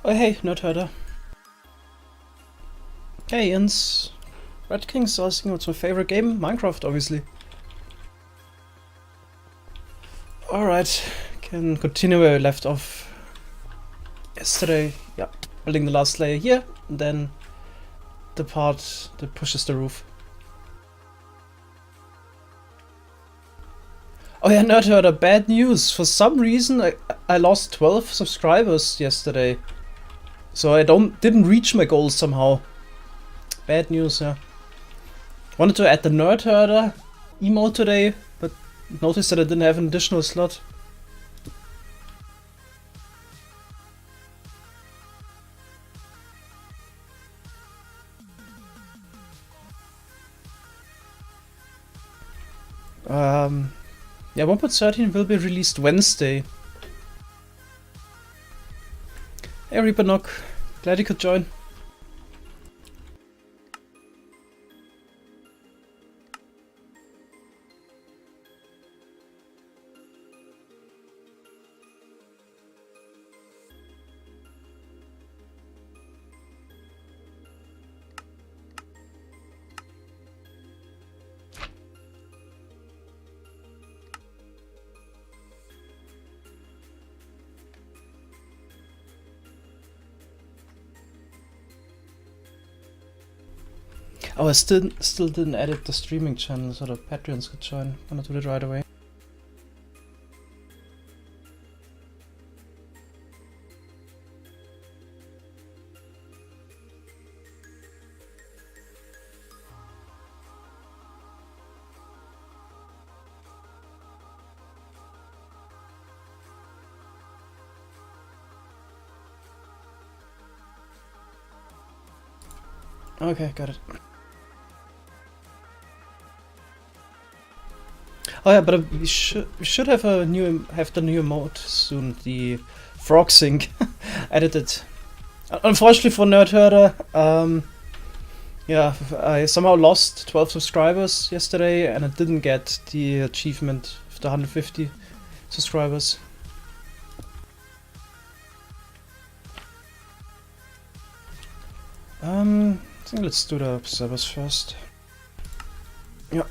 Oh hey, Nerdherder. Hey Jens. Red Kings asking what's my favorite game? Minecraft, obviously. Alright, can continue where we left off yesterday. Yeah, building the last layer here, and then the part that pushes the roof. Oh yeah, Nerdherder, bad news. For some reason I lost 12 subscribers yesterday. So I didn't reach my goals somehow. Bad news, yeah. Wanted to add the Nerdherder emote today, but noticed that I didn't have an additional slot. Yeah, 1.13 will be released Wednesday. Hey Reapernock, glad you could join. Oh, I still didn't edit the streaming channel so that Patreons could join. Gonna do it right away. Okay, got it. Oh yeah, but we should have the new emote soon. The frog sync edited. Unfortunately for Nerdherder, yeah, I somehow lost 12 subscribers yesterday, and I didn't get the achievement of the 150 subscribers. I think let's do the observers first. Yeah.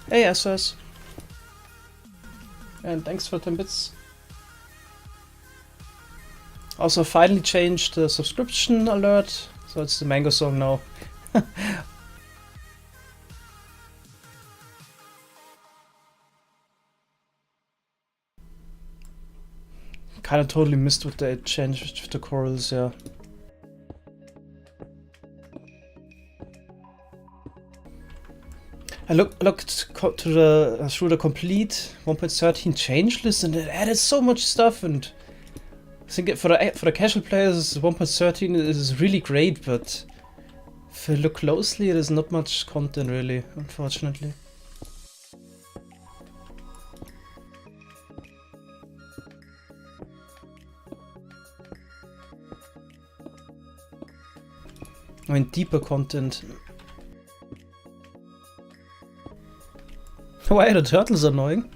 Hey SS. And thanks for 10 bits. Also finally changed the subscription alert, so it's the Mango song now. Kinda totally missed what they changed with the chorals, yeah. I looked through the complete 1.13 change list, and it added so much stuff. And I think for the casual players, 1.13 is really great, but if you look closely, there's not much content really, unfortunately. I mean, deeper content. Why are the turtles annoying?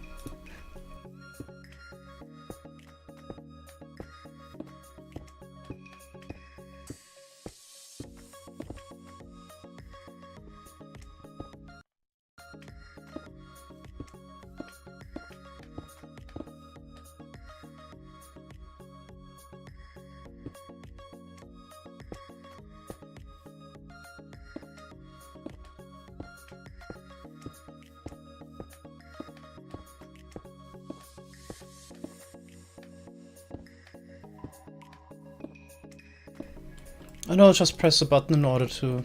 I know, just press a button in order to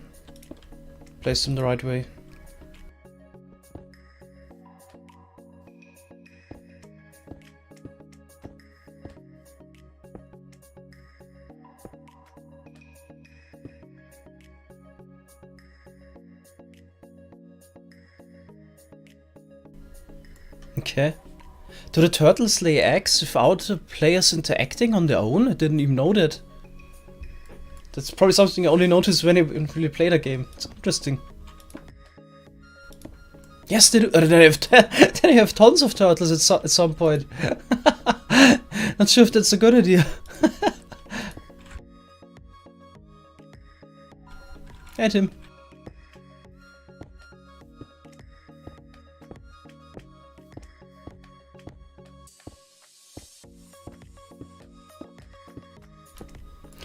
place them the right way. Okay. Do the turtles lay eggs without the players interacting on their own? I didn't even know that. That's probably something I only noticed when I really play the game. It's interesting. Yes, they do. They have tons of turtles at some point. Not sure if that's a good idea. Hey, Tim.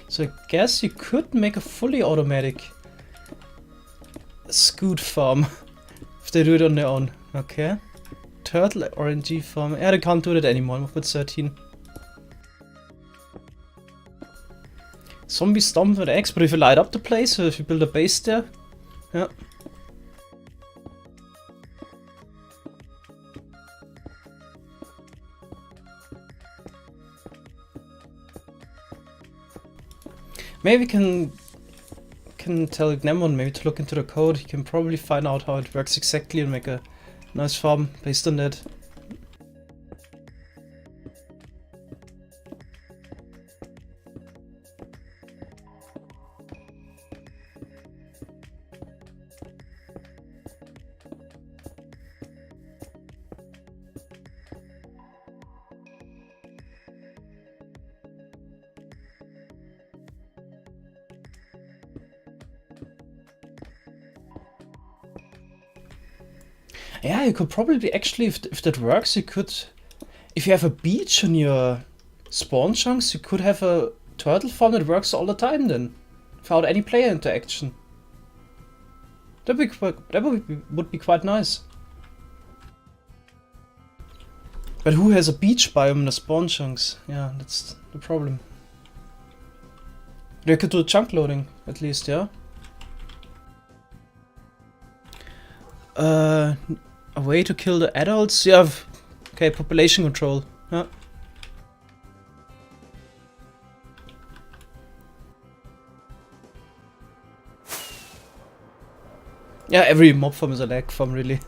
So I guess you could make a fully automatic scoot farm if they do it on their own. Okay. Turtle RNG farm. Yeah, they can't do that anymore with 13. Zombie stomp with X, but if you light up the place, so if you build a base there, yeah. Maybe we can tell Gnemon maybe to look into the code. He can probably find out how it works exactly and make a nice farm based on that. Yeah, you could probably actually, if that works, you could, if you have a beach on your spawn chunks, you could have a turtle farm that works all the time then, without any player interaction. That would be quite nice. But who has a beach biome in the spawn chunks? Yeah, that's the problem. They could do chunk loading, at least, yeah? A way to kill the adults? Yeah, okay, population control. Yeah. Yeah, every mob farm is a lag farm, really.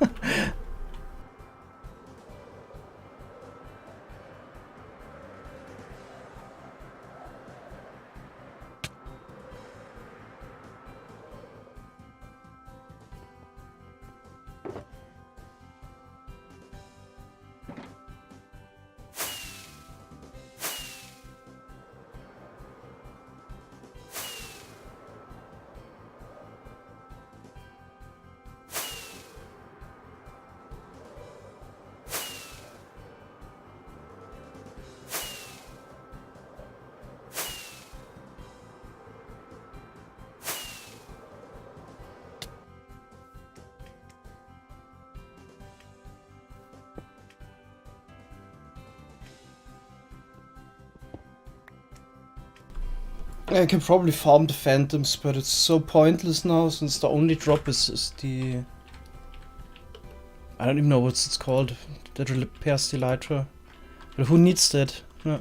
I can probably farm the phantoms, but it's so pointless now since the only drop is the... I don't even know what it's called, that repairs the elytra. But who needs that? Yeah.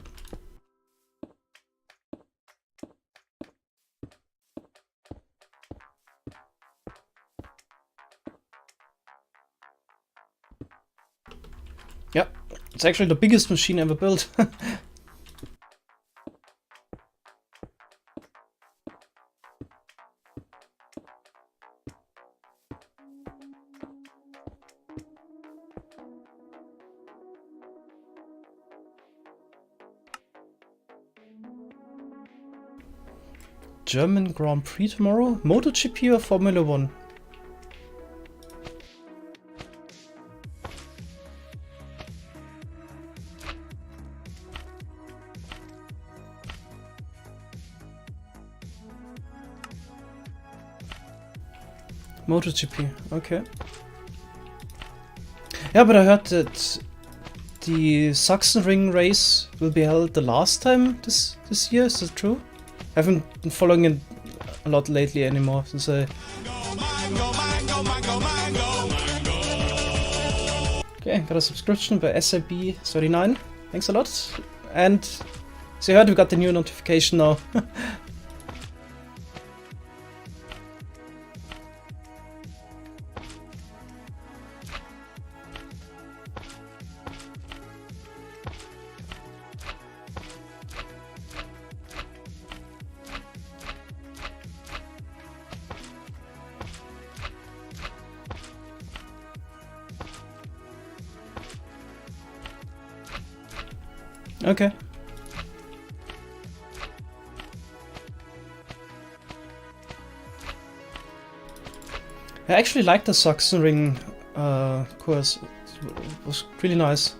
Yep, it's actually the biggest machine ever built. German Grand Prix tomorrow? MotoGP or Formula 1? MotoGP, okay. Yeah, but I heard that the Sachsenring race will be held the last time this year, is that true? I haven't been following it a lot lately anymore since I... Okay, got a subscription by SIB39. Thanks a lot. And as you heard, we got the new notification now. Okay. I actually liked the Sachsenring course. It was really nice.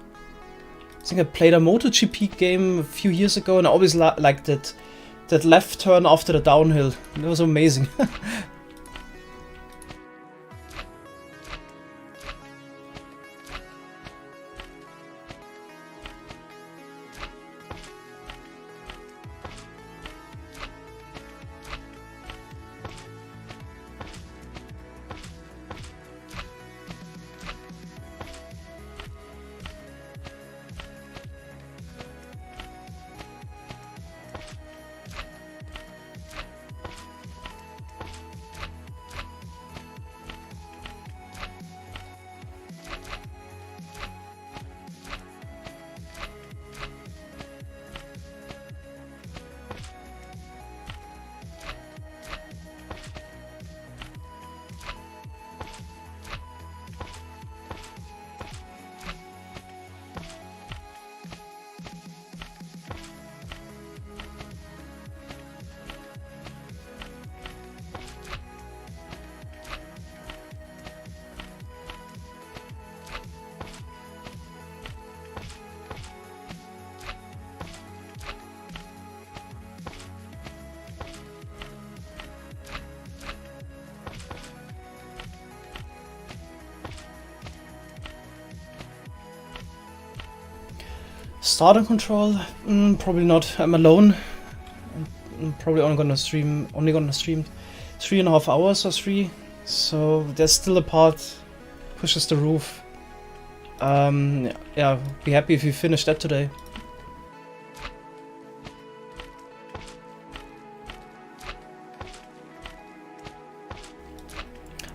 I think I played a MotoGP game a few years ago, and I always liked that left turn after the downhill. It was amazing. Starting control? Probably not. I'm alone. I'm probably only gonna stream 3.5 hours or 3. So there's still a part pushes the roof. Yeah, be happy if you finish that today.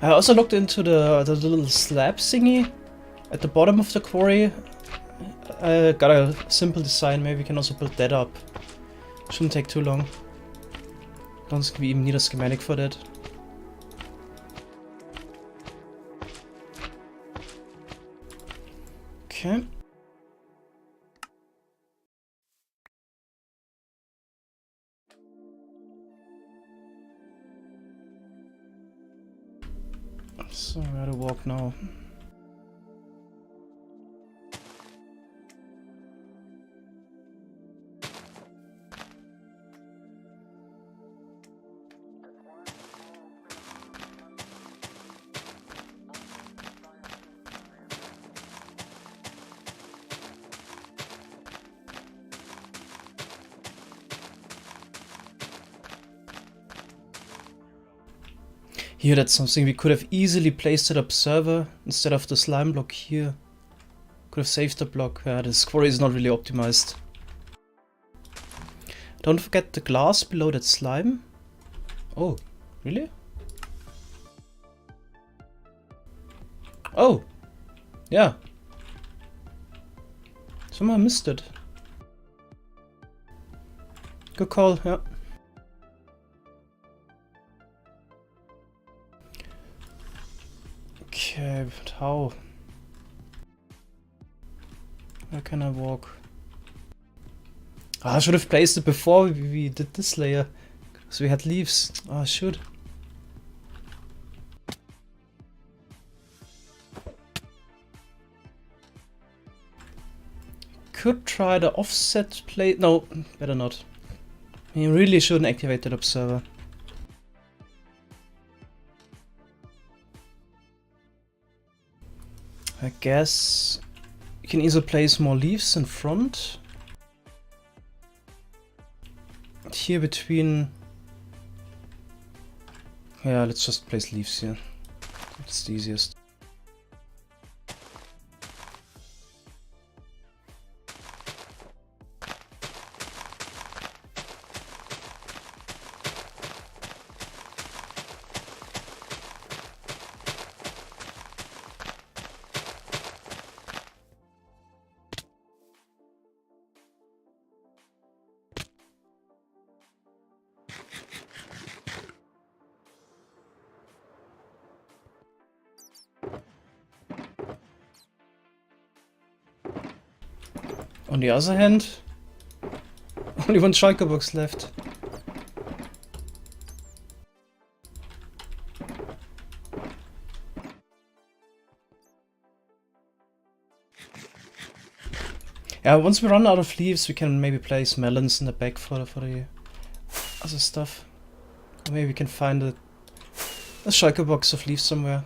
I also looked into the little slab thingy at the bottom of the quarry. I got a simple design, maybe we can also build that up. Shouldn't take too long. Don't think we even need a schematic for that. Okay. So where to walk now? Here, that's something we could have easily placed that observer instead of the slime block here. Could have saved the block. Yeah, this quarry is not really optimized. Don't forget the glass below that slime. Oh, really? Oh, yeah. Somehow missed it. Good call, yeah. Okay, but how? Where can I walk? I should have placed it before we did this layer. Because we had leaves. Oh, I should. Could try the offset plate. No, better not. You really shouldn't activate that observer. I guess you can either place more leaves in front. Here between... Yeah, let's just place leaves here. It's the easiest. On the other hand, Only one shulker box left. Yeah, once we run out of leaves, we can maybe place melons in the back for the other stuff. Or maybe we can find a shulker box of leaves somewhere.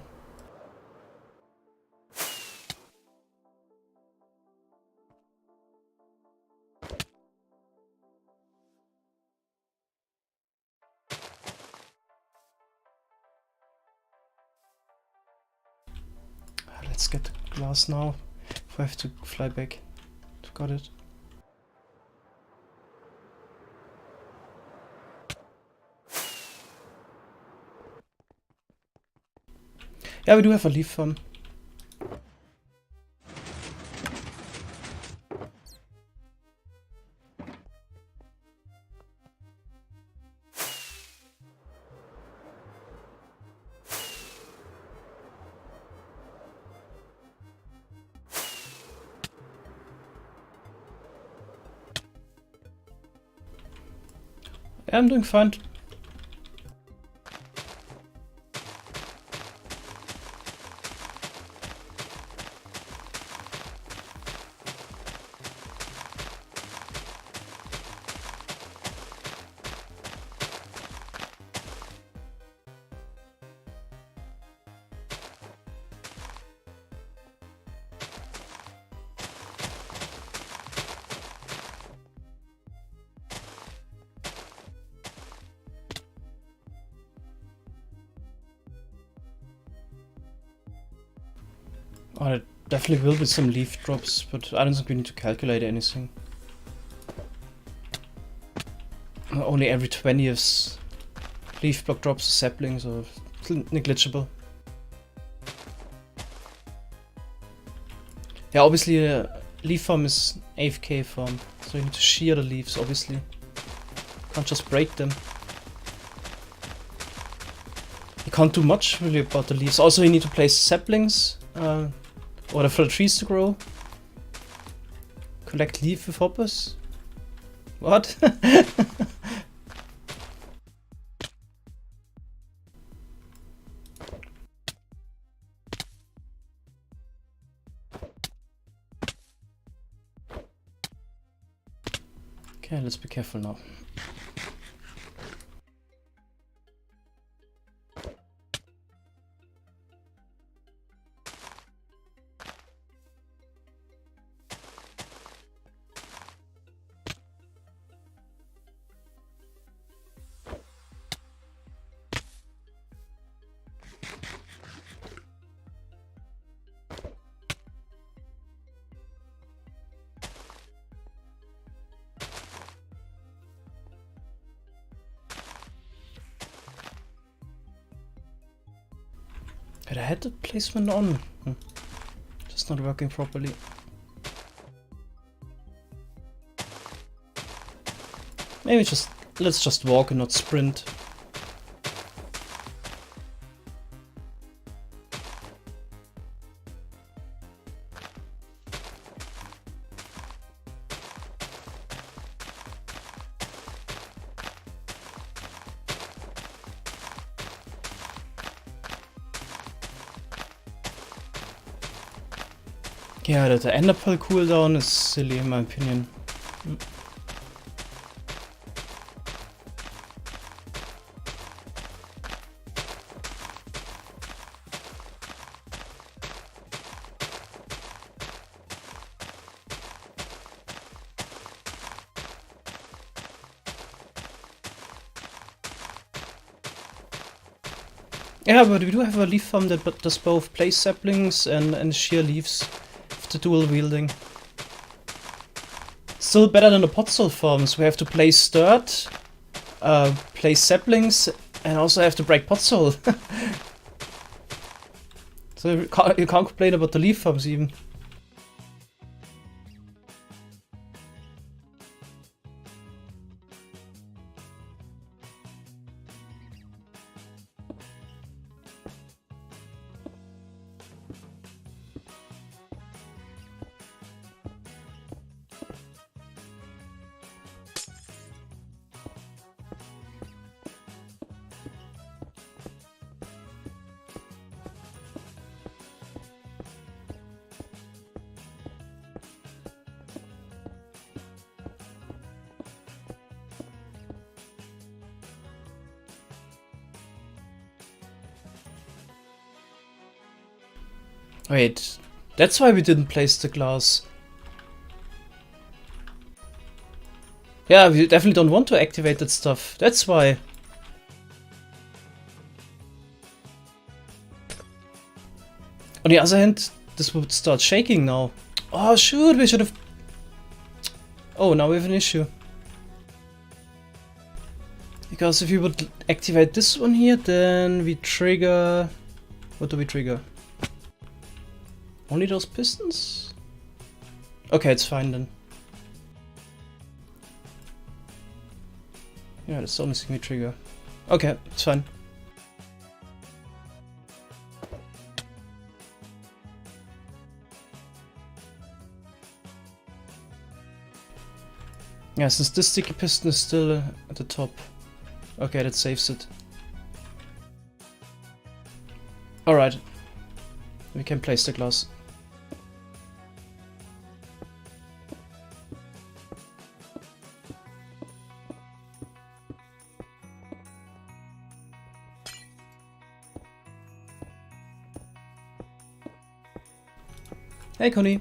Let's get the glass now. If I have to fly back. Got it. Yeah, we do have a leaf farm. Yeah, I'm doing fine. Oh, there definitely will be some leaf drops, but I don't think we need to calculate anything. Only every 20th leaf block drops a sapling, so it's negligible. Yeah, obviously a leaf farm is AFK farm, so you need to shear the leaves, obviously. Can't just break them. You can't do much really about the leaves. Also, you need to place saplings, order for the trees to grow. Collect leaf with hoppers. What? Okay, let's be careful now. But I had the placement on. Just not working properly. Maybe let's just walk and not sprint. Yeah, the ender pearl cooldown is silly in my opinion. Yeah, but we do have a leaf farm that does both place saplings and sheer leaves. The dual wielding. Still better than the pot soil farms. We have to place dirt, place saplings, and also have to break pot soil. So you can't complain about the leaf farms even. Wait, that's why we didn't place the glass. Yeah, we definitely don't want to activate that stuff. That's why. On the other hand, this would start shaking now. Oh shoot, we should have... Oh, now we have an issue. Because if we would activate this one here, then we trigger... What do we trigger? Only those pistons? Okay, it's fine then. Yeah, that's the only thing we trigger. Okay, it's fine. Yeah, since this sticky piston is still at the top. Okay, that saves it. Alright. We can place the glass. Hey, Connie.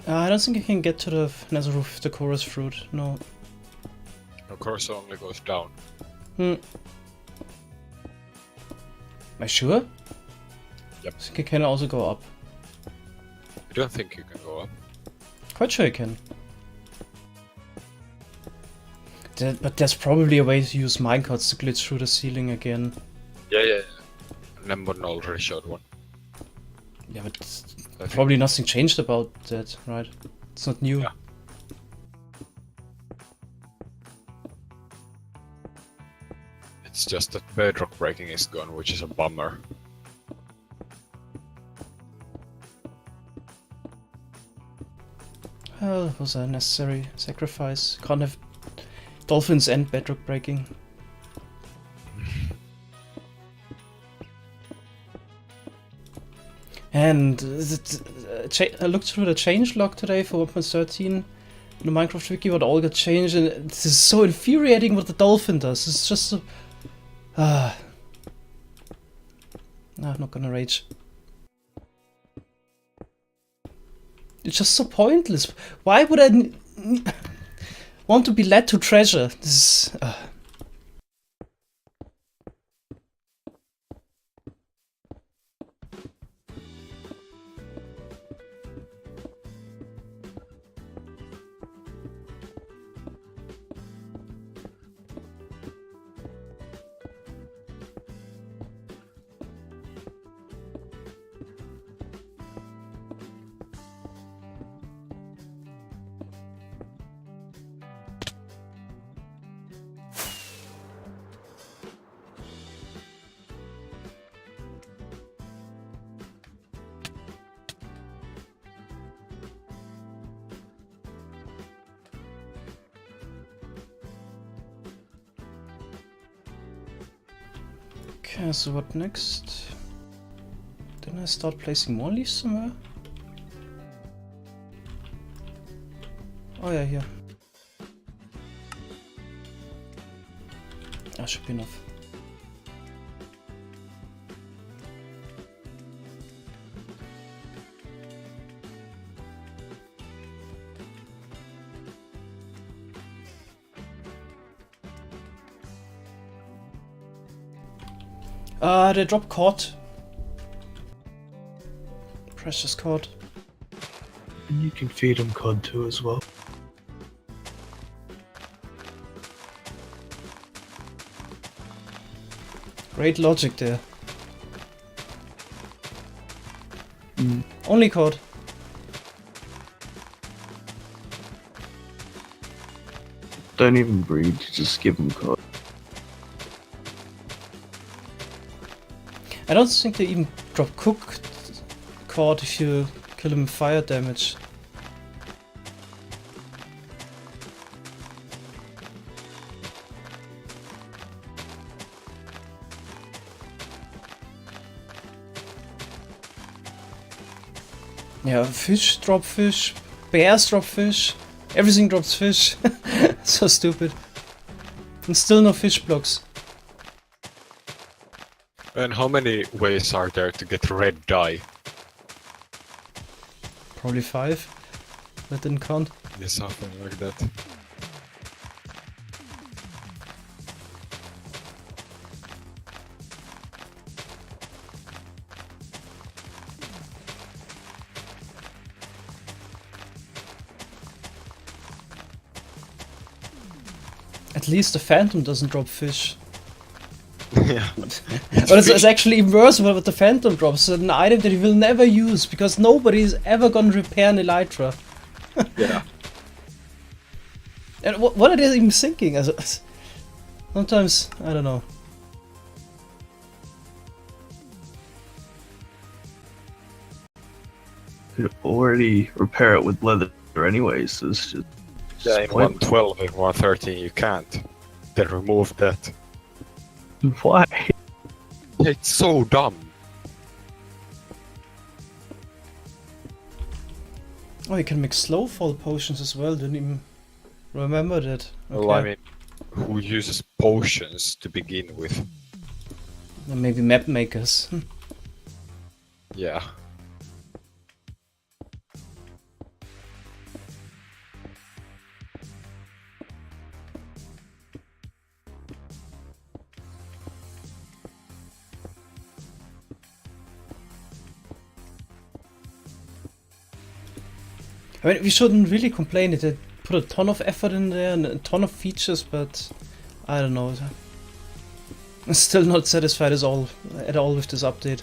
I don't think I can get to the nether roof with the chorus fruit, no. The chorus only goes down. Am I sure? Yep. I think I can also go up. I don't think you can go up. Quite sure I can. But there's probably a way to use minecarts to glitch through the ceiling again. Yeah. Nembon already showed one. Yeah, but probably nothing changed about that, right? It's not new. Yeah. It's just that bedrock breaking is gone, which is a bummer. Well, it was a necessary sacrifice. Can't have dolphins and bedrock breaking. And I looked through the changelog today for 1.13 in the Minecraft wiki, what all got changed, and this is so infuriating what the dolphin does. It's just so... I'm not gonna rage. It's just so pointless. Why would I want to be led to treasure? This is... Okay, so what next? Didn't I start placing more leaves somewhere? Oh yeah, here. That should be enough. They drop cord. Precious cord. And you can feed them cod too as well. Great logic there. Only cord. Don't even breed, just give them cod. I don't think they even drop cooked cord if you kill them with fire damage. Yeah, fish drop fish, bears drop fish, everything drops fish. So stupid. And still no fish blocks. And how many ways are there to get red dye? Probably 5. That didn't count. Yeah, something like that. At least the Phantom doesn't drop fish. Yeah. But it's actually even worse what the Phantom drops. An item that you will never use because nobody is ever gonna repair an Elytra. Yeah. And what are they even thinking? Sometimes, I don't know. Could already repair it with leather anyways, so it's just... Yeah, in 112 and 113 you can't. They removed that. Why? It's so dumb. Oh, you can make slow fall potions as well. Didn't even remember that. Well, I mean, who uses potions to begin with? Maybe map makers. Yeah. I mean, we shouldn't really complain. They put a ton of effort in there and a ton of features, but I don't know. I'm still not satisfied at all with this update.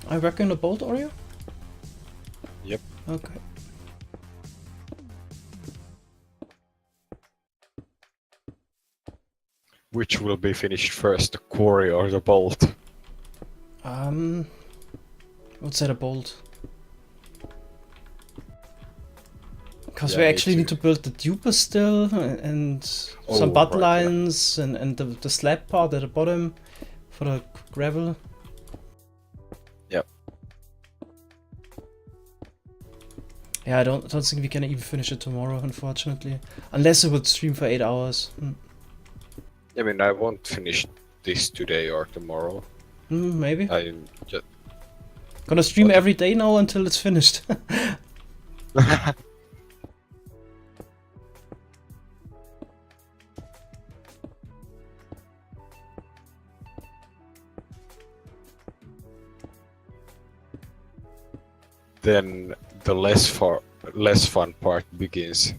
I reckon a bolt Oreo? Yep. Okay. Which will be finished first, the quarry or the bolt? Let's say a bolt. Because Yeah, we me actually need too. to build the duper still and Oh, some butt right, yeah. lines and the slab part at the bottom for the gravel. Yep. Yeah, I don't think we can even finish it tomorrow, unfortunately. Unless it would stream for 8 hours. I mean, I won't finish this today or tomorrow. Maybe. I just... Gonna stream What? every day now until it's finished. Then the less fun part begins.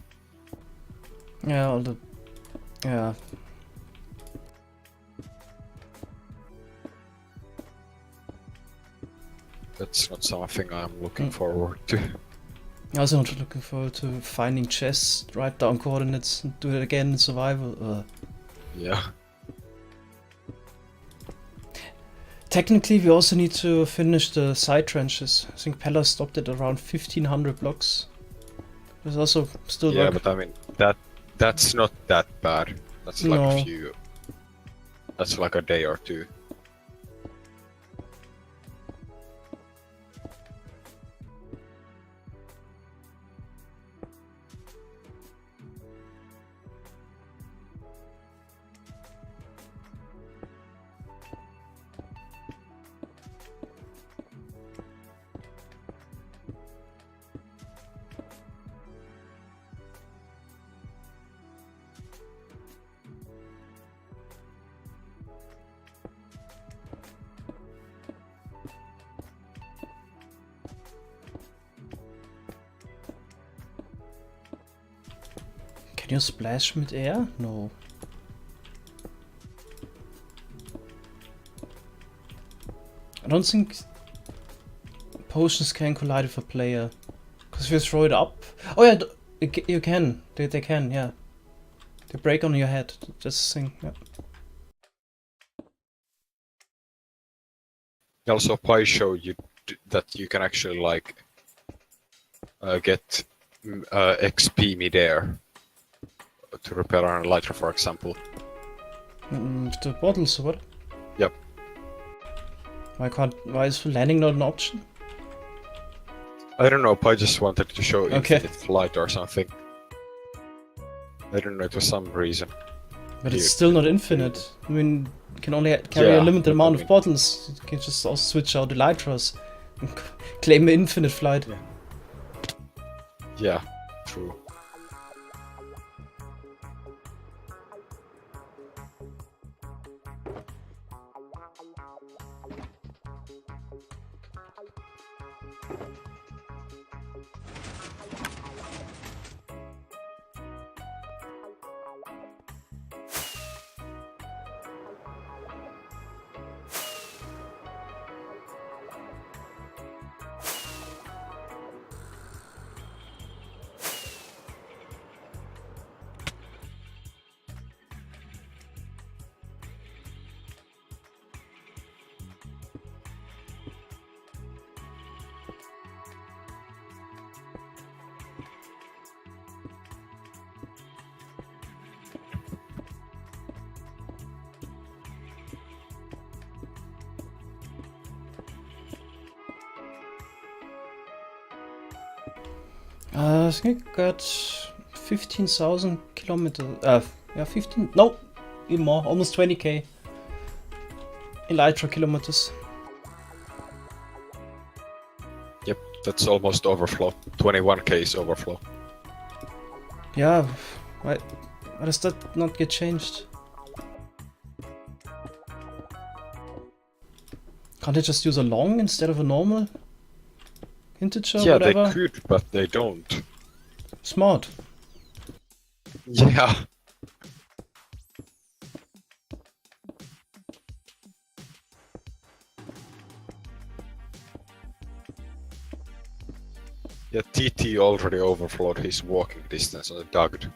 Yeah, all the... Yeah. That's not something I'm looking forward to. I also not looking forward to finding chests, write down coordinates, and do it again in survival. Yeah. Technically, we also need to finish the side trenches. I think Pella stopped at around 1500 blocks. There's also still Yeah, work. but I mean that's not that bad. That's like No. a few. That's like a day or two. Can you splash mid-air? No. I don't think potions can collide with a player. Because if you throw it up... Oh yeah, you can. They can, yeah. They break on your head. That's the thing, yeah. Also, Pi showed you that you can actually like get XP midair to repair an elytra, for example. The bottles or what? Yep. Why is landing not an option? I don't know. Pi just wanted to show Okay. infinite flight or something. I don't know. It was some reason. But it's You- still not infinite. I mean, you can only carry Yeah, a limited but I amount of mean- bottles. You can just also switch out elytras and claim infinite flight. Yeah, true. I think I got 15,000 kilometers. Yeah, 15. No, even more. Almost 20k elytra kilometers. Yep, that's almost overflow. 21k is overflow. Yeah, why does that not get changed? Can't they just use a long instead of a normal integer? Yeah, Whatever. they could, but they don't. Smart. Yeah. Yeah, TT already overflowed his walking distance on the Dugged.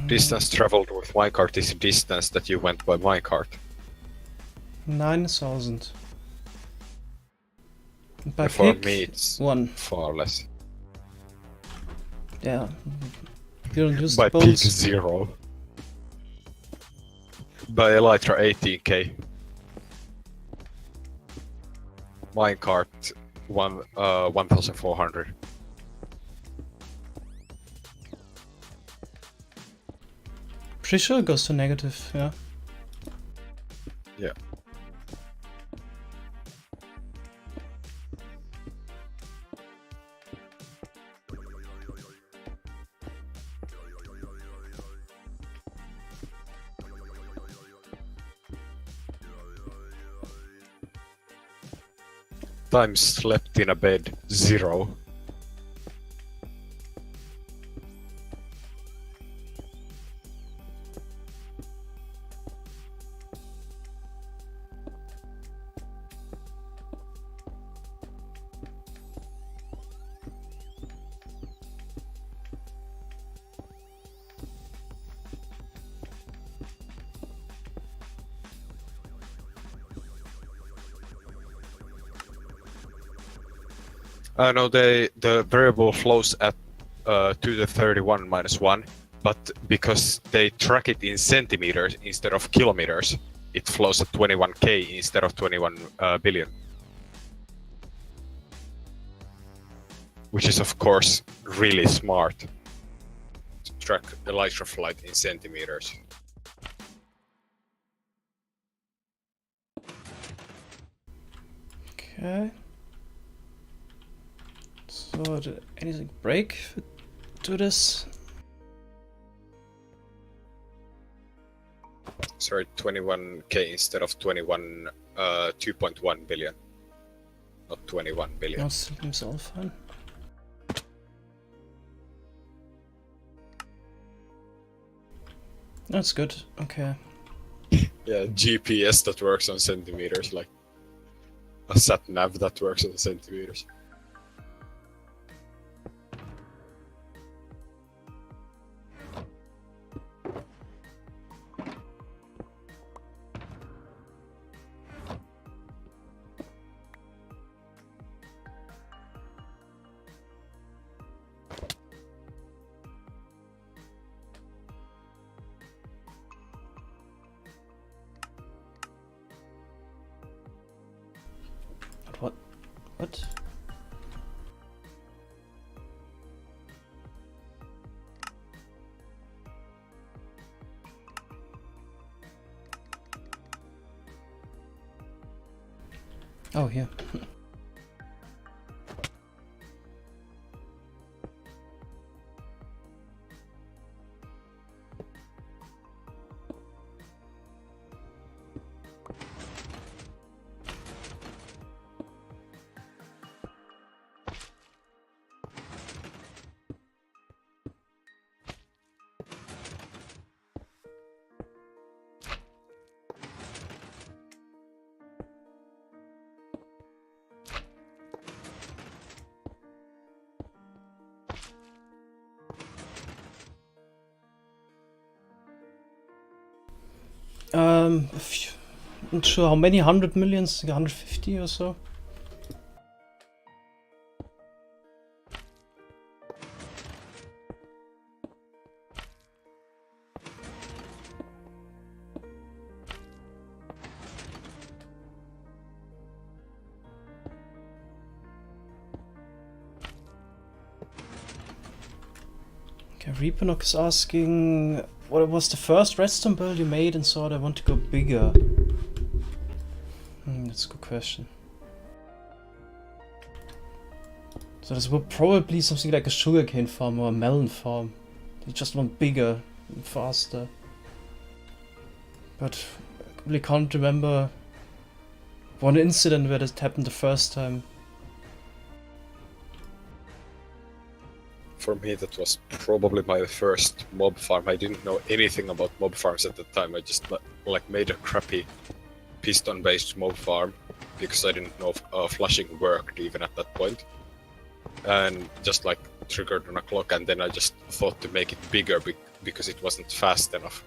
Distance traveled with minecart is the distance that you went by minecart. 9,000. By And for kick, me, it's 1. far less. Yeah. You don't use By the peak, bones. 0. By elytra, 18k. Minecart, 1,400. Pretty sure it goes to negative, yeah. Yeah. Time slept in a bed, 0. No, the variable flows at 2 to the 31 minus 1, but because they track it in centimeters instead of kilometers, it flows at 21k instead of 21 billion. Which is, of course, really smart to track elytra flight in centimeters. Okay. So, did anything break to this? Sorry, 21k instead of 2.1 billion. Not 21 billion. No, still seems all fine. That's good. Okay. Yeah, GPS that works on centimeters, like a sat nav that works on centimeters. What? What? Oh, here. Not sure how many, 100 millions, 150 or so. Okay, Reapernock is asking, what was the first redstone build you made and thought I want to go bigger? That's a good question. So this will probably something like a sugarcane farm or a melon farm. You just want bigger and faster. But I really can't remember one incident where this happened the first time. For me, that was probably my first mob farm. I didn't know anything about mob farms at the time. I just like made a crappy piston-based mob farm because I didn't know if flushing worked even at that point. And just like triggered on a clock, and then I just thought to make it bigger because it wasn't fast enough.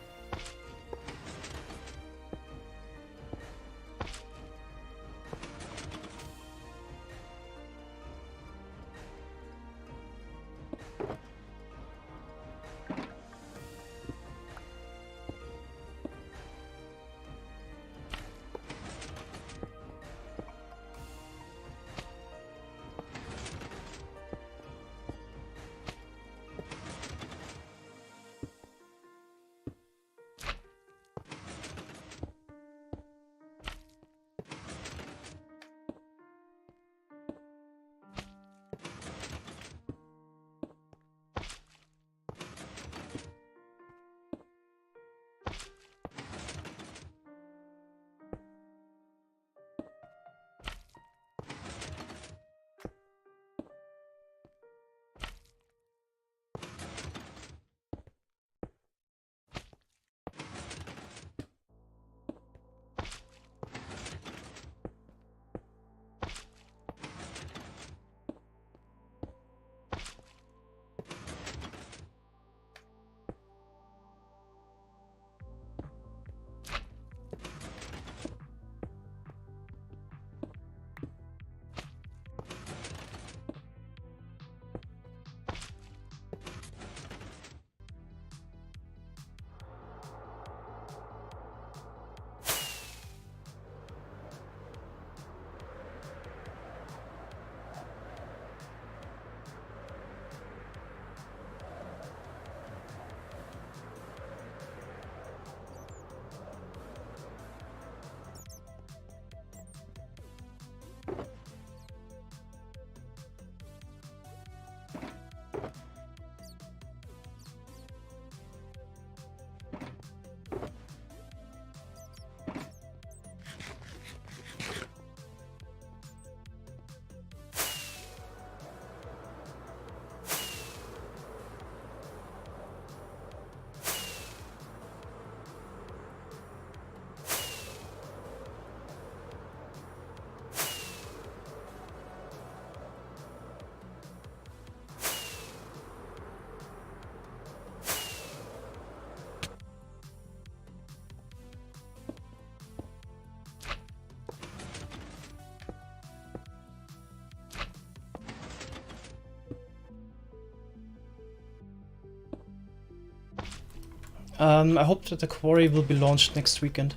I hope that the Quarry will be launched next weekend.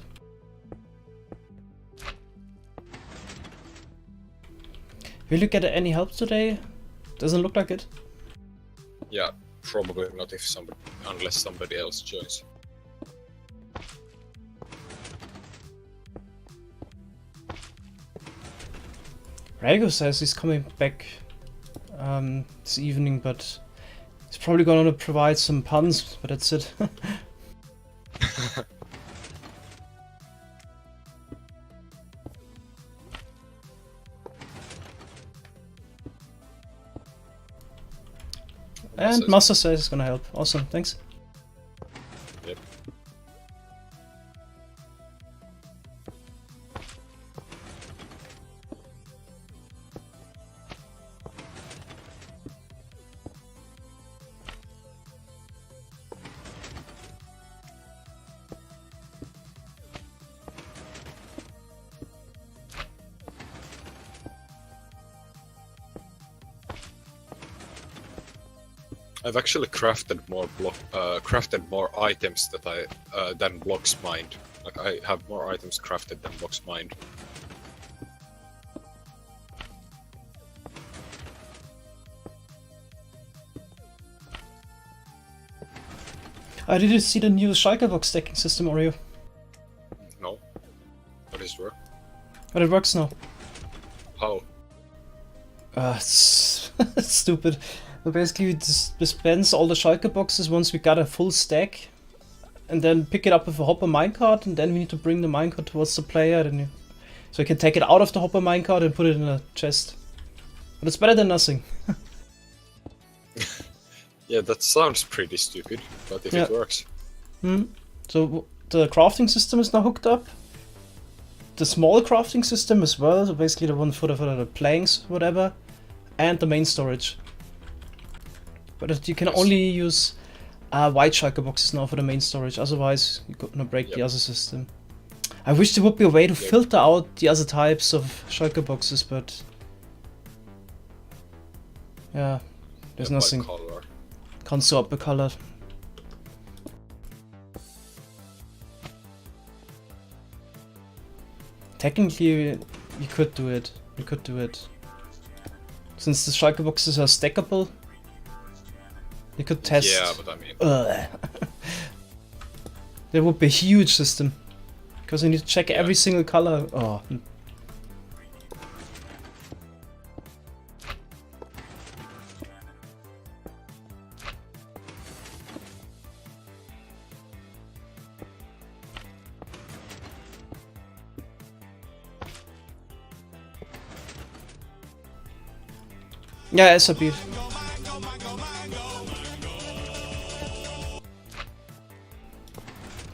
Will you get any help today? Doesn't look like it. Yeah, probably not if unless somebody else joins. Rago says he's coming back this evening, but he's probably gonna provide some puns, but that's it. And Mesa says he's gonna help. Awesome, thanks. Yep. I've actually crafted more items than blocks mined. Like I have more items crafted than blocks mined. Did you see the new SciCraft stacking system, Oreo? No. How does it work? But it works now. How? It's stupid. So basically we dispense all the shulker boxes once we got a full stack, and then pick it up with a hopper minecart, and then we need to bring the minecart towards the player, so you can take it out of the hopper minecart and put it in a chest. But it's better than nothing. Yeah, that sounds pretty stupid, but if it works. So the crafting system is now hooked up. The small crafting system as well, so basically the one for the planks, whatever, and the main storage. But you can only use white shulker boxes now for the main storage, otherwise you're gonna break the other system. I wish there would be a way to filter out the other types of shulker boxes, but yeah, there's nothing. Can't sort by color. Technically, you could do it. You could do it. Since the shulker boxes are stackable, you could test. Yeah, but I mean... That would be a huge system. Because you need to check every single color. Oh. Yeah, it's a beat.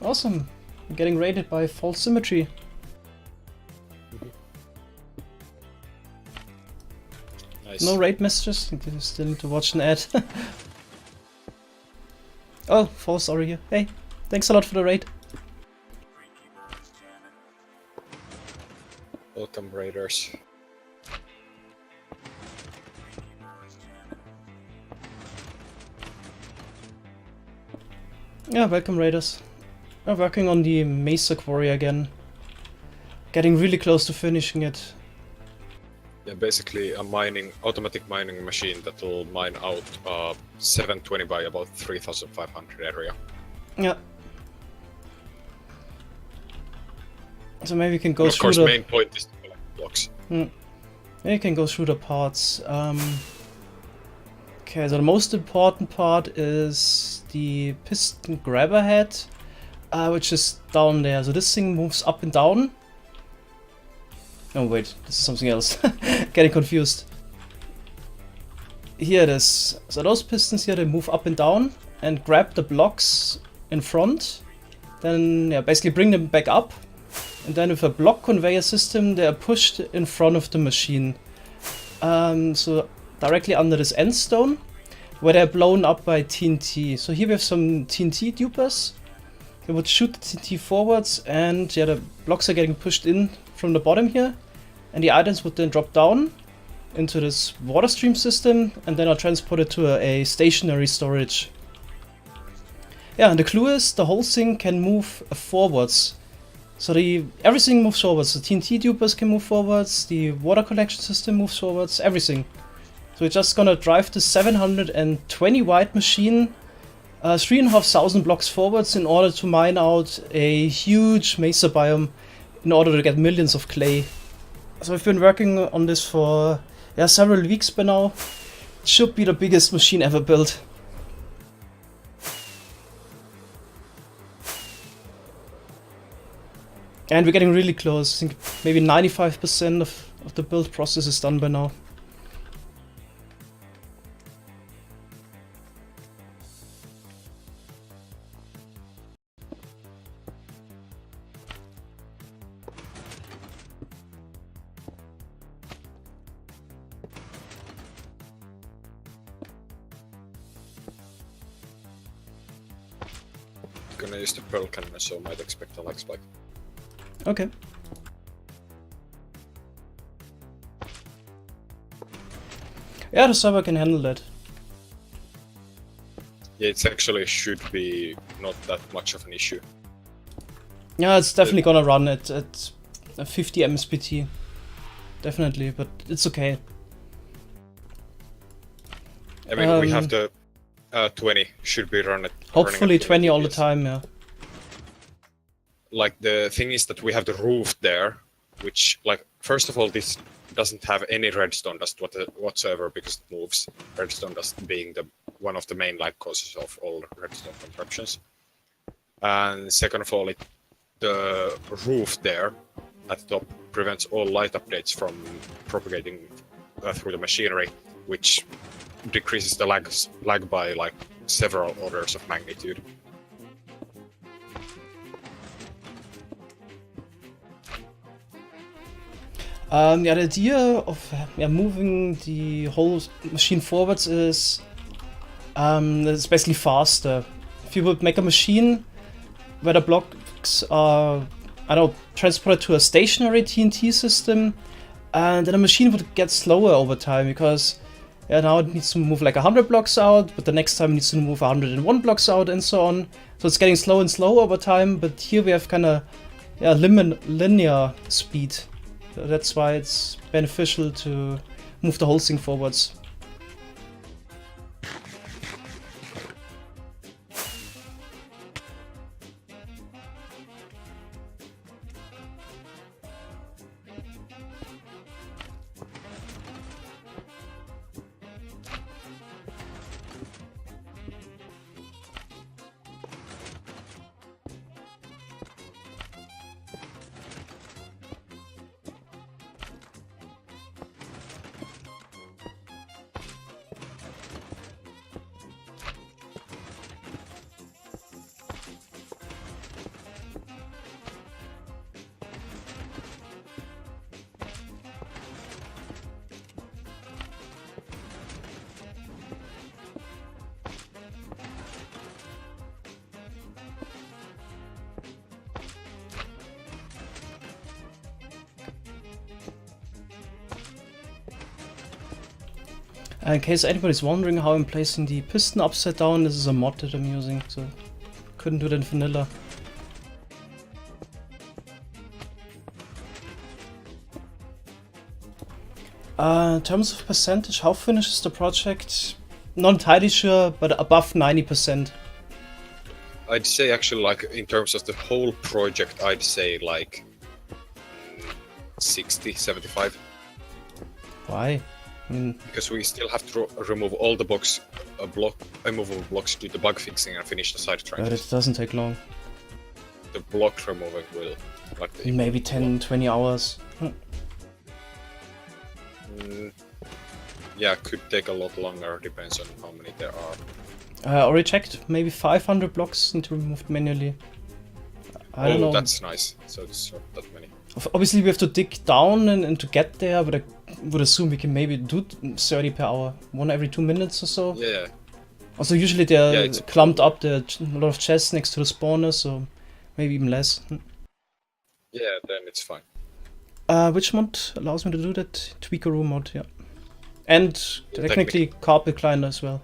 Awesome. I'm getting raided by false symmetry. Nice. No raid messages. I still need to watch an ad. Oh, false are here. Hey, thanks a lot for the raid. Welcome, raiders. Yeah, welcome raiders. I'm working on the Mesa Quarry again. Getting really close to finishing it. Yeah, basically a automatic mining machine that will mine out 720 by about 3500 area. Yeah. So maybe we can go through the main point is to collect blocks. Maybe you can go through the parts. Okay, so the most important part is the piston grabber head, which is down there. So this thing moves up and down. Oh wait, this is something else. Getting confused. Here it is. So those pistons here, they move up and down and grab the blocks in front. Then basically bring them back up. And then with a block conveyor system, they are pushed in front of the machine. So directly under this end stone, where they're blown up by TNT. So here we have some TNT dupers. They would shoot the TNT forwards, and the blocks are getting pushed in from the bottom here, and the items would then drop down into this water stream system, and then are transported to a stationary storage. Yeah, and the clue is the whole thing can move forwards. So everything moves forwards. The TNT dupers can move forwards, the water collection system moves forwards, everything. So we're just gonna drive the 720 wide machine 3,500 blocks forwards in order to mine out a huge Mesa biome in order to get millions of clay. So we've been working on this for several weeks by now. It should be the biggest machine ever built. And we're getting really close. I think maybe 95% of the build process is done by now. Gonna use the pearl cannon, so might expect a lag spike. Okay. Yeah, the server can handle that. Yeah, it actually should be not that much of an issue. Yeah, it's definitely gonna run at 50 MSPT. Definitely, but it's okay. I mean, we have the 20 should be run at. Hopefully running at 20 all the FPS. time, yeah. Like, the thing is that we have the roof there, which, like, first of all, this doesn't have any redstone dust whatsoever because it moves. Redstone dust being one of the main lag causes of all redstone contraptions. And second of all, the roof there at the top prevents all light updates from propagating through the machinery, which decreases the lag by like several orders of magnitude. The idea of moving the whole machine forwards is it's basically faster. If you would make a machine where the blocks are, transported to a stationary TNT system, and then the machine would get slower over time because now it needs to move like 100 blocks out, but the next time it needs to move 101 blocks out and so on. So it's getting slower and slower over time, but here we have kind of linear speed. So that's why it's beneficial to move the whole thing forwards. In case anybody's wondering how I'm placing the piston upside down, this is a mod that I'm using, so couldn't do that in vanilla. In terms of percentage, how finished is the project? Not entirely sure, but above 90%. I'd say actually, like, in terms of the whole project, I'd say like 60, 75. Why? I mean, Because we still have to remove all the immovable blocks, do the bug fixing, and finish the side but trenches. it doesn't take long. The block removing will, like the Maybe immovable 10-20 hours. block. Yeah, could take a lot longer, depends on how many there are. I already checked, maybe 500 blocks need to be removed manually. I don't know. That's nice. So it's not that many. Obviously we have to dig down and to get there, but I would assume we can maybe do 30 per hour, one every 2 minutes or so. Yeah. Also usually they're it's clumped up, there are a lot of chests next to the spawner, so maybe even less. Yeah, then it's fine. Which mod allows me to do that? Tweakeroo mod, yeah. And Yeah, technically carpet climber as well.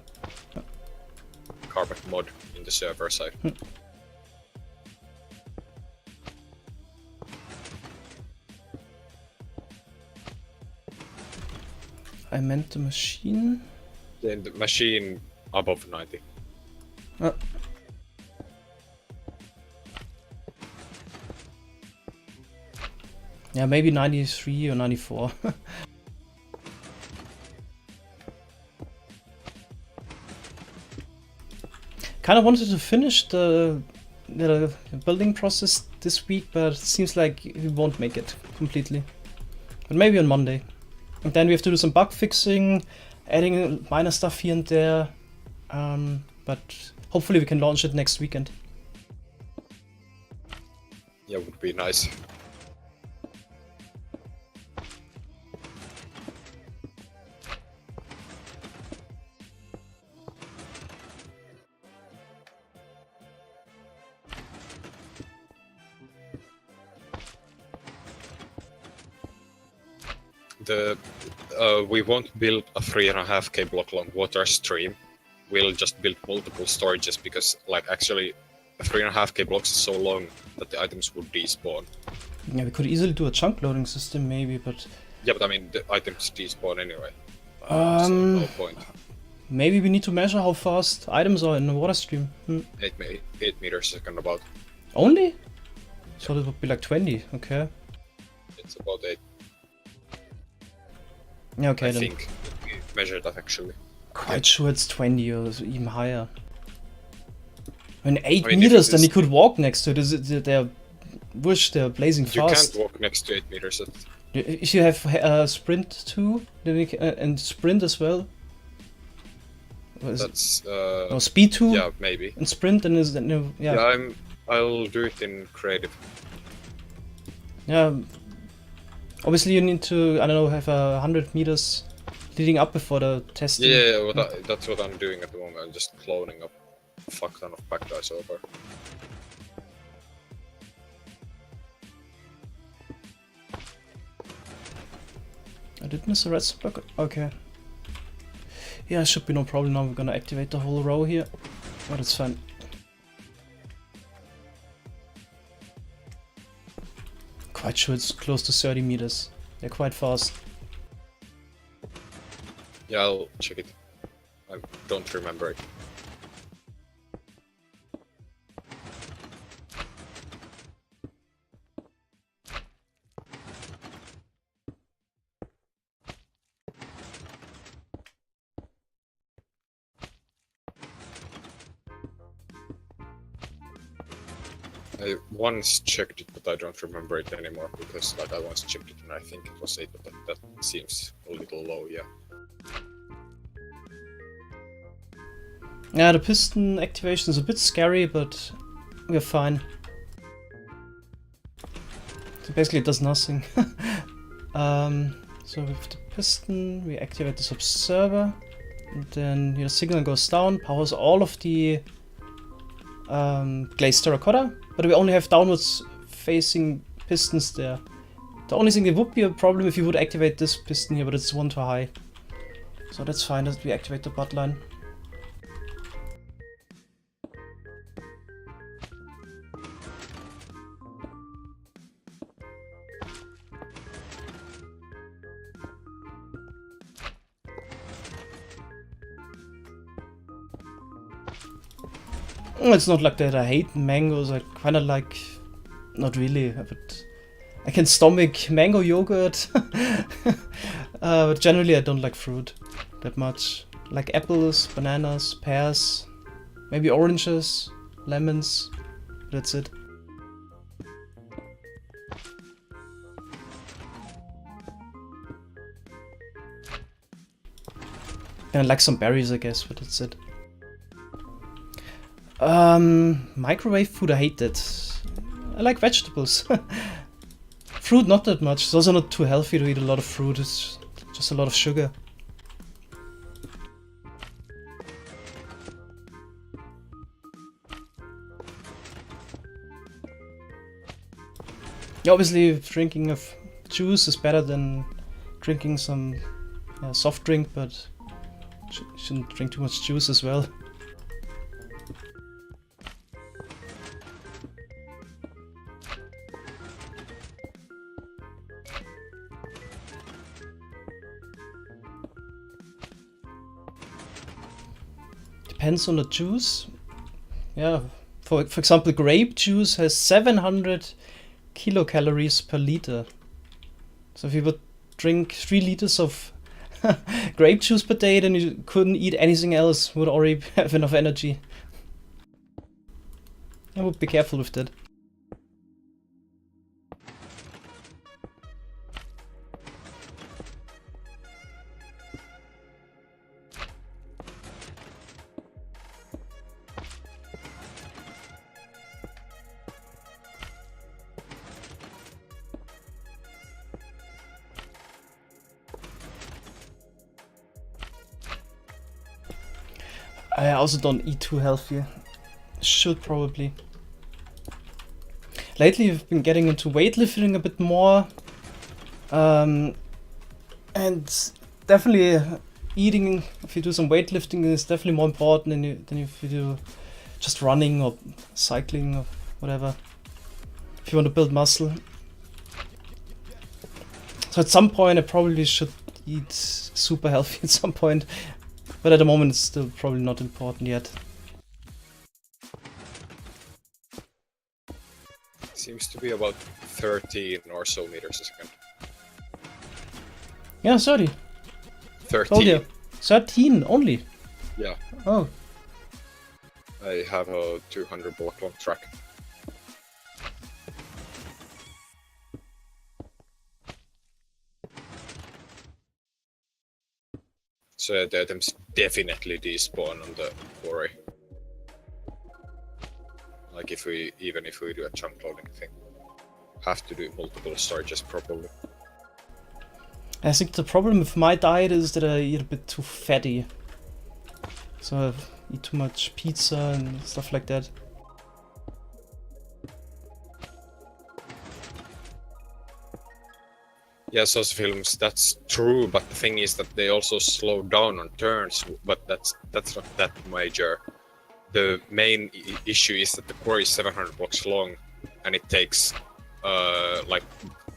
carpet mod in the server side. I meant the machine. Then the machine above 90. Yeah, maybe 93 or 94. Kind of wanted to finish the building process this week, but it seems like we won't make it completely. But maybe on Monday. And then we have to do some bug fixing, adding minor stuff here and there. But hopefully we can launch it next weekend. Yeah, would be nice. We won't build a 3.5k block long water stream. We'll just build multiple storages because, like, actually, a 3.5k blocks is so long that the items would despawn. Yeah, we could easily do a chunk loading system, maybe, but Yeah, but I mean, the items despawn anyway. So no point. maybe we need to measure how fast items are in the water stream. 8 meters a second about. Only? So that would be like 20. Okay. It's about 8. Yeah, okay I then. think we measured that actually. Quite sure it's 20 or even higher. When 8 I mean, meters, if then it you is- could walk next to it. They're blazing You fast. can't walk next to 8 meters. If you have sprint too, then you can, and sprint as well. What is it? That's Oh, speed too, yeah, maybe. and sprint, then is that no? Yeah, Yeah, I'll do it in creative. yeah. Obviously, you need to, I don't know, have 100 meters leading up before the testing. Yeah, that's what I'm doing at the moment. I'm just cloning up a fuck ton of pack guys over. I did miss a redstone block. Okay. Yeah, should be no problem now. We're gonna activate the whole row here. But it's fine. Quite sure it's close to 30 meters. They're quite fast. Yeah, I'll check it. I don't remember it. I once checked it, but I don't remember it anymore because, like, I once checked it and I think it was 8, but that seems a little low, yeah. Yeah, the piston activation is a bit scary, but we're fine. So basically it does nothing. So with the piston, we activate this observer, and then your signal goes down, powers all of the glazed terracotta, but we only have downwards facing pistons there. The only thing that would be a problem if you would activate this piston here, but it's one too high. So that's fine that we activate the butt line. It's not like that I hate mangoes, I kinda like... Not really, but... I can stomach mango yogurt. But generally I don't like fruit that much. Like apples, bananas, pears, maybe oranges, lemons, that's it. And I like some berries, I guess, but that's it. Microwave food, I hate that. I like vegetables. Fruit, not that much. It's also not too healthy to eat a lot of fruit. It's just a lot of sugar. Yeah, obviously, drinking of juice is better than drinking some soft drink, but shouldn't drink too much juice as well. depends on the juice. Yeah, for example, grape juice has 700 kilocalories per liter. So if you would drink 3 liters of grape juice per day, then you couldn't eat anything else, would already have enough energy. I would be careful with that. I also don't eat too healthy. Should probably. Lately I've been getting into weightlifting a bit more. And definitely eating, if you do some weightlifting, is definitely more important than if you do just running or cycling or whatever. If you want to build muscle. So at some point I probably should eat super healthy at some point. But at the moment it's still probably not important yet. Seems to be about 13 or so meters a second. Yeah, 30. 13. Told you. 13 only. Yeah, Oh. I have a 200 block long track. So the items definitely despawn on the quarry. Like even if we do a chunk loading thing. Have to do multiple storages probably. I think the problem with my diet is that I eat a bit too fatty. So I eat too much pizza and stuff like that. Yeah, those films, that's true, but the thing is that they also slow down on turns, but that's not that major. The main issue is that the quarry is 700 blocks long, and it takes, like,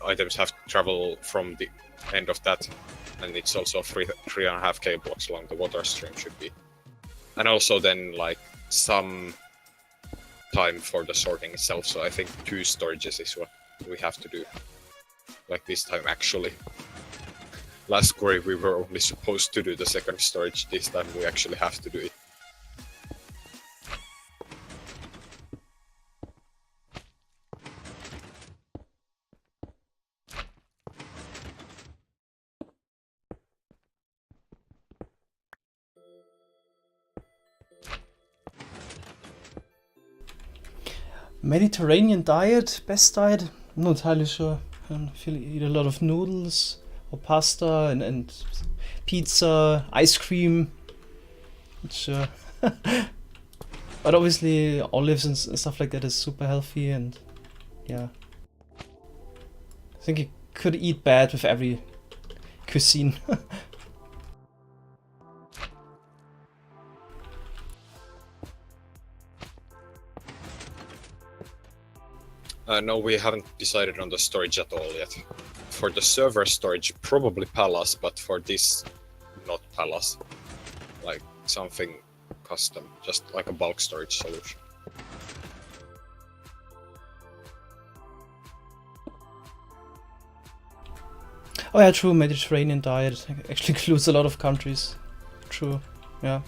items have to travel from the end of that, and it's also 3.5k blocks long, the water stream should be. And also then, like, some time for the sorting itself, so I think 2 storages is what we have to do. Like this time actually. Last quarry we were only supposed to do the second storage, this time we actually have to do it. Mediterranean diet, best diet? I'm not entirely sure. I feel I eat a lot of noodles or pasta and pizza, ice cream. Which, but obviously olives and stuff like that is super healthy, and yeah. I think you could eat bad with every cuisine. No, we haven't decided on the storage at all yet. For the server storage, probably Palace, but for this, not Palace. Like something custom, just like a bulk storage solution. Oh yeah, true, Mediterranean diet actually includes a lot of countries. True, yeah.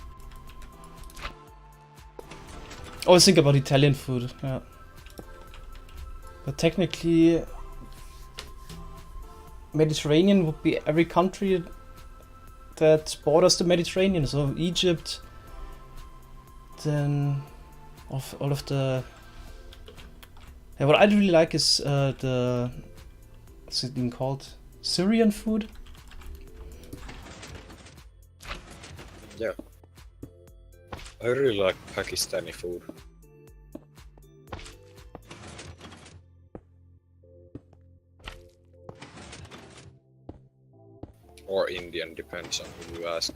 Always think about Italian food, yeah. But technically, Mediterranean would be every country that borders the Mediterranean. So Egypt, then all of the. Yeah, what I really like is the what's it being called? Syrian food. Yeah. I really like Pakistani food. Or Indian, depends on who you ask.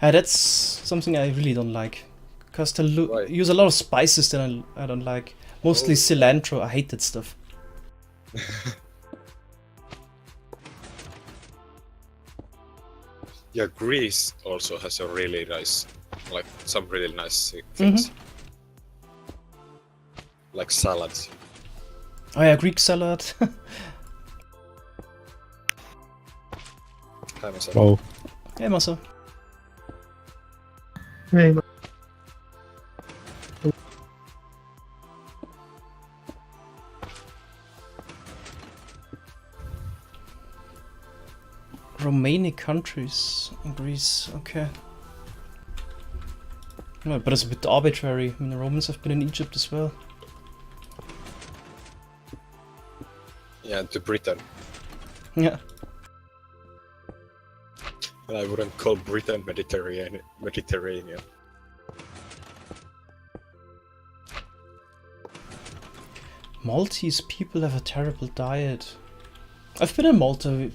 That's something I really don't like. Because they use a lot of spices that I don't like. Mostly cilantro, I hate that stuff. Yeah, Greece also has a really nice, like some really nice things, like salads. Oh yeah, Greek salad. Hi, Mesa. Wow. Hey, Masa. Hey, Romanian countries in Greece, okay. No, but it's a bit arbitrary. I mean, the Romans have been in Egypt as well. Yeah, to Britain. Yeah. And I wouldn't call Britain Mediterranean. Maltese people have a terrible diet. I've been in Malta. We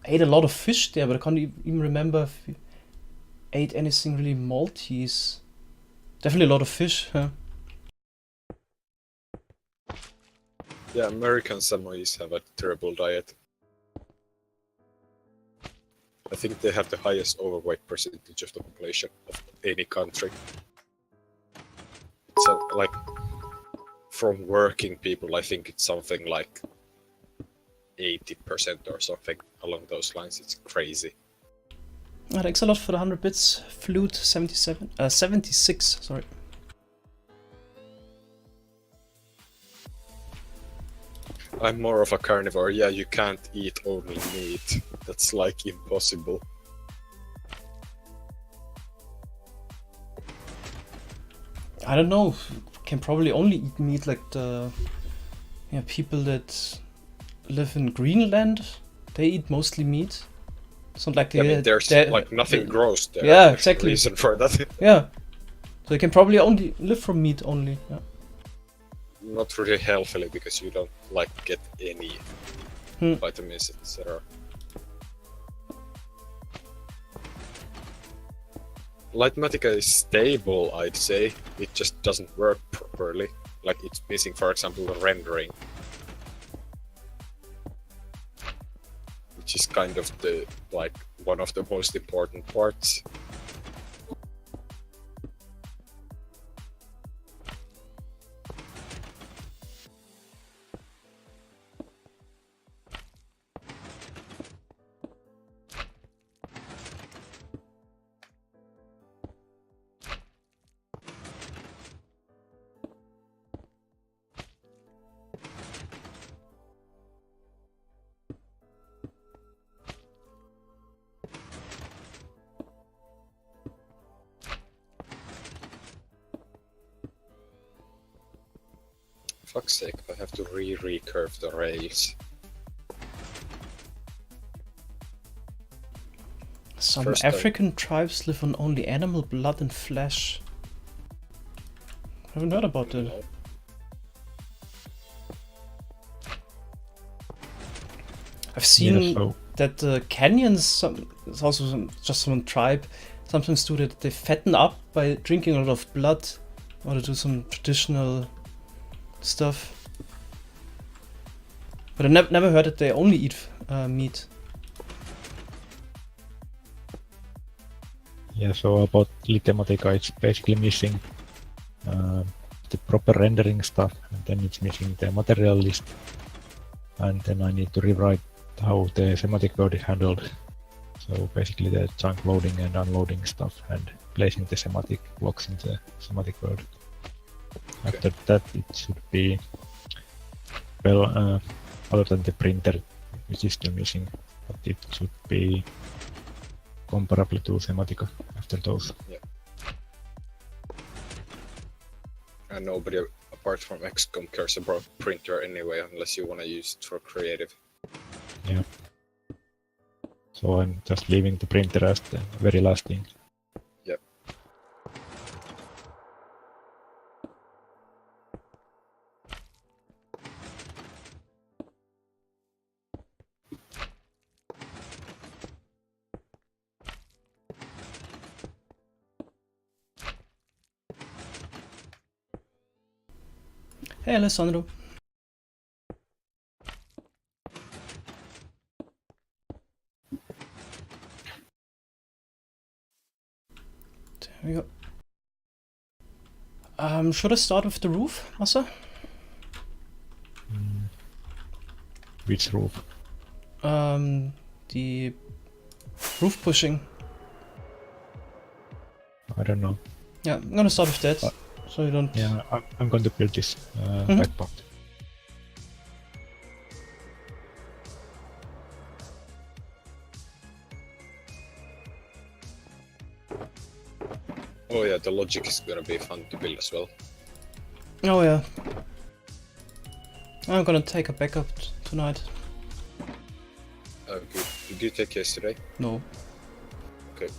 ate a lot of fish there, but I can't even remember if we ate anything really Maltese. Definitely a lot of fish, huh? Yeah, American Samoans have a terrible diet. I think they have the highest overweight percentage of the population of any country. So, like, from working people, I think it's something like 80% or something along those lines. It's crazy. Thanks a lot for the 100 bits. Flute 76, sorry. I'm more of a carnivore. Yeah, you can't eat only meat. That's like impossible. I don't know. Can probably only eat meat like the people that live in Greenland. They eat mostly meat. It's not like I mean, there's like nothing grows there. Yeah, There's exactly. No reason for that. Yeah. So they can probably only live from meat only. Yeah. Not really healthily because you don't like get any vitamins, etc. Lightmatica is stable, I'd say. It just doesn't work properly. Like it's missing, for example, the rendering, which is kind of the like one of the most important parts. Fuck's sake, I have to recurve the rails. Some First time. African tribes live on only animal blood and flesh. I haven't heard about it. No. I've seen Yeah, so that the canyons, it's also just some tribe, sometimes do that. They fatten up by drinking a lot of blood or to do some traditional stuff. But I never heard that they only eat meat. Yeah, so about Litematica, it's basically missing the proper rendering stuff, and then it's missing the material list, and then I need to rewrite how the semantic code is handled. So basically the chunk loading and unloading stuff and placing the semantic blocks in the semantic code. Okay. After that it should be, well, other than the printer, which is still missing, but it should be comparable to Semantica after those. And nobody apart from XCOM cares about printer anyway, unless you want to use it for creative. Yeah. So I'm just leaving the printer as the very last thing. Yep. Hey Alessandro. Should I start with the roof, Mesa? Which roof? The roof pushing. I don't know. Yeah, I'm gonna start with that, so you don't... Yeah, I'm going to build this back part. Oh yeah, the logic is gonna be fun to build as well. Oh yeah. I'm gonna take a backup tonight. Good. Did you take yesterday? No. Okay.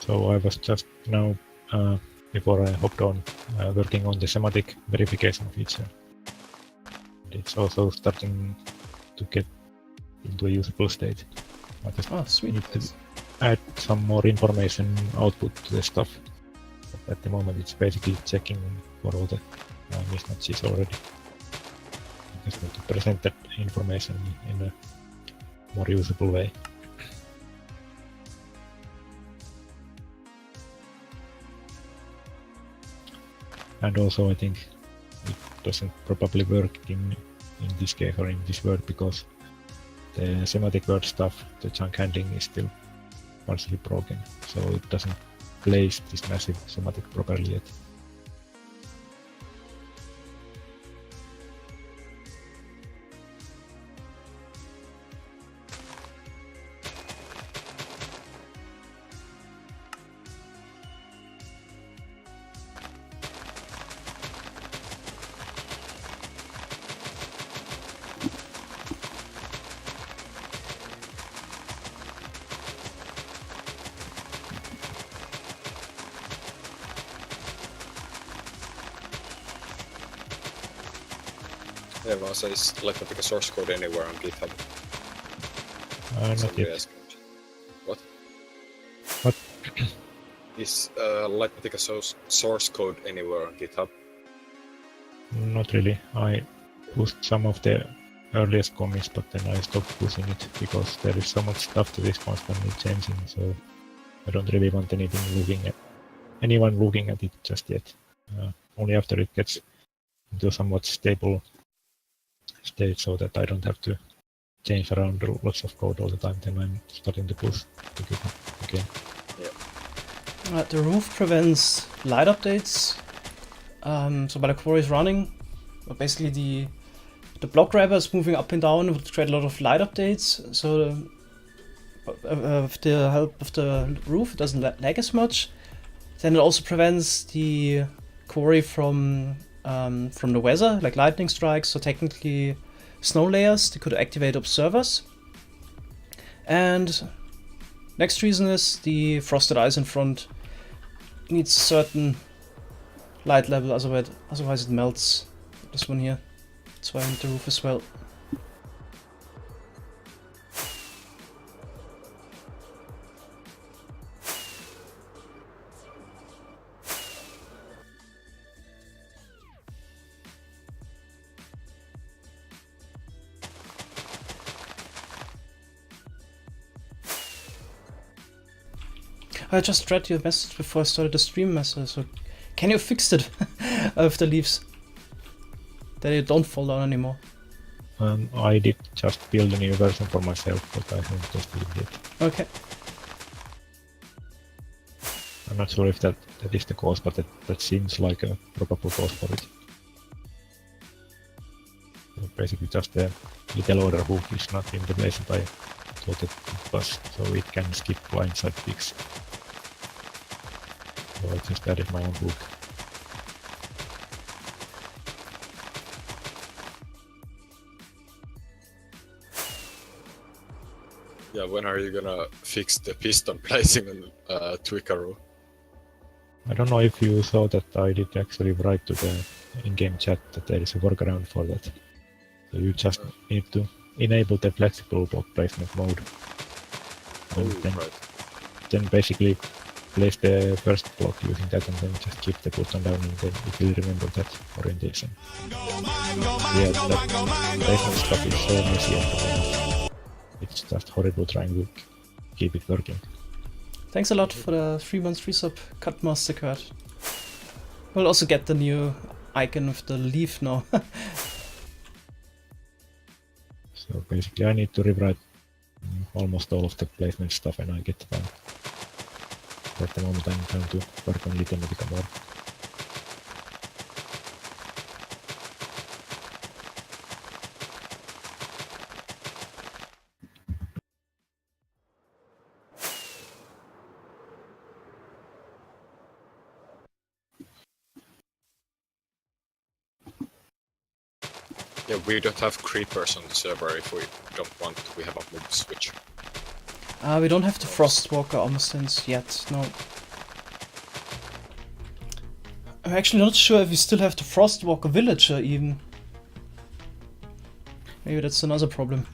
So I was just now, before I hopped on, working on the semantic verification feature. It's also starting to get into a usable state. I just Sweet. need to add some more information output to the stuff. But at the moment it's basically checking for all the mismatches already. I just need to present that information in a more usable way. And also I think it doesn't probably work in this case or in this word because the semantic word stuff, the chunk handling is still partially broken, so it doesn't place this massive semantic properly yet. Yeah, Mesa is Lightmatica source code anywhere on GitHub. Not Somebody yet. asked. What? What? Is Lightmatica source code anywhere on GitHub? Not really. I pushed some of the earliest commits, but then I stopped pushing it because there is so much stuff that is constantly changing, so I don't really want anyone looking at it just yet. Only after it gets into a somewhat stable state so that I don't have to change around lots of code all the time, then I'm starting to push to GitHub again. The roof prevents light updates. So while the quarry is running, basically the block grabber is moving up and down would create a lot of light updates. So with the help of the roof, it doesn't lag as much. Then it also prevents the quarry from the weather, like lightning strikes. So technically, snow layers they could activate observers. And next reason is the frosted ice in front needs a certain light level, otherwise it melts. This one here. That's why I need the roof as well. I just read your message before I started the stream, Mesa, so can you fix it with the leaves? That they don't fall down anymore. I did just build a new version for myself, but I haven't tested it yet. Okay. I'm not sure if that is the cause, but that seems like a probable cause for it. So basically just the little order hook is not in the place that I thought it was, so it can skip blindside picks. So I just added my own hook. Yeah, when are you gonna fix the piston placing on Twikaru? I don't know if you saw that I did actually write to the in-game chat that there is a workaround for that. So you just need to enable the flexible block placement mode. And then basically place the first block using that and then just keep the button down and then it will remember that orientation. Yeah, that placement stuff is so messy at the moment. It's just horrible trying to keep it working. Thanks a lot for the 3 months free sub, Cut Mastercard. We'll also get the new icon with the leaf now. So basically I need to rewrite almost all of the placement stuff and I get time. At the moment I'm trying to work on Litematica more. Yeah, we don't have creepers on the server if we don't want. We have a mob switch. We don't have the Frostwalker Armistance yet, no. I'm actually not sure if we still have the Frostwalker Villager even. Maybe that's another problem.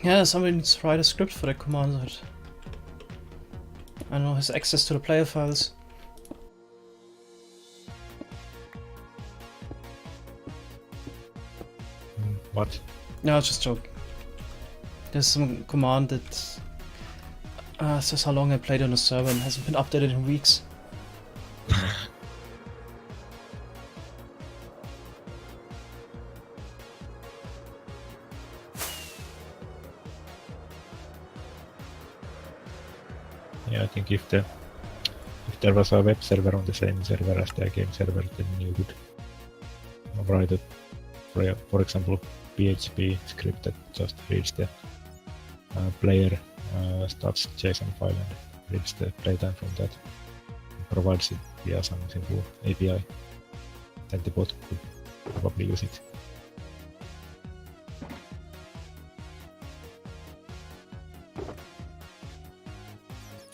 Yeah, somebody needs to write a script for the command that I don't know, has access to the player files. What? No, just joke. There's some command that says how long I played on the server and hasn't been updated in weeks. Yeah, I think if there was a web server on the same server as the game server, then you could write a, for example, PHP script that just reads the player stats JSON file and reads the playtime from that, and provides it via some simple API. Then the bot could probably use it.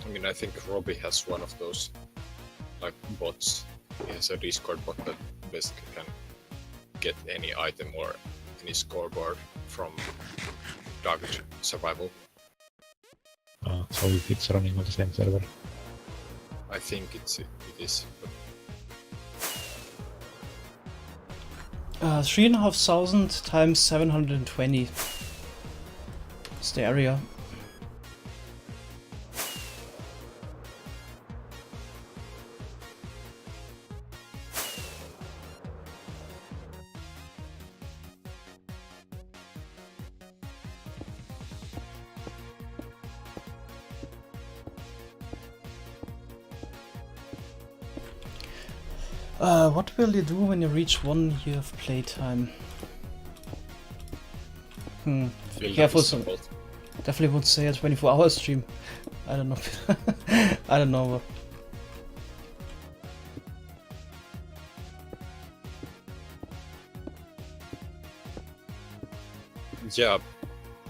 I mean, I think Robbie has one of those, like, bots. He has a Discord bot that basically can get any item or any scoreboard from Target Survival. So if it's running on the same server. I think it is. But 3,500 times 720 is the area. What will you do when you reach 1 year of playtime? Feel Careful, that is some- simple. Definitely would say a 24-hour stream. I don't know. I don't know. Yeah,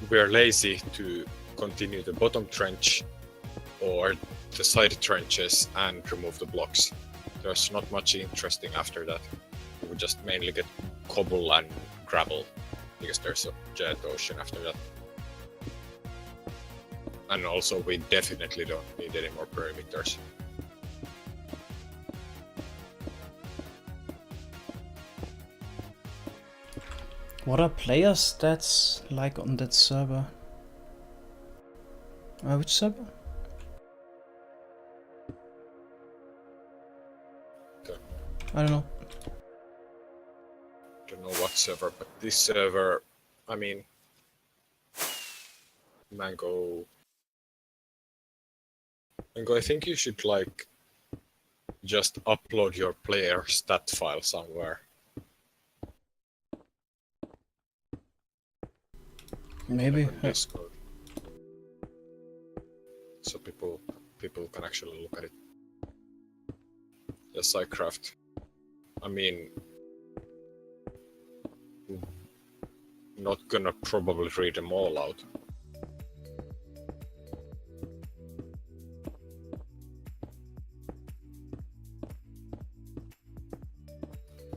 we're lazy to continue the bottom trench or the side trenches and remove the blocks. There's not much interesting after that. We would just mainly get cobble and gravel because there's a giant ocean after that. And also we definitely don't need any more perimeters. What are player stats like on that server? Which server? I don't know. Don't know what server, but this server, I mean, Mango, I think you should like just upload your player stat file somewhere. Maybe. Like on Discord. So people can actually look at it. The SciCraft. I mean, not gonna probably read them all out.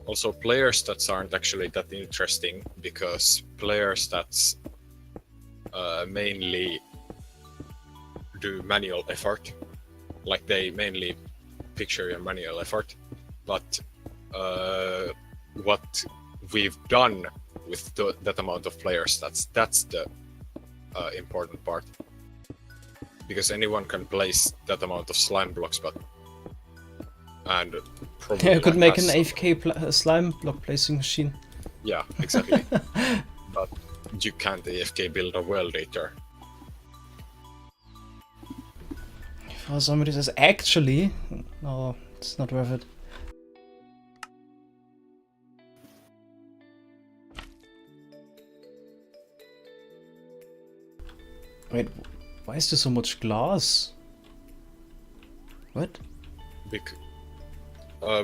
Also, player stats aren't actually that interesting because player stats mainly do manual effort. Like they mainly picture your manual effort. But what we've done with that amount of player stats, that's the important part. Because anyone can place that amount of slime blocks, and probably You could like make an has AFK slime block placing machine. Yeah, exactly. But you can't AFK build a world eater. For somebody says, actually, no, it's not worth it. Wait, why is there so much glass? What?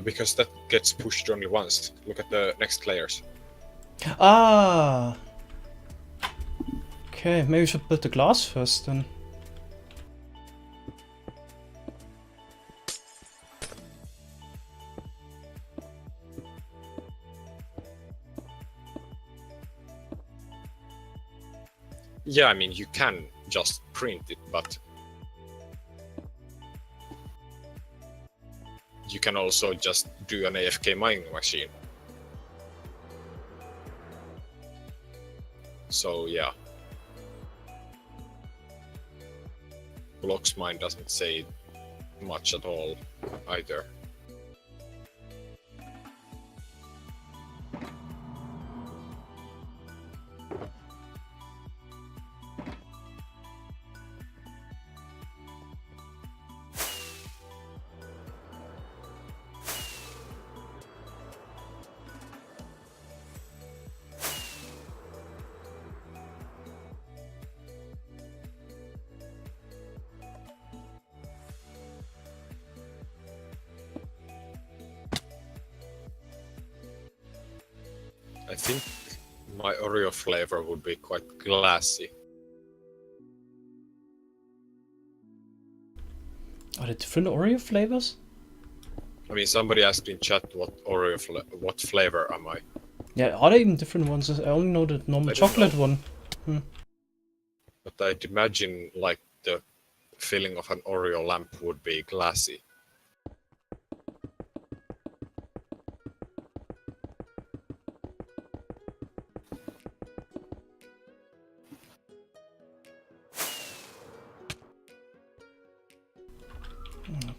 Because that gets pushed only once. Look at the next layers. Ah! Okay, maybe we should build the glass first then. Yeah, I mean, you can just print it, but you can also just do an AFK mining machine. So yeah. Blocks mine doesn't say much at all either. I think my Oreo flavor would be quite glassy. Are there different Oreo flavors? I mean, somebody asked in chat what what flavor am I? Yeah, are there even different ones? I only know the normal I don't chocolate know. one. But I'd imagine like the filling of an Oreo lamp would be glassy.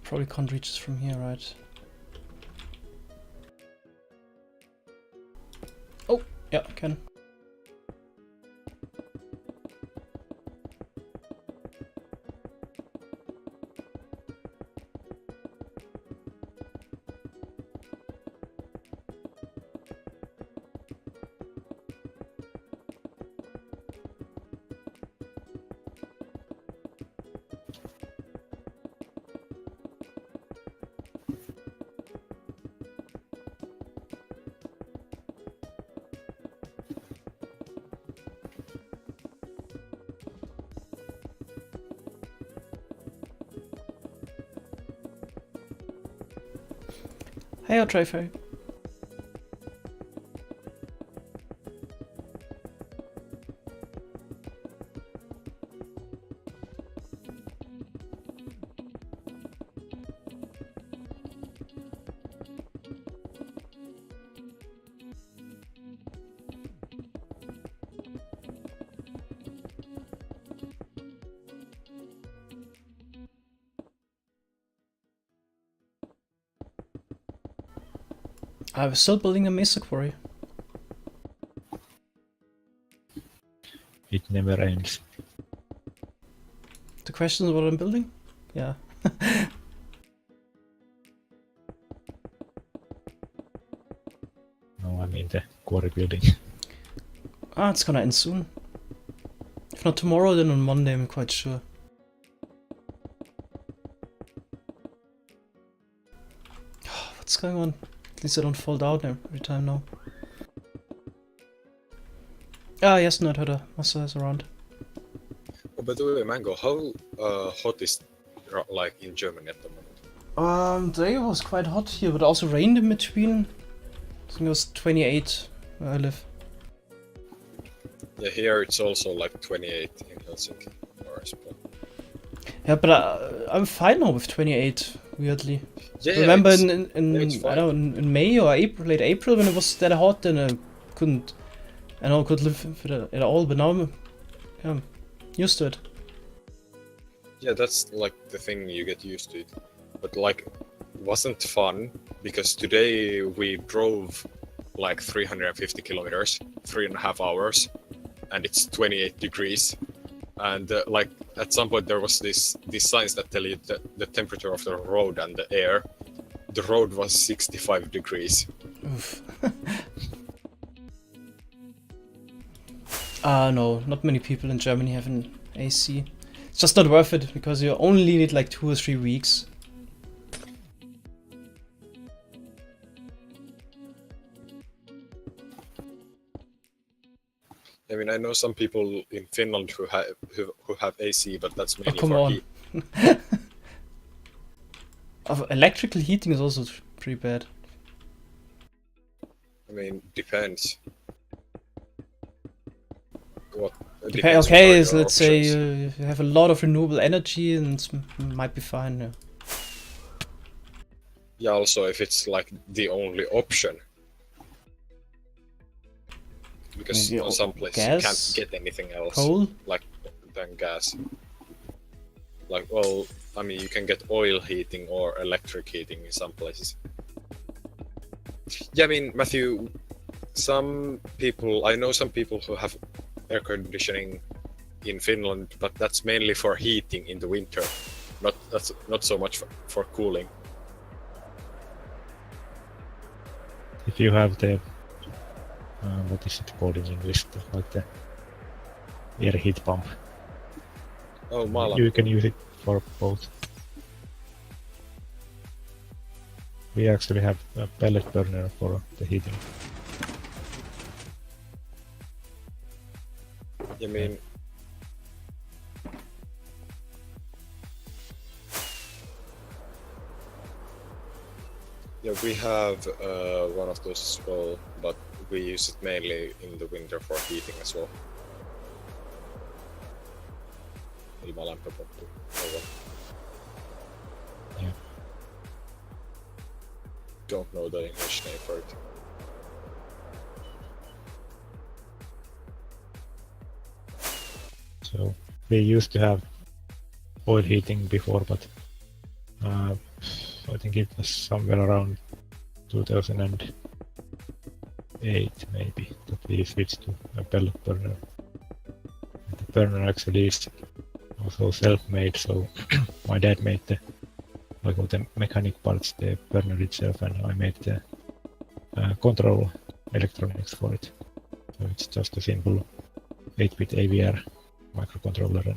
Probably can't reach this from here, right? Oh, yeah, I can. Hey, I'll try fairy. I was still building a Mesa Quarry. It never ends. The question is what I'm building? Yeah. No, I mean the quarry building. Ah, it's gonna end soon. If not tomorrow, then on Monday, I'm quite sure. What's going on? At least I don't fall down every time now. Ah, yes, Nerdhunter. Mesa is around. Oh, by the way, Mango, how hot is like in Germany at the moment? Today was quite hot here, but also rained in between. I think it was 28 where I live. Yeah, here it's also like 28 in Helsinki. Or Espoo. Yeah, but I'm fine now with 28, weirdly. Yeah, Remember it's- in it's I fine. don't know, in May or April, late April, when it was that hot, then I couldn't live with it at all. But now I'm used to it. Yeah, that's like the thing, you get used to it. But like, wasn't fun because today we drove like 350 kilometers, 3.5 hours, and it's 28 degrees. And like at some point there was these signs that tell you the temperature of the road and the air. The road was 65 degrees. Oof. No, not many people in Germany have an AC. It's just not worth it because you only need like 2 or 3 weeks. I mean, I know some people in Finland who have AC, but that's mainly come for on. heat. Electrical heating is also pretty bad. I mean, depends. Depends what Okay, are so your let's say options. you have a lot of renewable energy and it might be fine. Yeah. Yeah, also if it's like the only option. Because Maybe on some places gas? you can't get anything else Coal? like than gas. Like, well, I mean, you can get oil heating or electric heating in some places. Yeah, I mean, Matthew, I know some people who have air conditioning in Finland, but that's mainly for heating in the winter. That's not so much for cooling. If you have the what is it called in English? Like the air heat pump. Oh, Mala. You can use it for both. We actually have a pellet burner for the heating. I mean, yeah, we have one of those as well, but we use it mainly in the winter for heating as well. Ilmalämpöpumppu. Yeah. Don't know the English name for it. So we used to have oil heating before, but I think it was somewhere around 2008 maybe that we switched to a pellet burner. The burner actually is also self-made, so my dad made all the mechanic parts, the burner itself, and I made the control electronics for it. So it's just a simple 8-bit AVR microcontroller,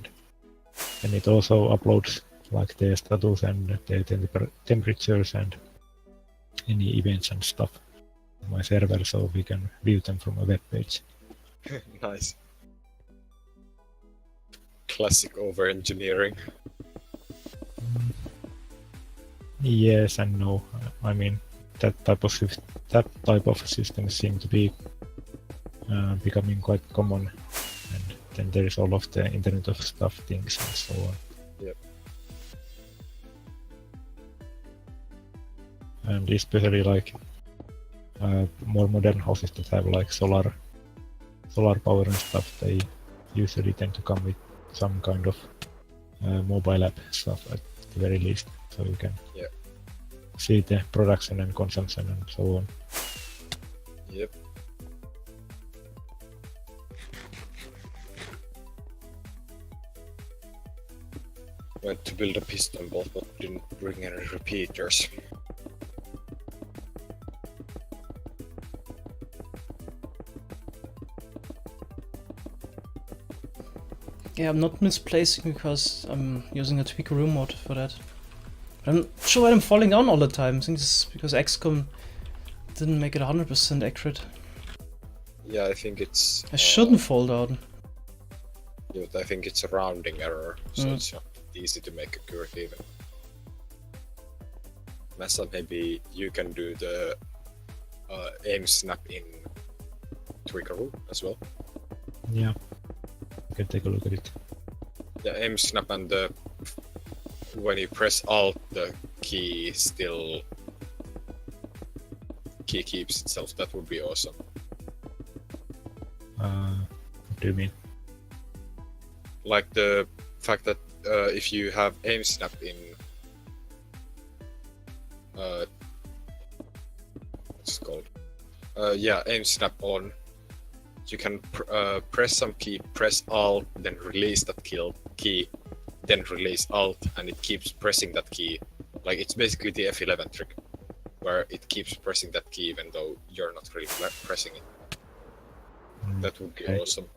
and it also uploads like the status and the temperatures and any events and stuff on my server, so we can view them from a web page. Nice. Classic over-engineering. Yes and no. I mean, that type of systems seem to be becoming quite common, and then there is all of the Internet of Stuff things and so on. Yep. And especially like more modern houses that have like solar power and stuff, they usually tend to come with some kind of mobile app stuff at the very least, so you can see the production and consumption and so on. Yep. Went to build a piston bolt, but didn't bring any repeaters. Yeah, I'm not misplacing because I'm using a tweakeroo mod for that. But I'm not sure why I'm falling down all the time. I think this is because XCOM didn't make it 100% accurate. Yeah, I think it's... I shouldn't fall down. Yeah, but I think it's a rounding error, so it's not easy to make accurate even. Mesa, maybe you can do the aim snap in Tweakeroo as well. Yeah, you can take a look at it. The aim snap and the when you press Alt, the key still keeps itself. That would be awesome. What do you mean? Like the fact that if you have aim snap in what's it called? Yeah, aim snap on. You can press some key, press Alt, then release that key, then release Alt, and it keeps pressing that key. Like it's basically the F11 trick, where it keeps pressing that key even though you're not really pressing it. That would be awesome.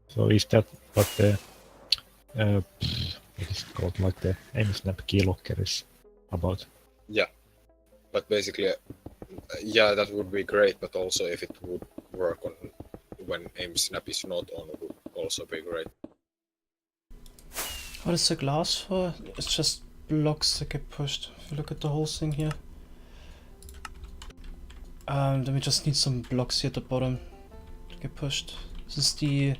So is that what the what is it called, like the aim snap keylocker is about? Yeah, but basically, yeah, that would be great. But also, if it would work on when aim snap is not on, it would also be great. What is the glass for? It's just blocks that get pushed. If you look at the whole thing here. Then we just need some blocks here at the bottom to get pushed. Since the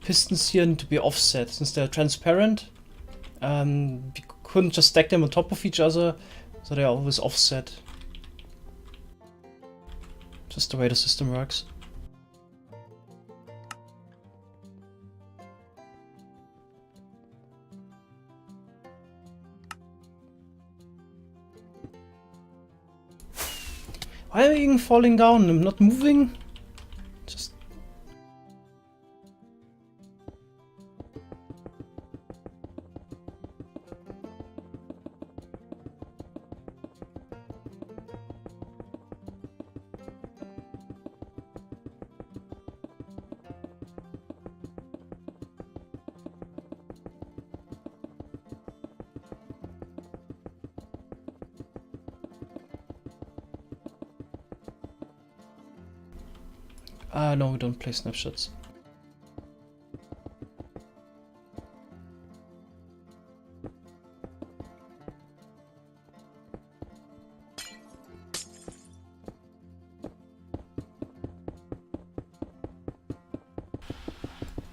pistons here need to be offset, since they're transparent, we couldn't just stack them on top of each other, so they're always offset. Just the way the system works. Why am I even falling down? I'm not moving? Just... no, we don't play snapshots.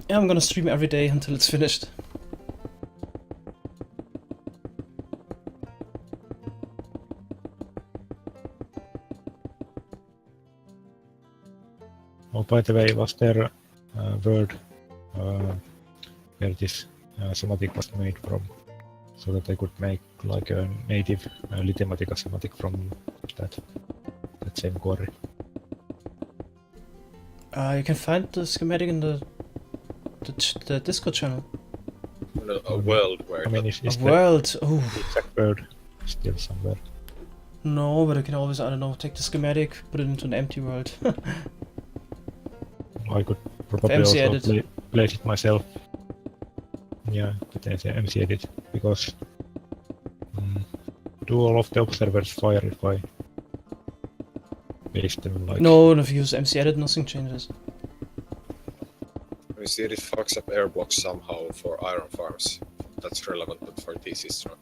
Yeah, I'm gonna stream every day until it's finished. Oh, by the way, was there a word where this schematic was made from, so that I could make like a native Litematica schematic from that same quarry? You can find the schematic in the Discord channel. No, a world where I mean, is A the world. Oh exact word still somewhere? no, but I can always, I don't know, take the schematic, put it into an empty world. I could probably MC also edit. place it myself. Yeah, but there's an MC edit, because do all of the observers fire if I paste them like... No, if you use MC edit, nothing changes. we see it fucks up air blocks somehow for iron farms. that's relevant, but for thesis, no.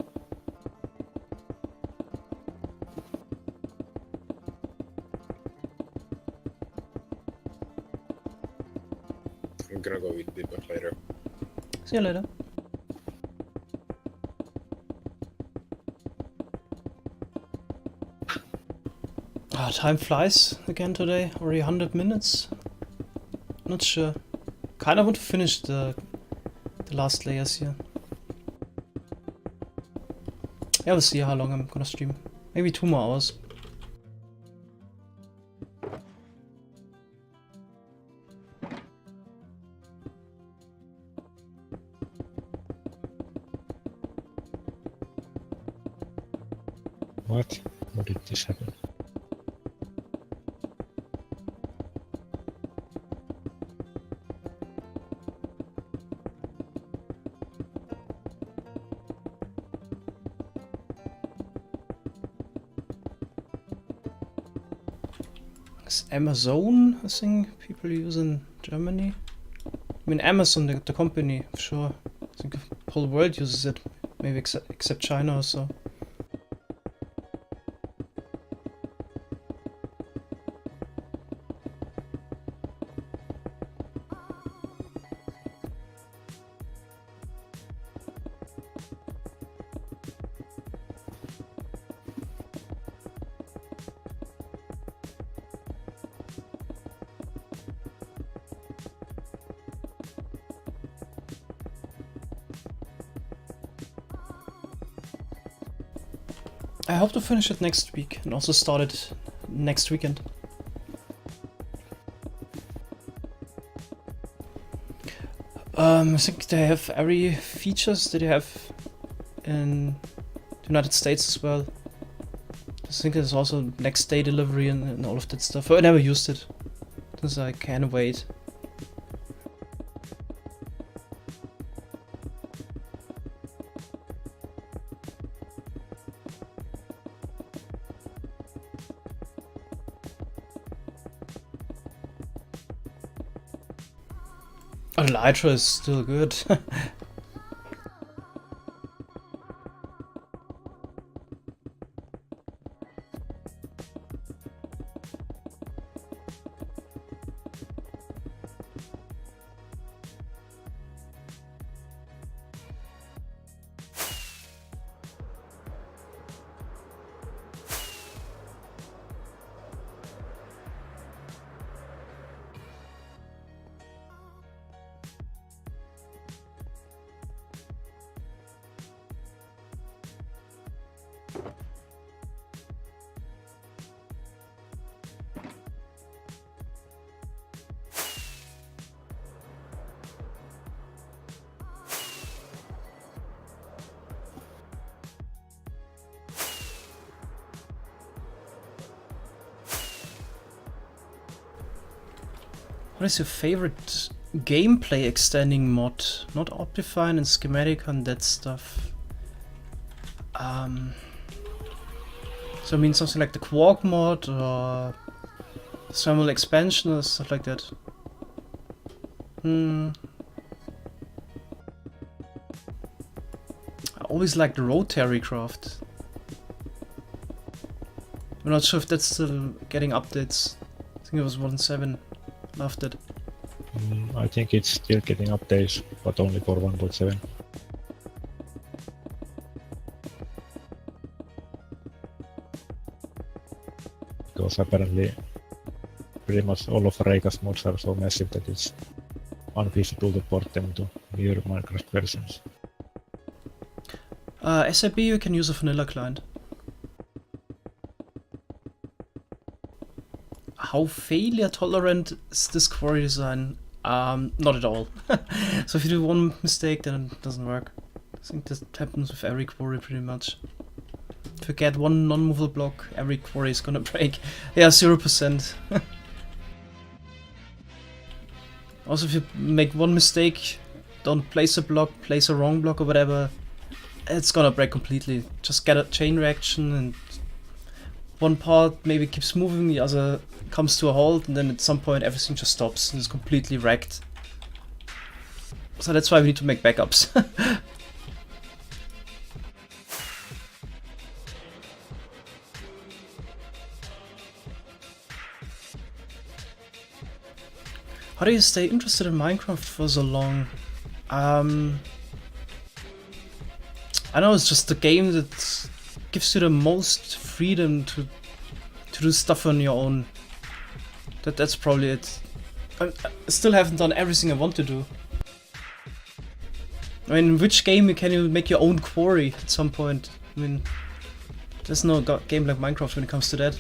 I'm gonna go eat debug later. See you later. Ah, time flies again today. Already 100 minutes. Not sure. Kinda want to finish the last layers here. Yeah, we'll see how long I'm gonna stream. Maybe 2 more hours. What? How did this happen? It's Amazon, I think people use in Germany. I mean Amazon, the company, for sure. I think the whole world uses it, maybe except China or so. I hope to finish it next week and also start it next weekend. I think they have every features that they have in the United States as well. I think there's also next day delivery and all of that stuff. I never used it, since I can't wait. Elytra is still good. What is your favorite gameplay extending mod? Not Optifine and schematic and that stuff. So I mean something like the Quark mod or thermal expansion or stuff like that. I always liked Rotary Craft. I'm not sure if that's still getting updates. I think it was 1.7. Loved it. I think it's still getting updates, but only for 1.7. Because apparently pretty much all of Reika's mods are so massive that it's unfeasible to port them to newer Minecraft versions. SAP you can use a vanilla client. How failure tolerant is this Quarry design? Not at all. So if you do one mistake, then it doesn't work. I think this happens with every Quarry pretty much. If you get one non-movable block, every Quarry is gonna break. Yeah, 0%. Also, if you make one mistake, don't place a block, place a wrong block or whatever, it's gonna break completely. Just get a chain reaction and one part maybe keeps moving, the other comes to a halt, and then at some point everything just stops and is completely wrecked. So that's why we need to make backups. How do you stay interested in Minecraft for so long? I know it's just the game that gives you the most freedom to do stuff on your own. That's probably it. I still haven't done everything I want to do. I mean, in which game can you make your own quarry at some point? I mean, there's no game like Minecraft when it comes to that.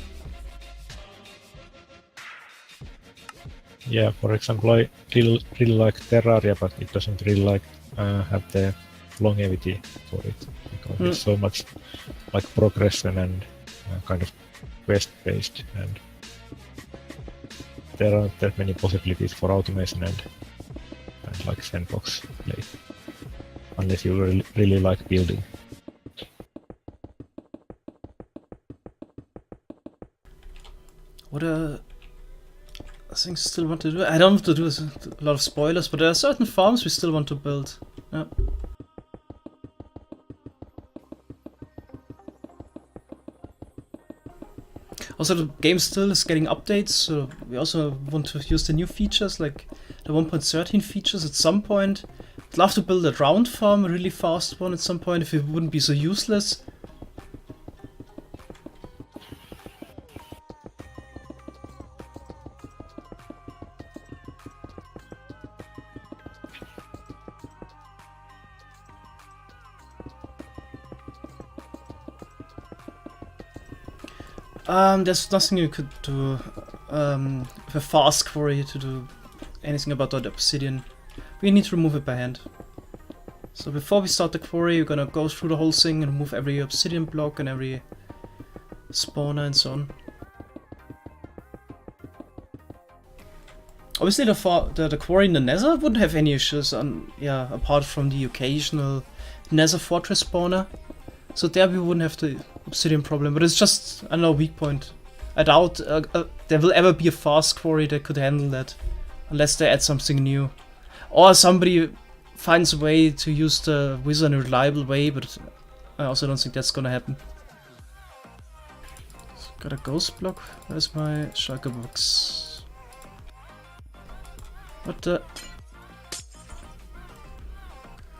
Yeah, for example, I really like Terraria, but it doesn't really like have the longevity for it, because it's so much like progression and kind of quest-based, and there aren't that many possibilities for automation and like sandbox play, unless you really like building. What things still want to do? I don't want to do a lot of spoilers, but there are certain farms we still want to build. Yeah. Also, the game still is getting updates, so we also want to use the new features, like the 1.13 features at some point. I'd love to build a round farm, a really fast one at some point, if it wouldn't be so useless. There's nothing you could do with a fast quarry to do anything about that obsidian. We need to remove it by hand. So before we start the quarry, we're gonna go through the whole thing and remove every obsidian block and every spawner and so on. Obviously the quarry in the Nether wouldn't have any issues, apart from the occasional Nether fortress spawner. So there we wouldn't have the obsidian problem, but it's just, I don't know, weak point. I doubt there will ever be a fast quarry that could handle that, unless they add something new. Or somebody finds a way to use the wizard in a reliable way, but I also don't think that's gonna happen. So got a ghost block. Where's my shulker box? What the?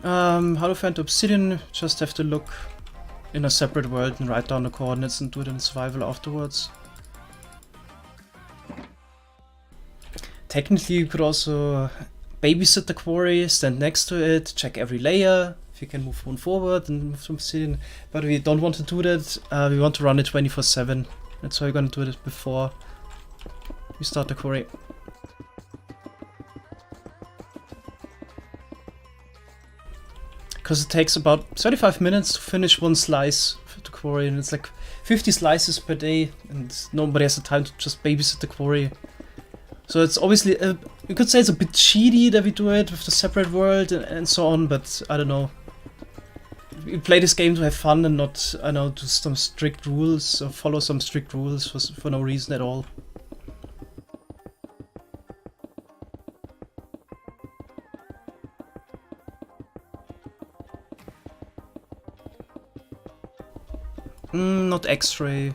How to find obsidian? Just have to look in a separate world and write down the coordinates and do it in survival afterwards. Technically you could also babysit the quarry, stand next to it, check every layer, if you can move one forward and move some obsidian, but we don't want to do that. We want to run it 24/7. That's why we're gonna do it before we start the quarry. Because it takes about 35 minutes to finish one slice of the quarry, and it's like 50 slices per day, and nobody has the time to just babysit the quarry. So it's obviously, you could say it's a bit cheaty that we do it with the separate world and so on, but I don't know. We play this game to have fun and not, I don't know, do some strict rules or follow some strict rules for no reason at all. Not X-ray.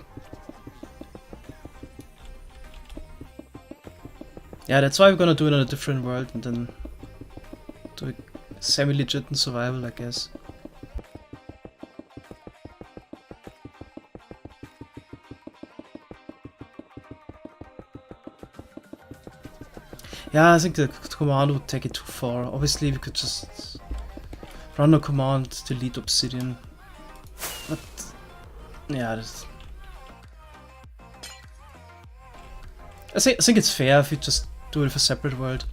Yeah, that's why we're gonna do it in a different world and then do it semi-legit in survival, I guess. Yeah, I think the command would take it too far. Obviously, we could just run a command, delete obsidian. But yeah, I think it's fair if you just do it with a separate world.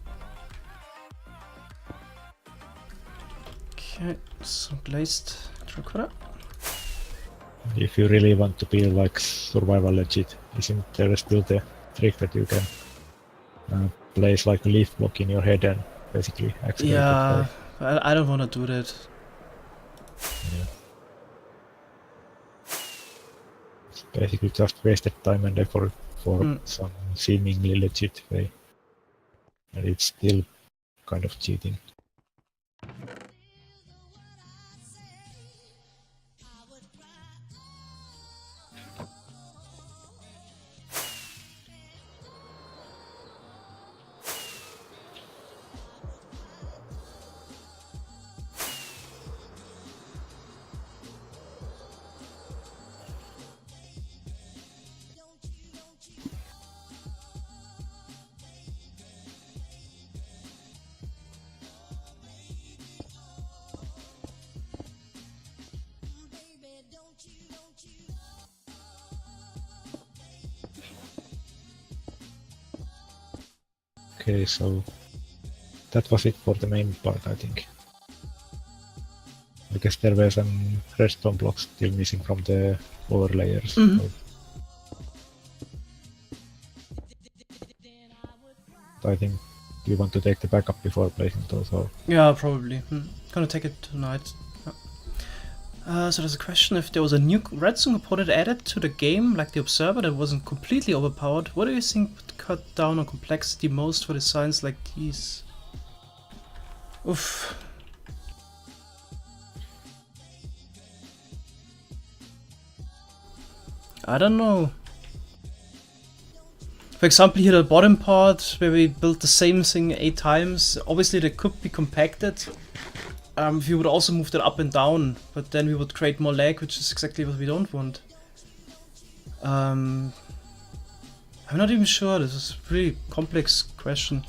Okay, so placed recorder. If you really want to be like survival legit, isn't there still the trick that you can place like a leaf block in your head and basically accelerate? Yeah, I don't want to do that. Yeah. It's basically just wasted time and effort for some seemingly legit way, and it's still kind of cheating. Okay, so that was it for the main part, I think. I guess there were some redstone blocks still missing from the lower layers. Mhm. So I think you want to take the backup before placing those, or Yeah, probably. Gonna take it tonight. So there's a question: if there was a new redstone component added to the game, like the observer, that wasn't completely overpowered, what do you think would cut down on complexity most for designs like these? Oof. I don't know. For example, here the bottom part, where we built the same thing 8 times, obviously they could be compacted. If we would also move that up and down, but then we would create more lag, which is exactly what we don't want. I'm not even sure, this is a really complex question.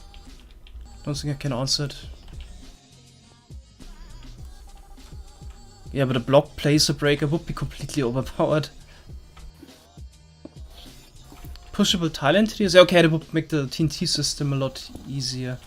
Don't think I can answer it. Yeah, but a block placer breaker would be completely overpowered. Pushable tile entities? Okay, that would make the TNT system a lot easier.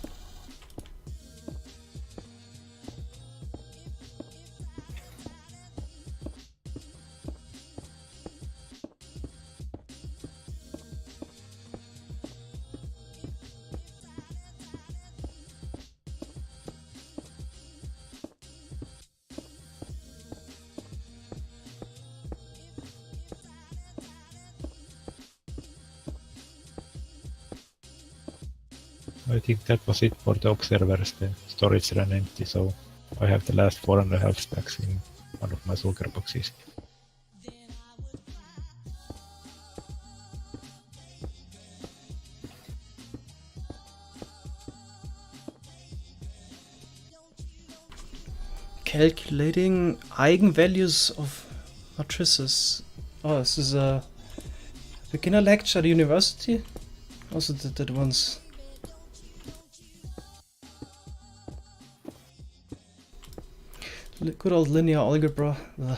I think that was it for the observers. The storage ran empty, so I have the last 4.5 stacks in one of my shulker boxes. Calculating eigenvalues of matrices. Oh, this is a beginner lecture at university. Also did that once. Good old linear algebra. Ugh.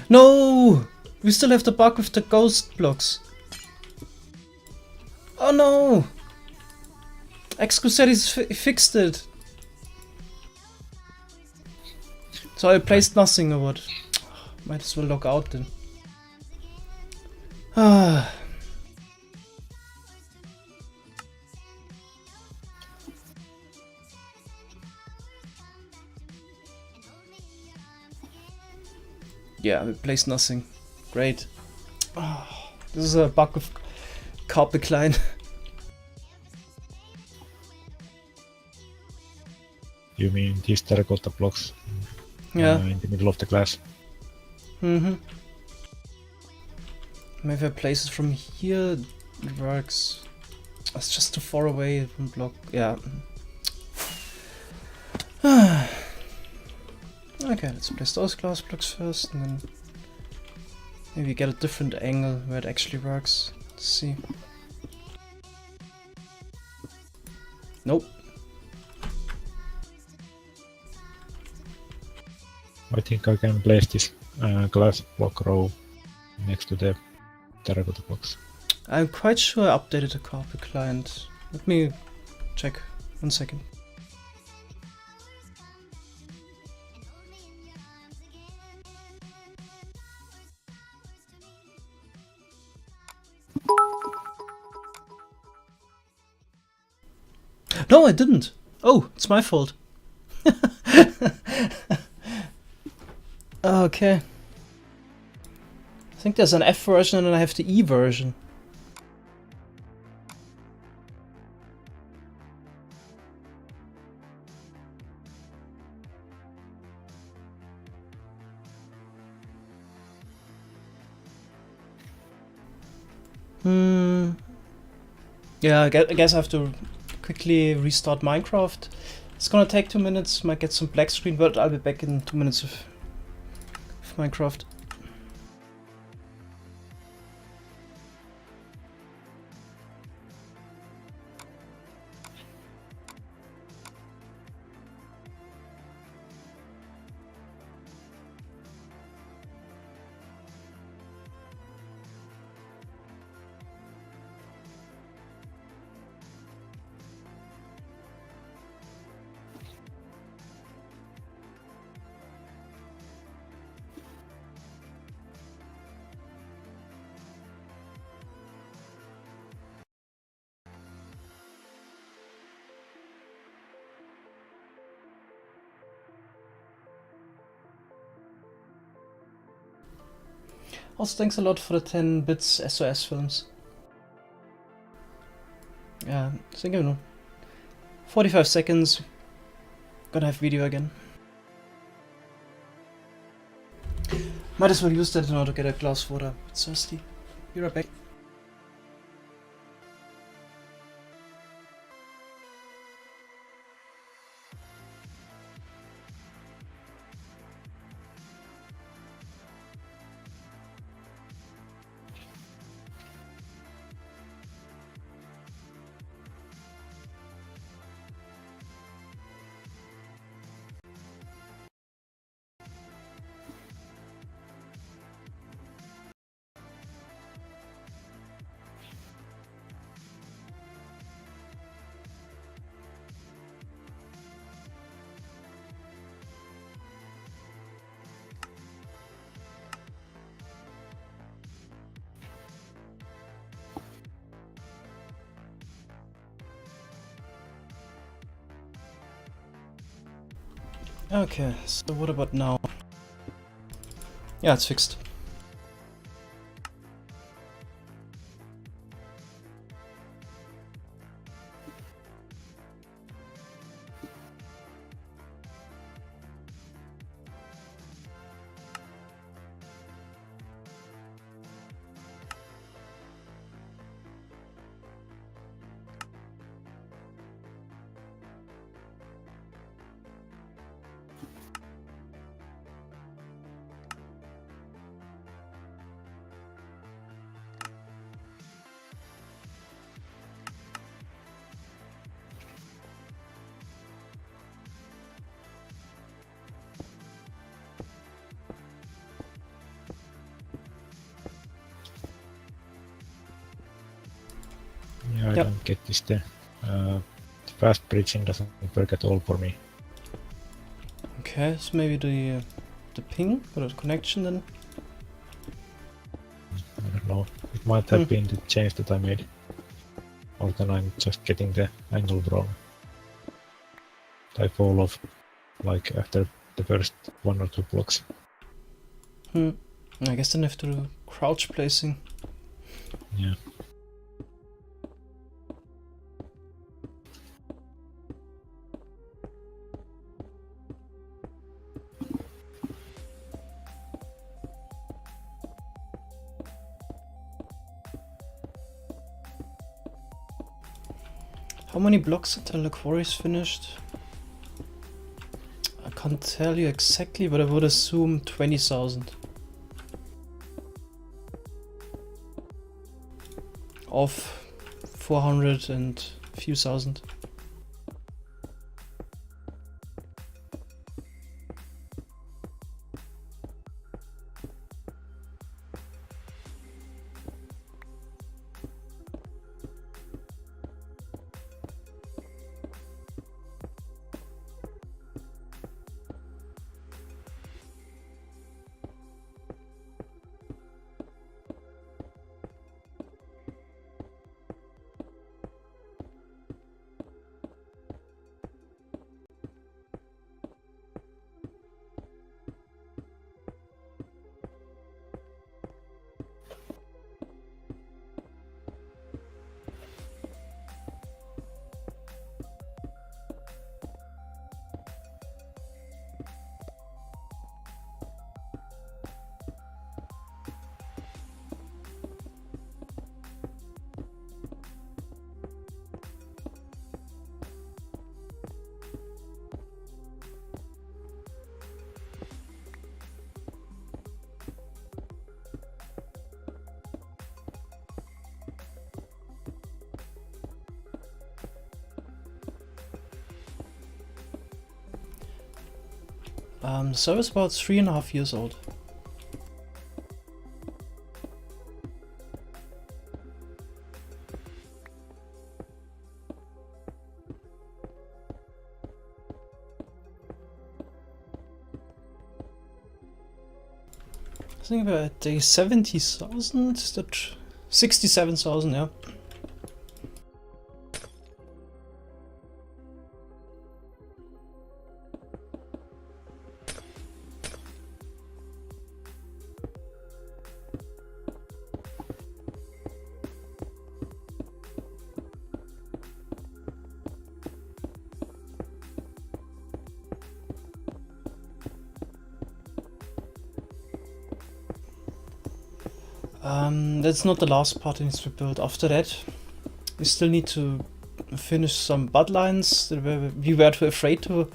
No! We still have the bug with the ghost blocks. Oh no! Exclusivity's fixed it. So I placed nothing or what? Might as well log out then. Ah. Yeah, we placed nothing. Great. Oh, this is a bug of carpet decline. You mean these terracotta blocks Yeah. in the middle of the class? Mm-hmm. Maybe I place it from here. It works. It's just too far away from block. Yeah. Okay, let's place those glass blocks first, and then Maybe get a different angle where it actually works. Let's see. Nope. I think I can place this glass block row next to the terracotta box. I'm quite sure I updated the carpet client. Let me check. 1 second. No, I didn't. Oh, it's my fault. Okay. I think there's an F version and then I have the E version. Yeah, I guess I have to quickly restart Minecraft. It's gonna take 2 minutes, might get some black screen, but I'll be back in 2 minutes of Minecraft. Also, thanks a lot for the 10 bits SOS films. Yeah, I think, you know, 45 seconds. Gonna have video again. Might as well use that in order to get a glass of water. It's thirsty. Be right back. Okay, so what about now? Yeah, it's fixed. Yeah, I don't get this there. The fast bridging doesn't work at all for me. Okay, so maybe the ping or the connection then. I don't know. It might have been the change that I made. Or then I'm just getting the angle wrong. I fall off like after the first 1 or 2 blocks. I guess then I have to do crouch placing. Yeah. How many blocks until the quarry is finished? I can't tell you exactly, but I would assume 20,000. of 400 and a few thousand. The server's about 3.5 years old. I think we're at day 70,000, is that 67,000, yeah. That's not the last part that needs to be built. After that, we still need to finish some bloodlines that we were too afraid to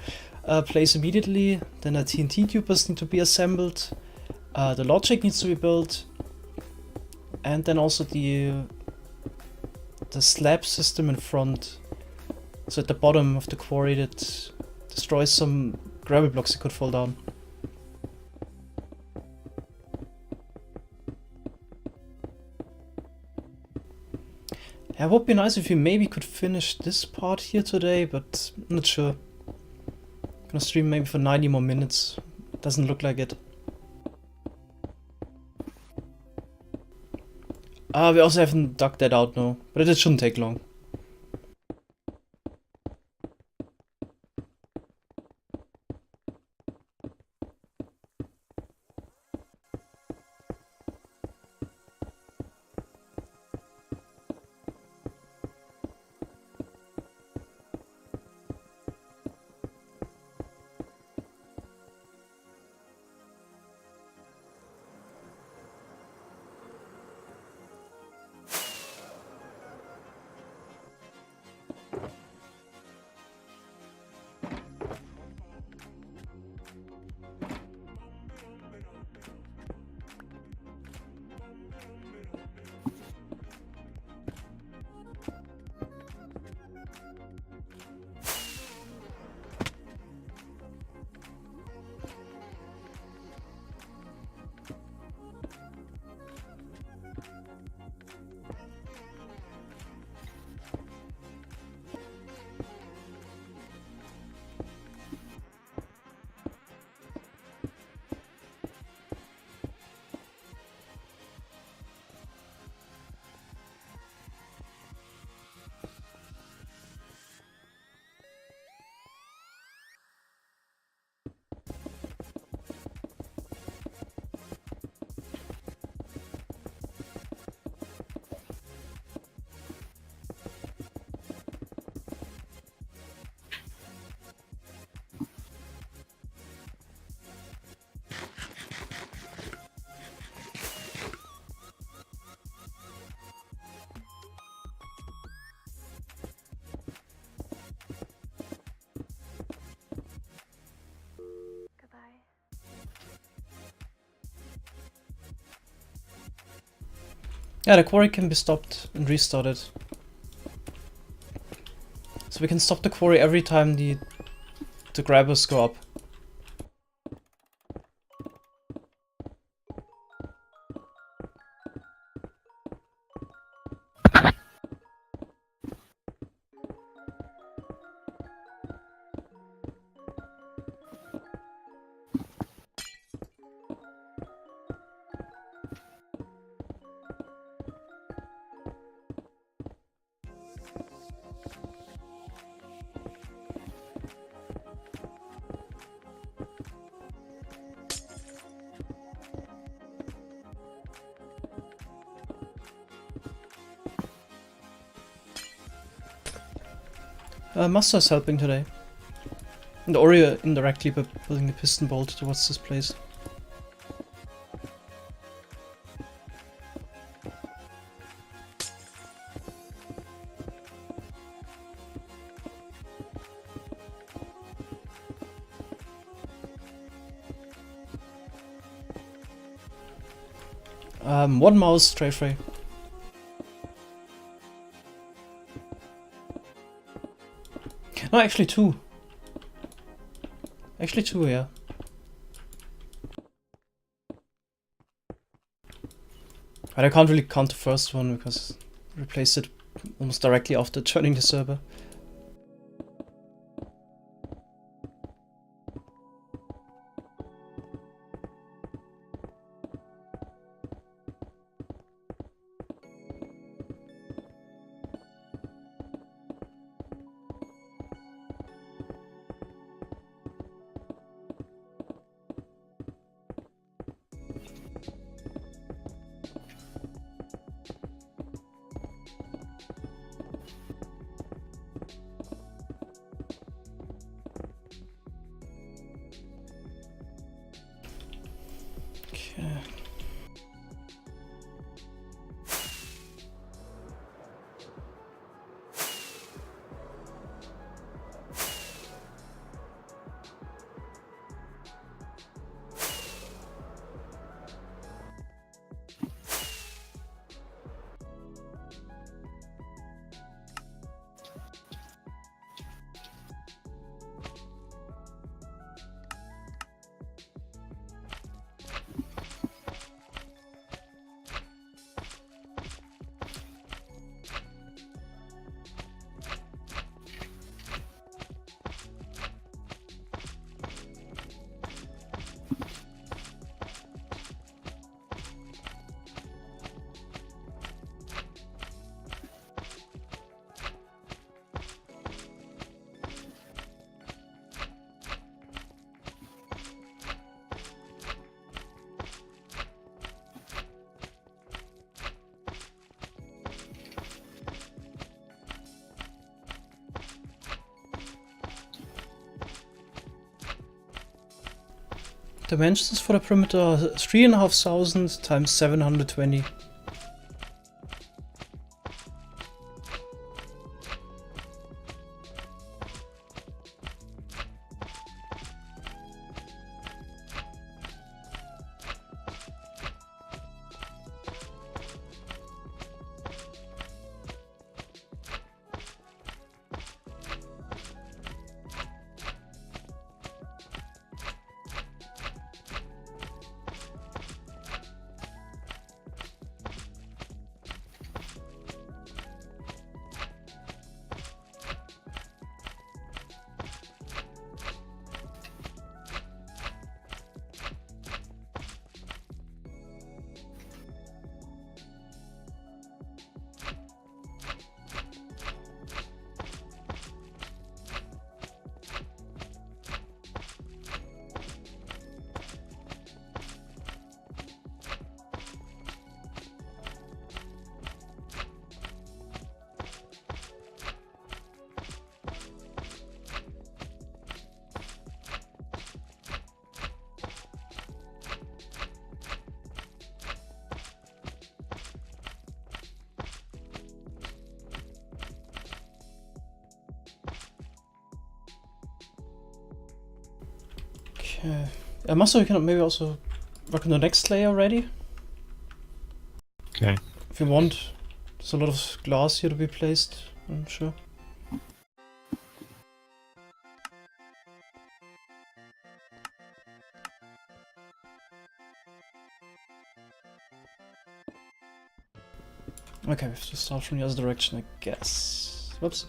place immediately. Then the TNT tubers need to be assembled. The logic needs to be built. And then also the slab system in front. So at the bottom of the quarry that destroys some gravel blocks that could fall down. Yeah, it would be nice if we maybe could finish this part here today, but I'm not sure. Gonna stream maybe for 90 more minutes. Doesn't look like it. We also haven't dug that out now, but it shouldn't take long. Yeah, the quarry can be stopped and restarted. So we can stop the quarry every time the grabbers go up. Master's helping today. And Ori indirectly by building a piston bolt towards this place. One mouse, Treyfrey. No, actually two. Actually two, yeah. But I can't really count the first one because I replaced it almost directly after joining the server. Dimensions for the perimeter are 3,500 times 720. Okay. Master, you can maybe also work on the next layer already. Okay. If you want, there's a lot of glass here to be placed, I'm sure. Okay, we have to start from the other direction, I guess. Whoops.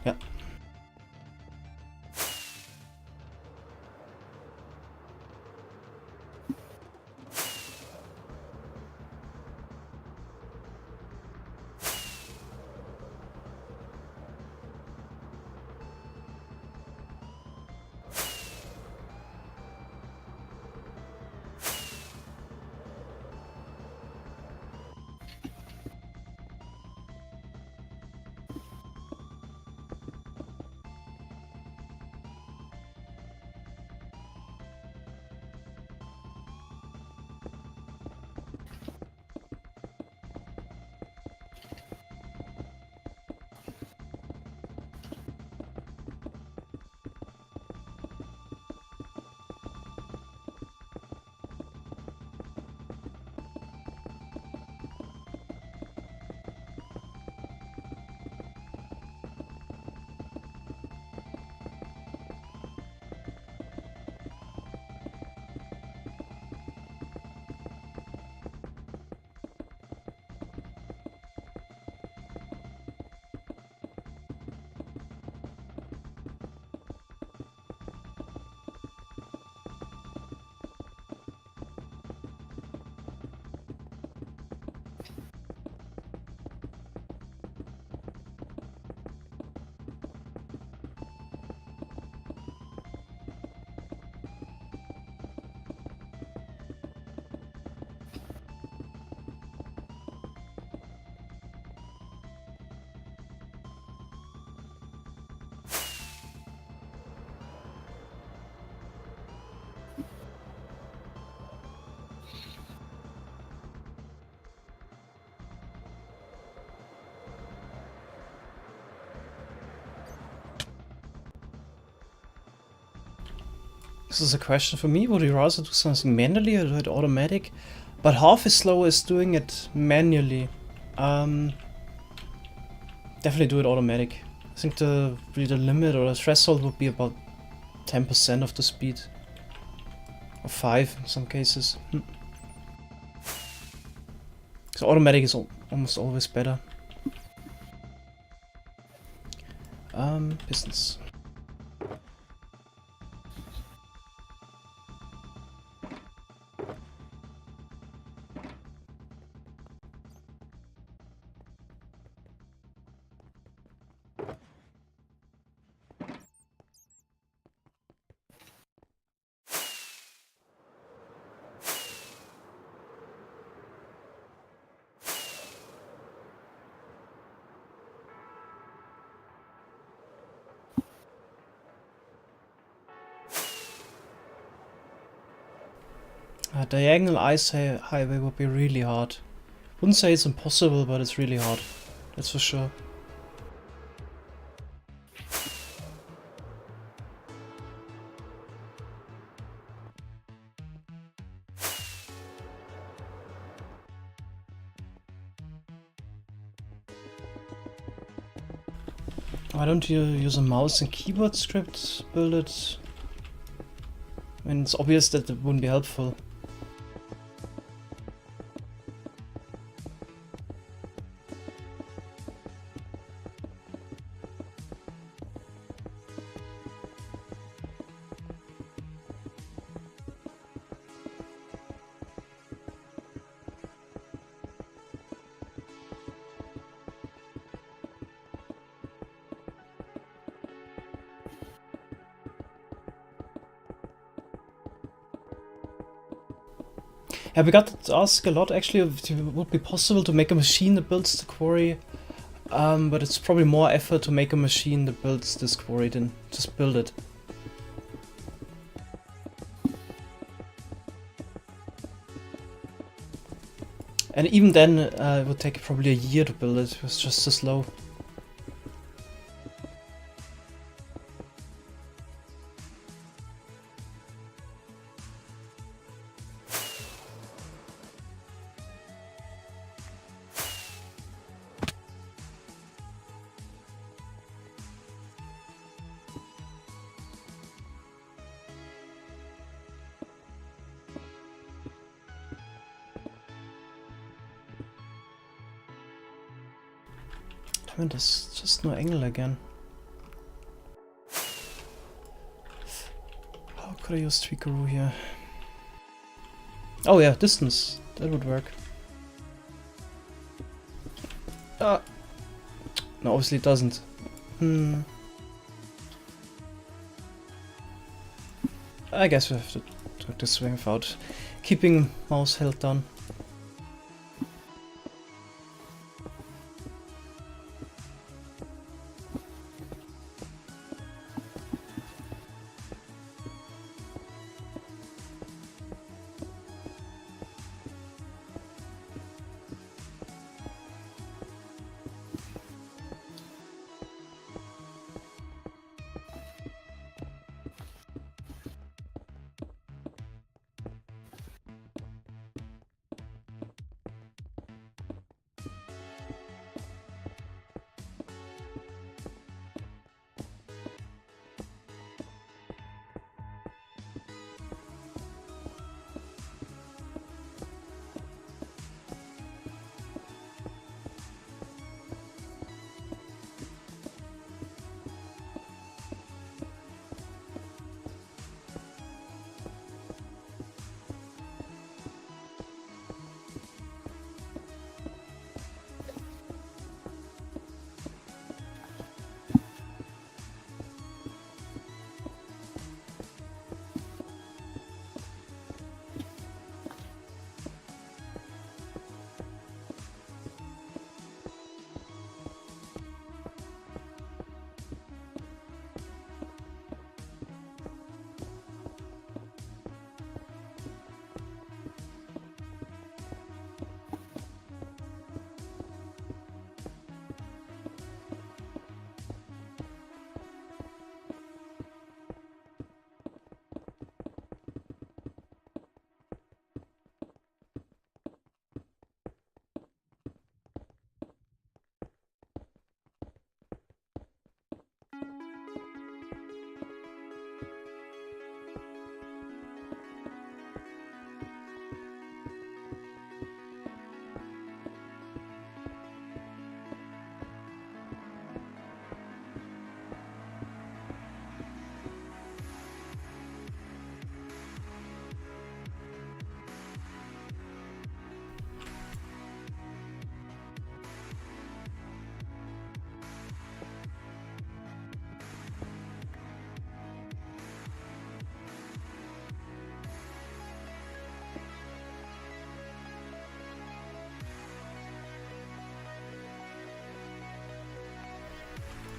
Yeah. This is a question for me. Would you rather do something manually or do it automatic? But half as slow as doing it manually. Definitely do it automatic. I think the limit or the threshold would be about 10% of the speed. Or 5 in some cases. So automatic is almost always better. Pistons. A diagonal ice highway would be really hard. Wouldn't say it's impossible, but it's really hard. That's for sure. Why don't you use a mouse and keyboard script? Build it. I mean, it's obvious that it wouldn't be helpful. Yeah, we got to ask a lot actually if it would be possible to make a machine that builds the quarry, but it's probably more effort to make a machine that builds this quarry than just build it. And even then, it would take probably a year to build it. It was just so slow. Man, there's just no angle again. How could I use Tweakaroo here? Oh yeah, distance. That would work. No, obviously it doesn't. I guess we have to talk this way without keeping mouse held down.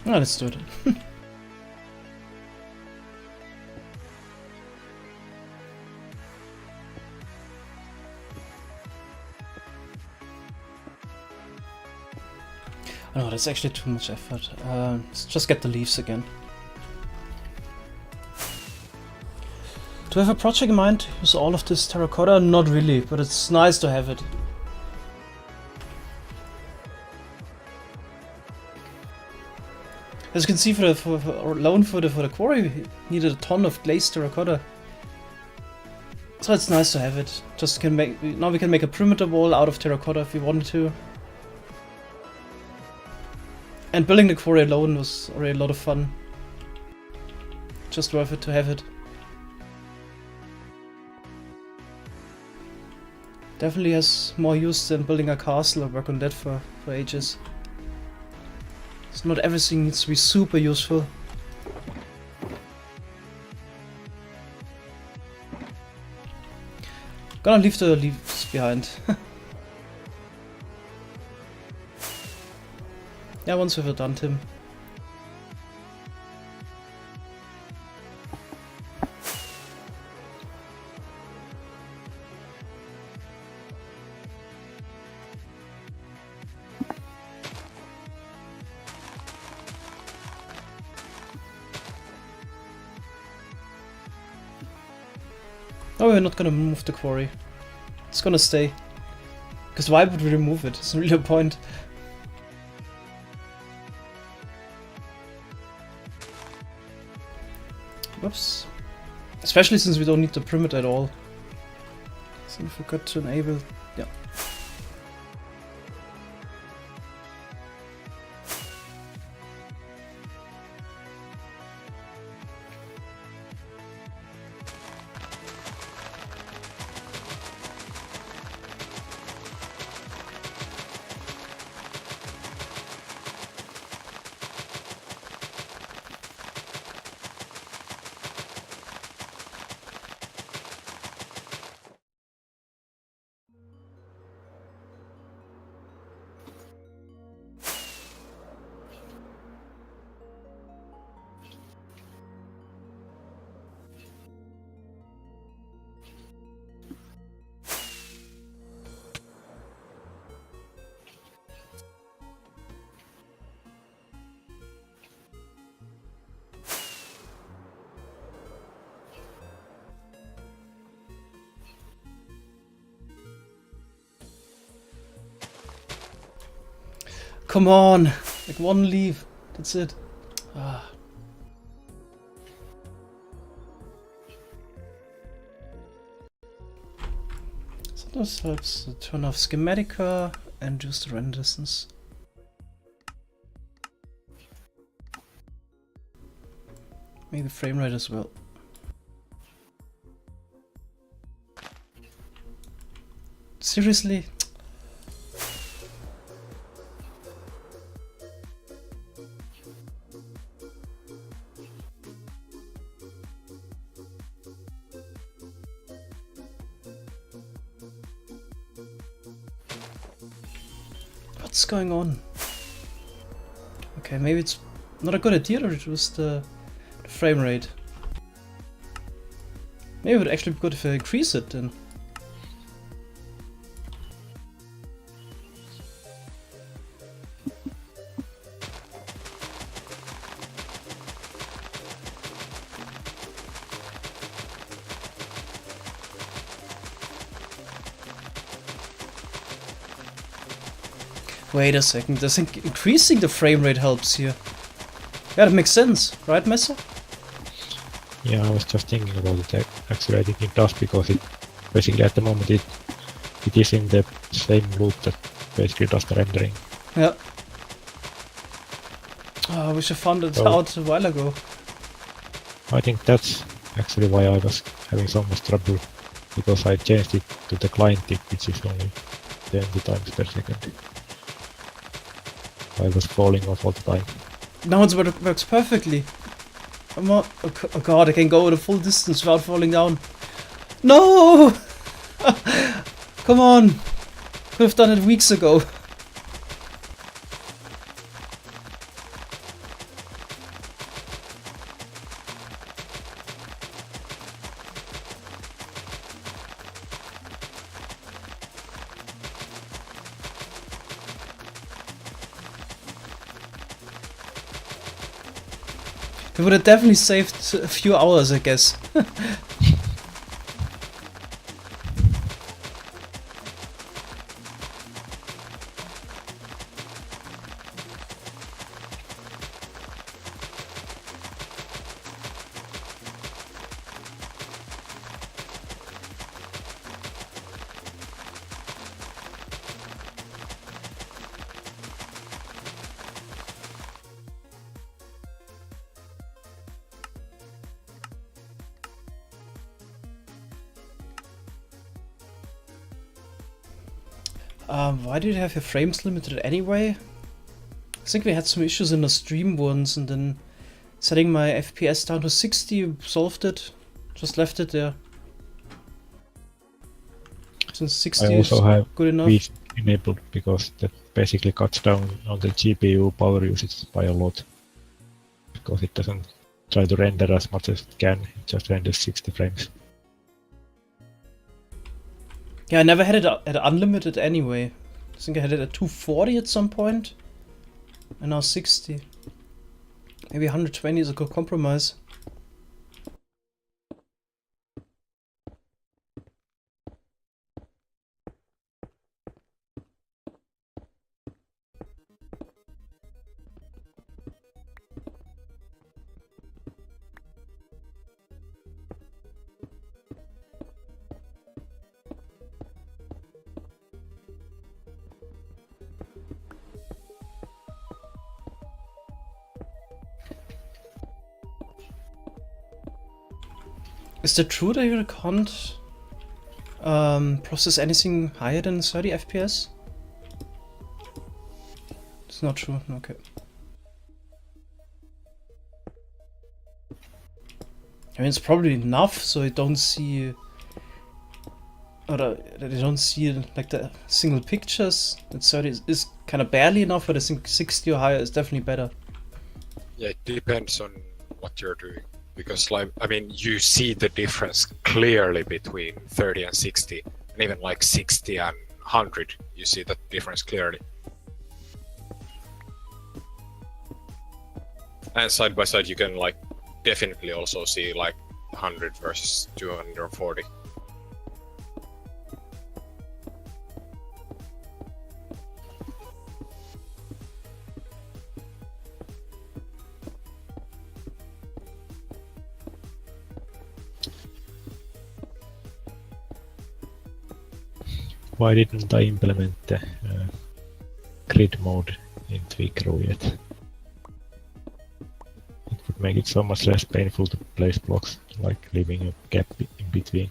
No, let's do it. Oh no, that's actually too much effort. Let's just get the leaves again. Do I have a project in mind to use all of this terracotta? Not really, but it's nice to have it. As you can see, for the quarry, we needed a ton of glazed terracotta. So it's nice to have it. Just can make now we can make a perimeter wall out of terracotta if we wanted to. And building the quarry alone was already a lot of fun. Just worth it to have it. Definitely has more use than building a castle. I work on that for ages. So not everything needs to be super useful. Gonna leave the leaves behind. Yeah, once we've done him. Oh, we're not gonna move the quarry. It's gonna stay. Because why would we remove it? It's really a point. Whoops. Especially since we don't need the perimeter at all. So I forgot to enable... yeah. come on! Like one leaf. That's it. Ah. Sometimes helps to turn off Schematica and reduce the render distance. Maybe the frame rate as well. Seriously? What's going on? Okay, maybe it's not a good idea to reduce the frame rate. Maybe it would actually be good if I increase it then. Wait a second, I think increasing the frame rate helps here. Yeah, that makes sense, right, Mesa? Yeah, I was just thinking about it. Actually, I think it does, because it basically at the moment it is in the same loop that basically does the rendering. Yeah. Oh, I wish I found it out a while ago. I think that's actually why I was having so much trouble, because I changed it to the client tick, which is only 20 times per second. I was falling off all the time. Now it works perfectly. I'm not, oh god, I can go the full distance without falling down. No! Come on! Could have done it weeks ago. It would have definitely saved a few hours, I guess. Why did you have your frames limited anyway? I think we had some issues in the stream once, and then setting my FPS down to 60 solved it. Just left it there. Since 60 I also is have good enough. VSync enabled, because that basically cuts down on the GPU power usage by a lot. Because it doesn't try to render as much as it can, it just renders 60 frames. Yeah, I never had it at unlimited anyway. I think I had it at 240 at some point. And now 60. Maybe 120 is a good compromise. Is it true that you can't process anything higher than 30 FPS? It's not true, okay. I mean, it's probably enough, so you don't see, or that you don't see like the single pictures. That 30 is kind of barely enough, but I think 60 or higher is definitely better. Yeah, it depends on what you're doing. Because, like, I mean, you see the difference clearly between 30 and 60, and even like 60 and 100, you see that difference clearly. And side by side, you can like definitely also see like 100 versus 240. Why didn't I implement the grid mode in Tweakeru yet? It would make it so much less painful to place blocks, like leaving a gap in between.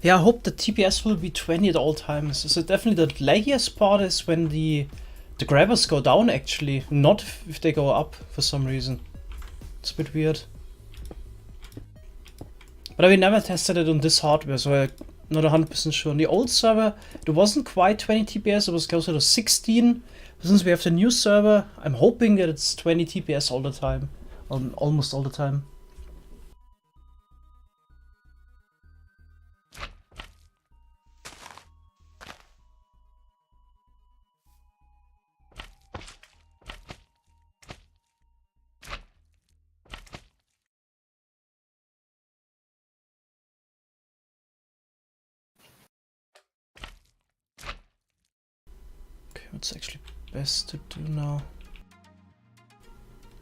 Yeah, I hope the TPS will be 20 at all times. So definitely the laggiest part is when the grabbers go down actually, not if they go up for some reason. It's a bit weird. But I never tested it on this hardware, so I'm not 100% sure. On the old server, it wasn't quite 20 TPS, it was closer to 16. But since we have the new server, I'm hoping that it's 20 TPS all the time. Almost all the time. What's actually best to do now?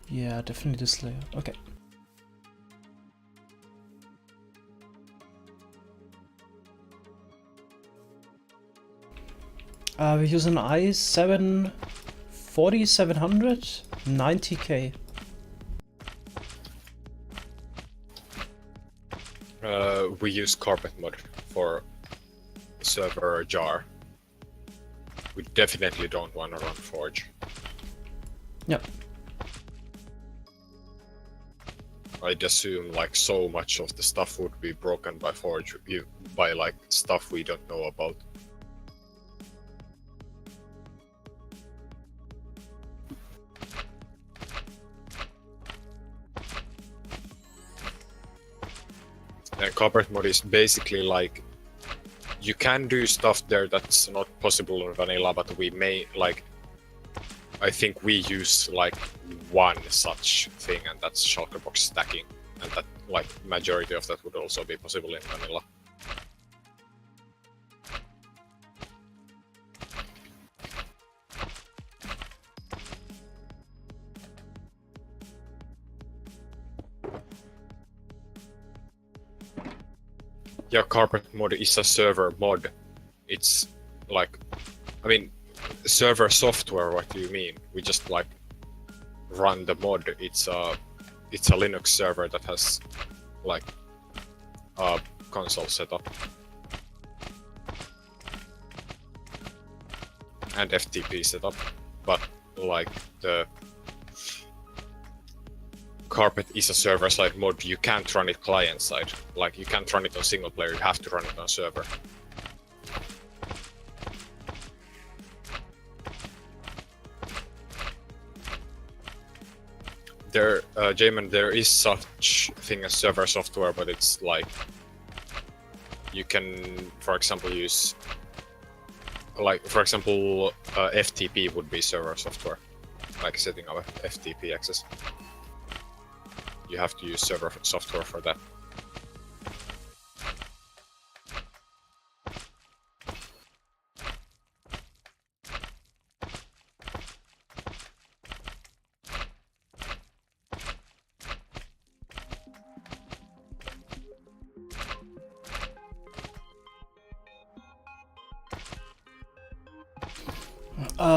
Yeah, definitely this layer. Okay. We use an i7 4700 90K. We use carpet mod for server jar. We definitely don't want to run Forge. Yep. I'd assume like so much of the stuff would be broken by Forge by like stuff we don't know about. And carpet mod is basically like you can do stuff there that's not possible on vanilla, but we may like I think we use like one such thing, and that's shulker box stacking, and that like majority of that would also be possible in vanilla. Yeah, carpet mod is a server mod. It's like, I mean, server software. What do you mean? We just like run the mod. It's a Linux server that has like a console setup and FTP setup, but like the carpet is a server-side mod. You can't run it client-side. Like you can't run it on single player. You have to run it on server. There, Jamin, there is such thing as server software, but it's like you can, for example, use like, for example, FTP would be server software. like setting up FTP access. You have to use server software for that.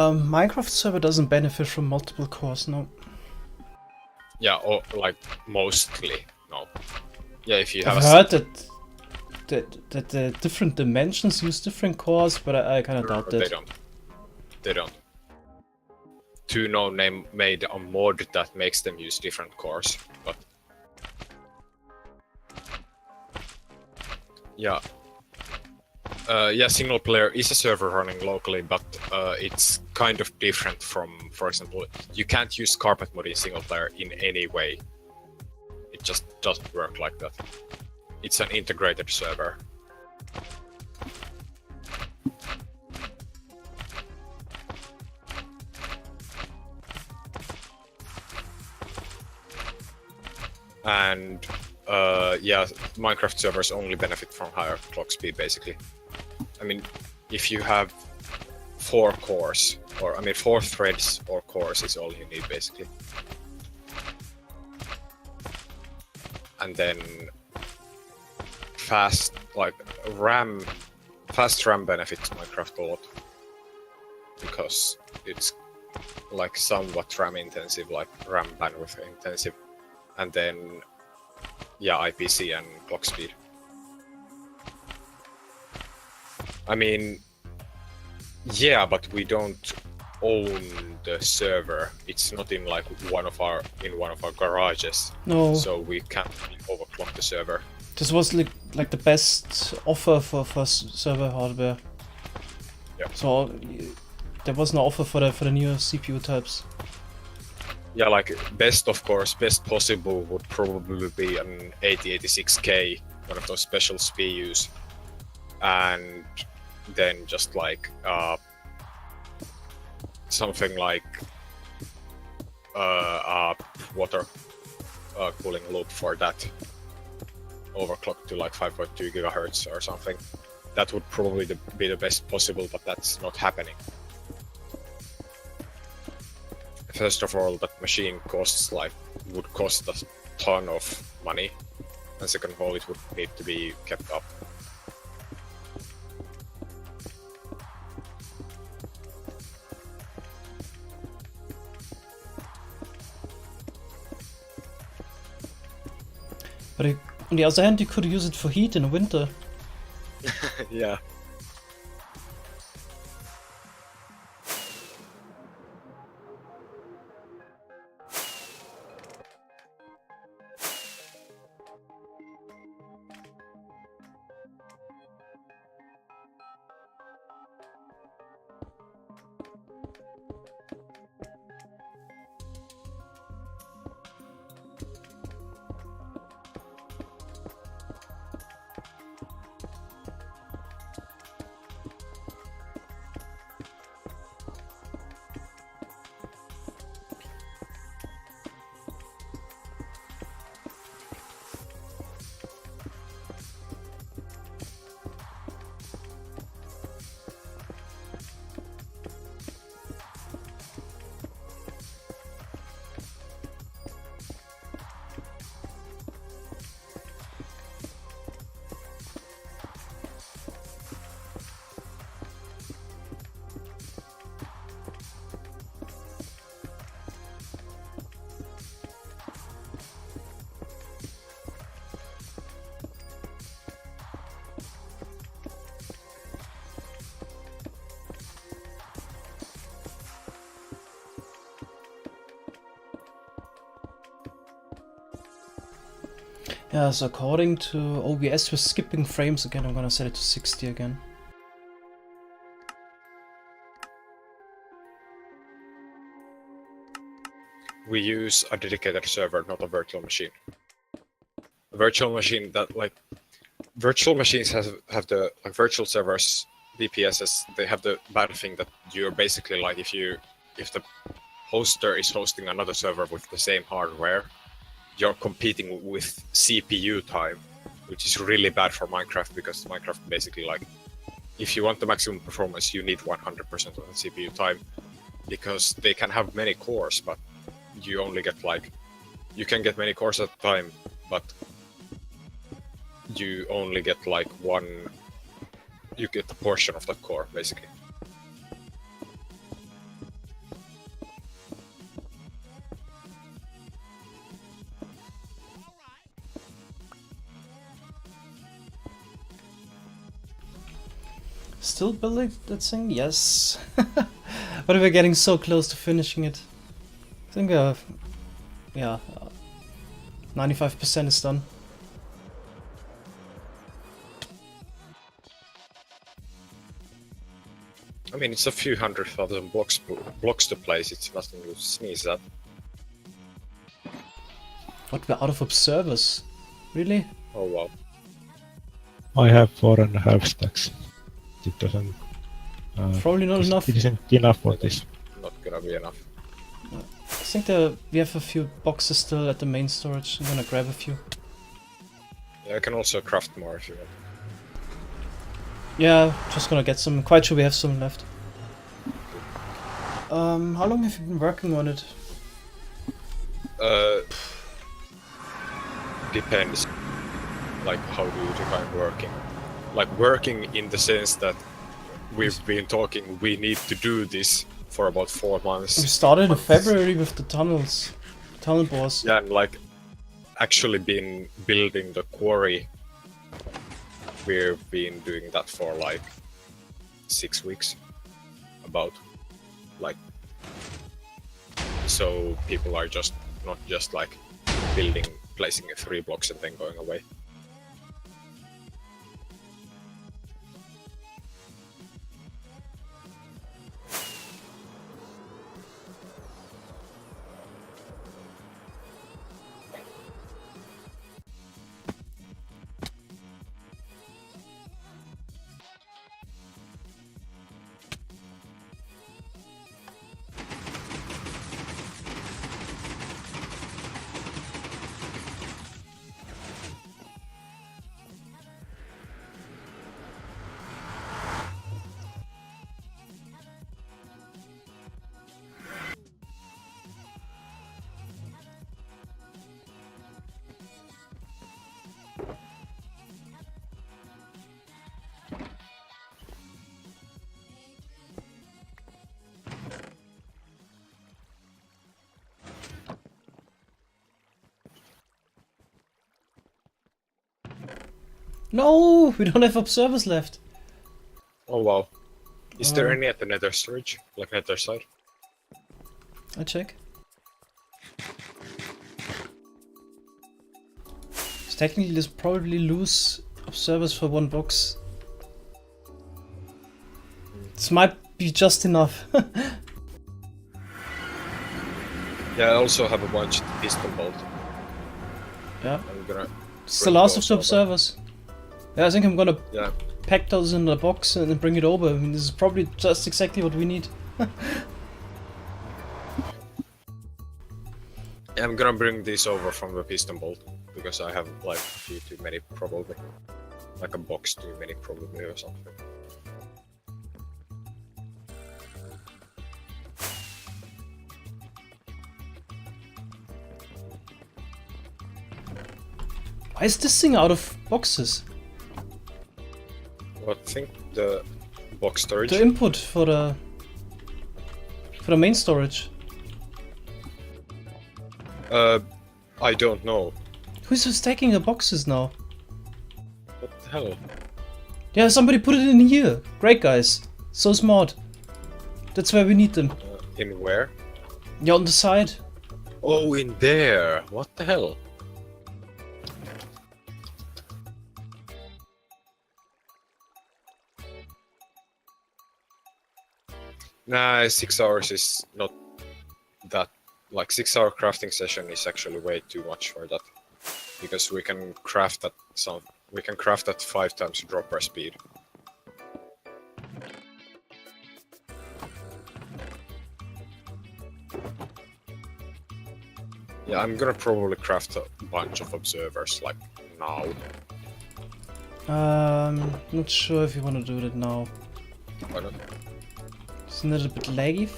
Minecraft server doesn't benefit from multiple cores, no. Yeah, or like mostly, no. Yeah, if you have I've heard that the different dimensions use different cores, but I kind of doubt that. They don't. 2No made a mod that makes them use different cores, but yeah. Yeah, single player is a server running locally, but it's kind of different from, for example, you can't use carpet mod in single player in any way. It just doesn't work like that. It's an integrated server. And yeah, Minecraft servers only benefit from higher clock speed, basically. I mean, if you have 4 cores, or I mean 4 threads or cores is all you need, basically. And then fast RAM benefits Minecraft a lot, because it's like somewhat RAM intensive, like RAM bandwidth intensive, and then yeah, IPC and clock speed. I mean, yeah, but we don't own the server. It's not in like one of our garages. No. So we can't overclock the server. This was like the best offer for server hardware. Yeah. So there was no offer for the newer CPU types. Yeah, like best possible would probably be an 8086K, one of those special SPUs, and then just like something like water cooling loop for that, overclocked to like 5.2 gigahertz or something. That would probably be the best possible, but that's not happening. First of all, that machine would cost a ton of money, and second of all, it would need to be kept up. But on the other hand, you could use it for heat in the winter. Yeah. Yeah, so according to OBS, we're skipping frames again. I'm gonna set it to 60 again. We use a dedicated server, not a virtual machine. A virtual machine that virtual machines have the virtual servers, VPSs. They have the bad thing that you're basically like if the hoster is hosting another server with the same hardware, you're competing with CPU time, which is really bad for Minecraft because Minecraft basically like, if you want the maximum performance, you need 100% of the CPU time because they can have many cores, but you only get like, you can get many cores at a time, but you only get like one, you get a portion of that core basically. Still building that thing? Yes. But we're getting so close to finishing it. I think yeah, 95% is done. I mean, it's a few 100,000 blocks to place, it's nothing to sneeze at. What, we're out of observers? Really? Oh wow. I have 4.5 stacks. It doesn't... Probably not enough. It isn't enough for this. Not gonna be enough. I think we have a few boxes still at the main storage. I'm gonna grab a few. Yeah, I can also craft more if you want. Yeah, just gonna get some. I'm quite sure we have some left. How long have you been working on it? Depends. Like, how do you define working? Like, working in the sense that we've been talking, we need to do this for about 4 months. We started in February with the tunnels. Tunnel bores. Yeah, and like, actually been building the quarry. We've been doing that for like 6 weeks. About. Like, so people are just not just like building, placing 3 blocks and then going away. No, we don't have observers left. Oh wow. Is there any at the nether storage? Like nether side? I check. So technically, let's probably lose observers for 1 box. This might be just enough. Yeah, I also have a bunch of piston bolt. Yeah. I'm gonna... It's the last of the observers. Yeah, I think I'm gonna Yeah. pack those in a box and then bring it over. I mean, this is probably just exactly what we need. Yeah, I'm gonna bring these over from the piston bolt because I have like a few too many probably. Like a box too many probably or something. Why is this thing out of boxes? What thing? The box storage? The input for the main storage. I don't know. Who's stacking the boxes now? What the hell? Yeah, somebody put it in here. Great guys. So smart. That's where we need them. In where? Yeah, on the side. Oh, in there! What the hell? Nah, 6 hours is not that... Like, 6 hour crafting session is actually way too much for that. Because we can craft at we can craft at 5 times dropper speed. Yeah, I'm gonna probably craft a bunch of observers, like, now. Not sure if you want to do that now. Why not? Isn't it a bit laggy?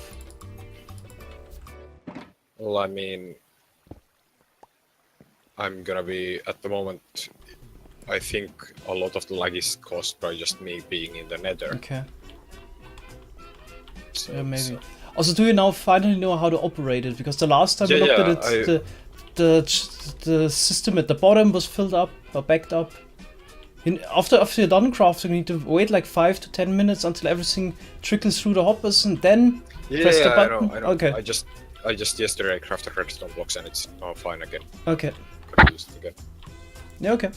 Well, I mean, I'm gonna be, at the moment, I think a lot of the lag is caused by just me being in the nether. Okay. So, Yeah, maybe. so- Also, do you now finally know how to operate it? Because the last time we Yeah, looked yeah, at it, the system at the bottom was filled up or backed up. After you're done crafting, you need to wait like 5 to 10 minutes until everything trickles through the hoppers, and then press the yeah, button. I know. Okay. I just yesterday crafted redstone blocks and it's now fine again. Okay. Could use it again. Yeah. Okay.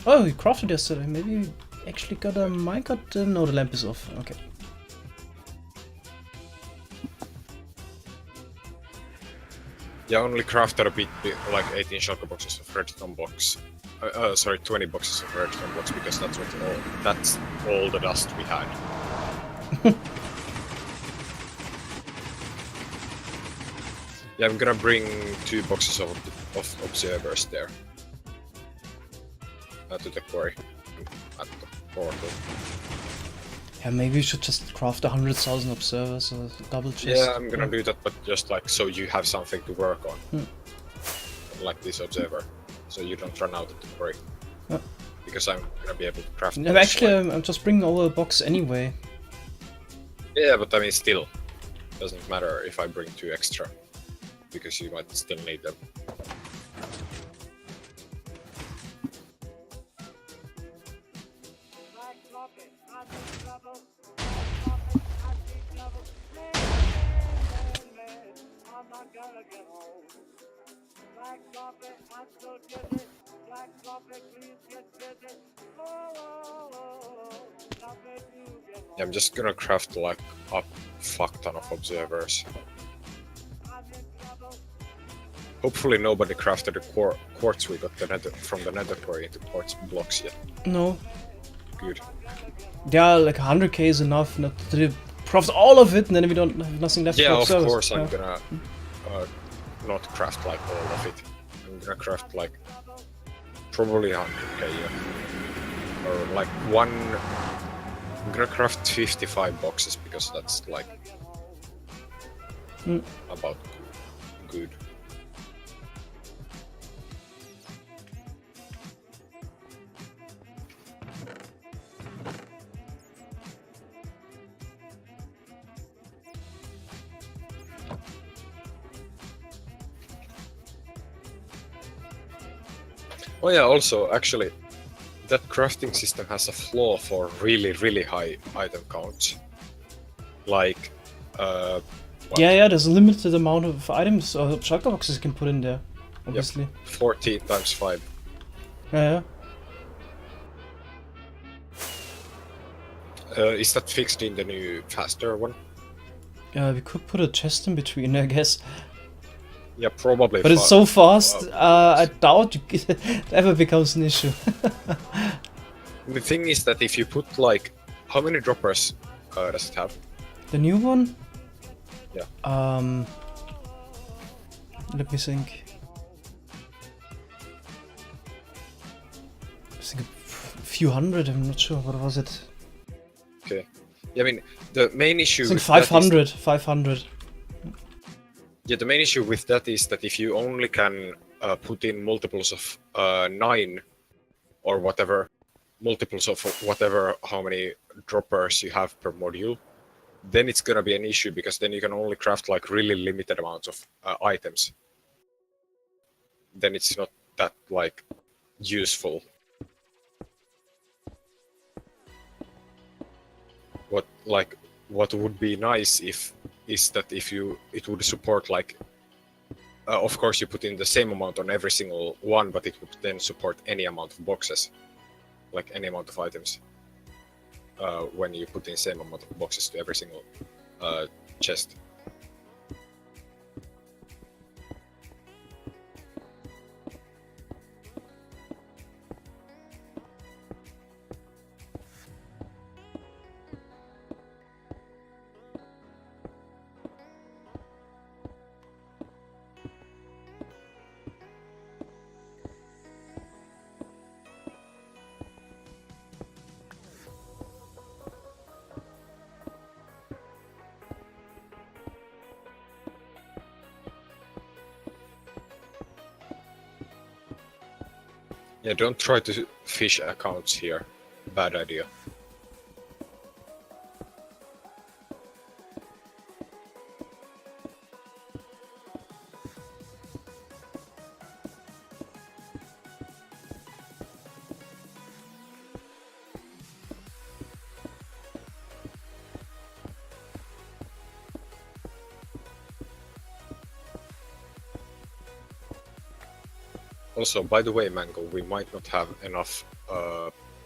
Oh, you crafted yesterday. Maybe you actually got a minecart. No, the lamp is off. Okay. Yeah, I only crafted a bit, like 18 shulker boxes of redstone blocks. Sorry, 20 boxes of redstone blocks because that's all the dust we had. Yeah, I'm gonna bring 2 boxes of observers there. To the quarry. At the portal. Yeah, maybe you should just craft 100,000 observers or double chest. Yeah, I'm gonna do that, but just like so you have something to work on. Like this observer. So you don't run out of the quarry. Yeah. Because I'm gonna be able to craft. Yeah, actually, I'm just bringing over a box anyway. Yeah, but I mean, still, doesn't matter if I bring 2 extra, because you might still need them. Yeah, I'm just gonna craft like a fuck ton of observers. Hopefully nobody crafted the quartz we got from the nether quarry into quartz blocks yet. No. Good. Yeah, like 100k is enough not to craft all of it, and then we don't have nothing left Yeah, for of observers. course I'm Yeah. gonna not craft like all of it. I'm gonna craft like probably 100k, yeah. Or like I'm gonna craft 55 boxes because that's like about good. Oh yeah, also, actually, that crafting system has a flaw for really, really high item counts. Like, what? Yeah, there's a limited amount of items or shulker boxes you can put in there, obviously. Yep. 14 times 5. Yeah. Is that fixed in the new faster one? We could put a chest in between, I guess. Yeah, probably. But it's so fast, I doubt it ever becomes an issue. The thing is that if you put like, how many droppers does it have? The new one? Yeah. Let me think. I think a few hundred, I'm not sure, what was it? Okay. Yeah, I mean, the main issue I think with that is- 500, 500. Yeah, the main issue with that is that if you only can put in multiples of 9 or whatever, multiples of whatever, how many droppers you have per module, then it's gonna be an issue because then you can only craft like really limited amounts of items. Then it's not that like useful. What would be nice is that if it would support like of course you put in the same amount on every single one, but it would then support any amount of boxes, like any amount of items when you put in same amount of boxes to every single chest. Yeah, don't try to fish accounts here. Bad idea. Also, by the way, Mango, we might not have enough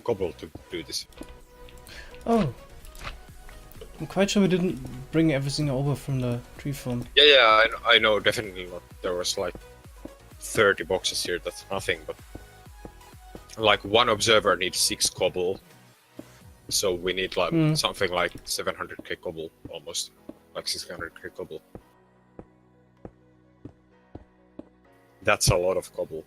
cobble to do this. Oh. I'm quite sure we didn't bring everything over from the tree farm. Yeah, I know, definitely not. There was like 30 boxes here, that's nothing, but like one observer needs 6 cobble, so we need like something like 700k cobble, almost, like 600k cobble. That's a lot of cobble.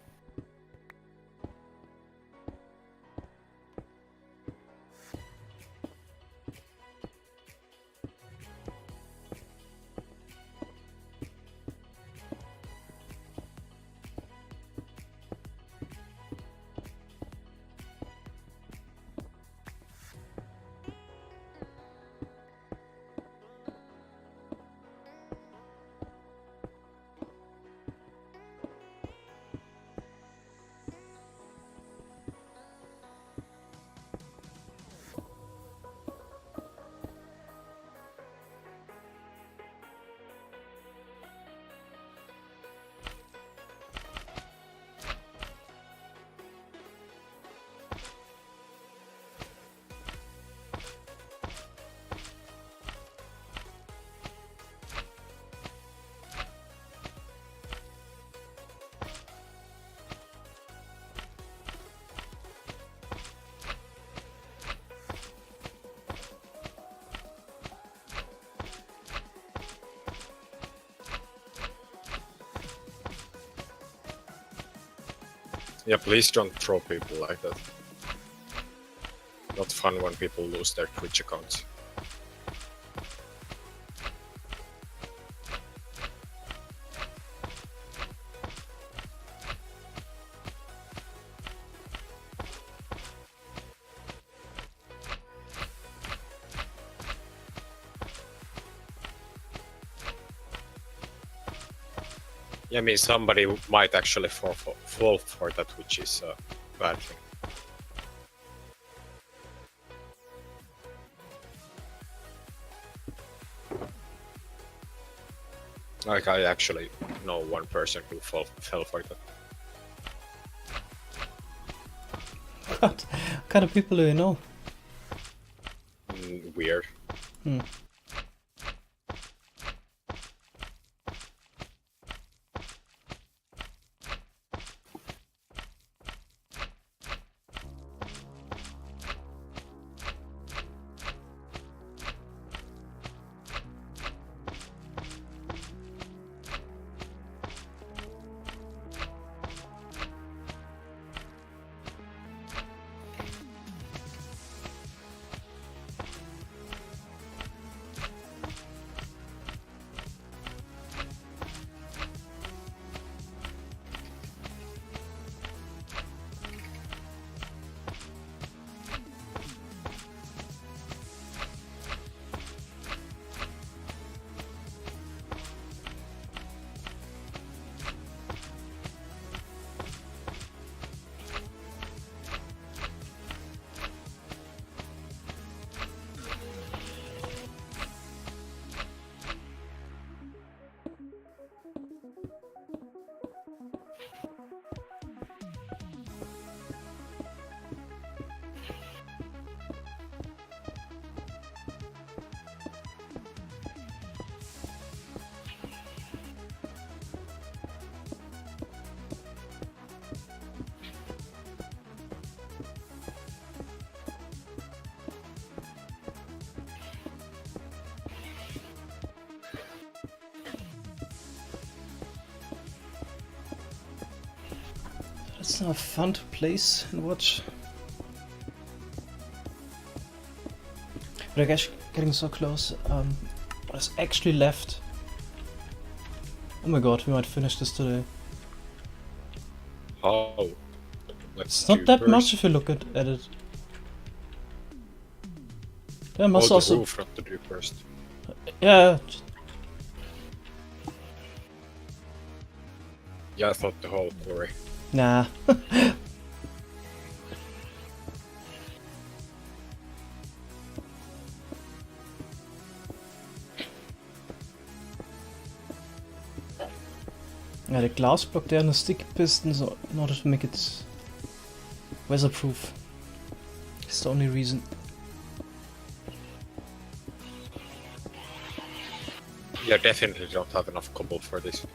Yeah, please don't throw people like that. Not fun when people lose their Twitch accounts. Yeah, I mean, somebody might actually fall for that, which is a bad thing. Like, I actually know one person who fell for that. What kind of people do you know? Weird. It's not fun to place and watch. But I guess getting so close. What's actually left? Oh my god, we might finish this today. How? Like It's not that tubers. much if you look at it. There must the also... roof, not the tubers. Yeah, Yeah, I thought the whole quarry. nah. Yeah, the glass block there and the sticky pistons in order to make it weatherproof. It's the only reason. Yeah, definitely don't have enough cobble for this.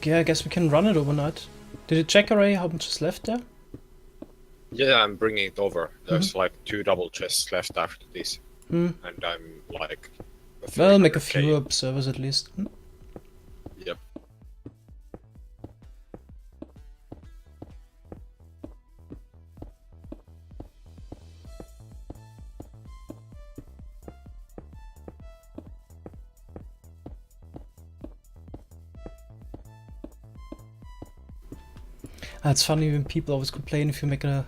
Yeah, I guess we can run it overnight. Did you check already how much is left there? Yeah, I'm bringing it over. There's like 2 double chests left after this. Hmm. And I'm like... Well, make a 300K. few observers at least. Hmm? Yep. It's funny when people always complain if you make a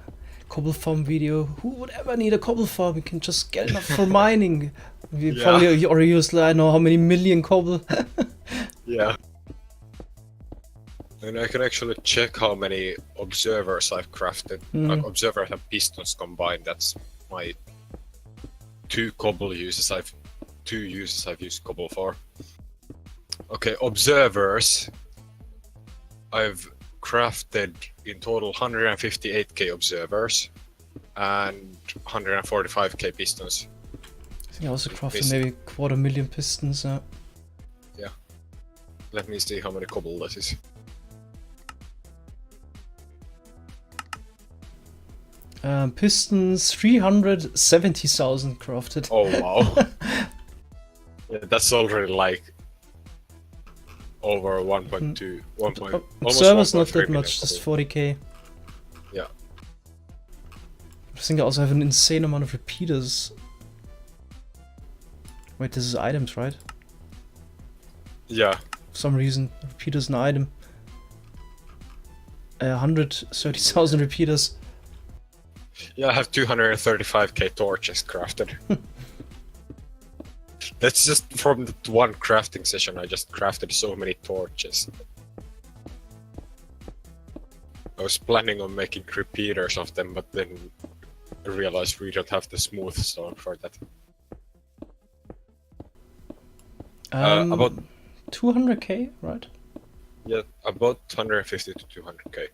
cobble farm video. Who would ever need a cobble farm? You can just get enough for mining. We Yeah. probably or use I don't know how many million cobble. Yeah. And I can actually check how many observers I've crafted. Like observers and pistons combined. That's my 2 uses I've used cobble for. Okay, observers. I've crafted in total 158k observers and 145k pistons. I think I also crafted maybe 250,000 pistons. Let me see how many cobble this is. Pistons 370,000 crafted. Oh wow. Yeah, that's already like over 1.2, 1. Almost Observers not 1.3 that million much, just cobble. 40k. Yeah. I think I also have an insane amount of repeaters. Wait, this is items, right? Yeah. For some reason, repeaters an item. 130,000 repeaters. Yeah, I have 235k torches crafted. That's just from the one crafting session. I just crafted so many torches. I was planning on making repeaters of them, but then I realized we don't have the smooth stone for that. About 200k, right? Yeah, about 150 to 200k.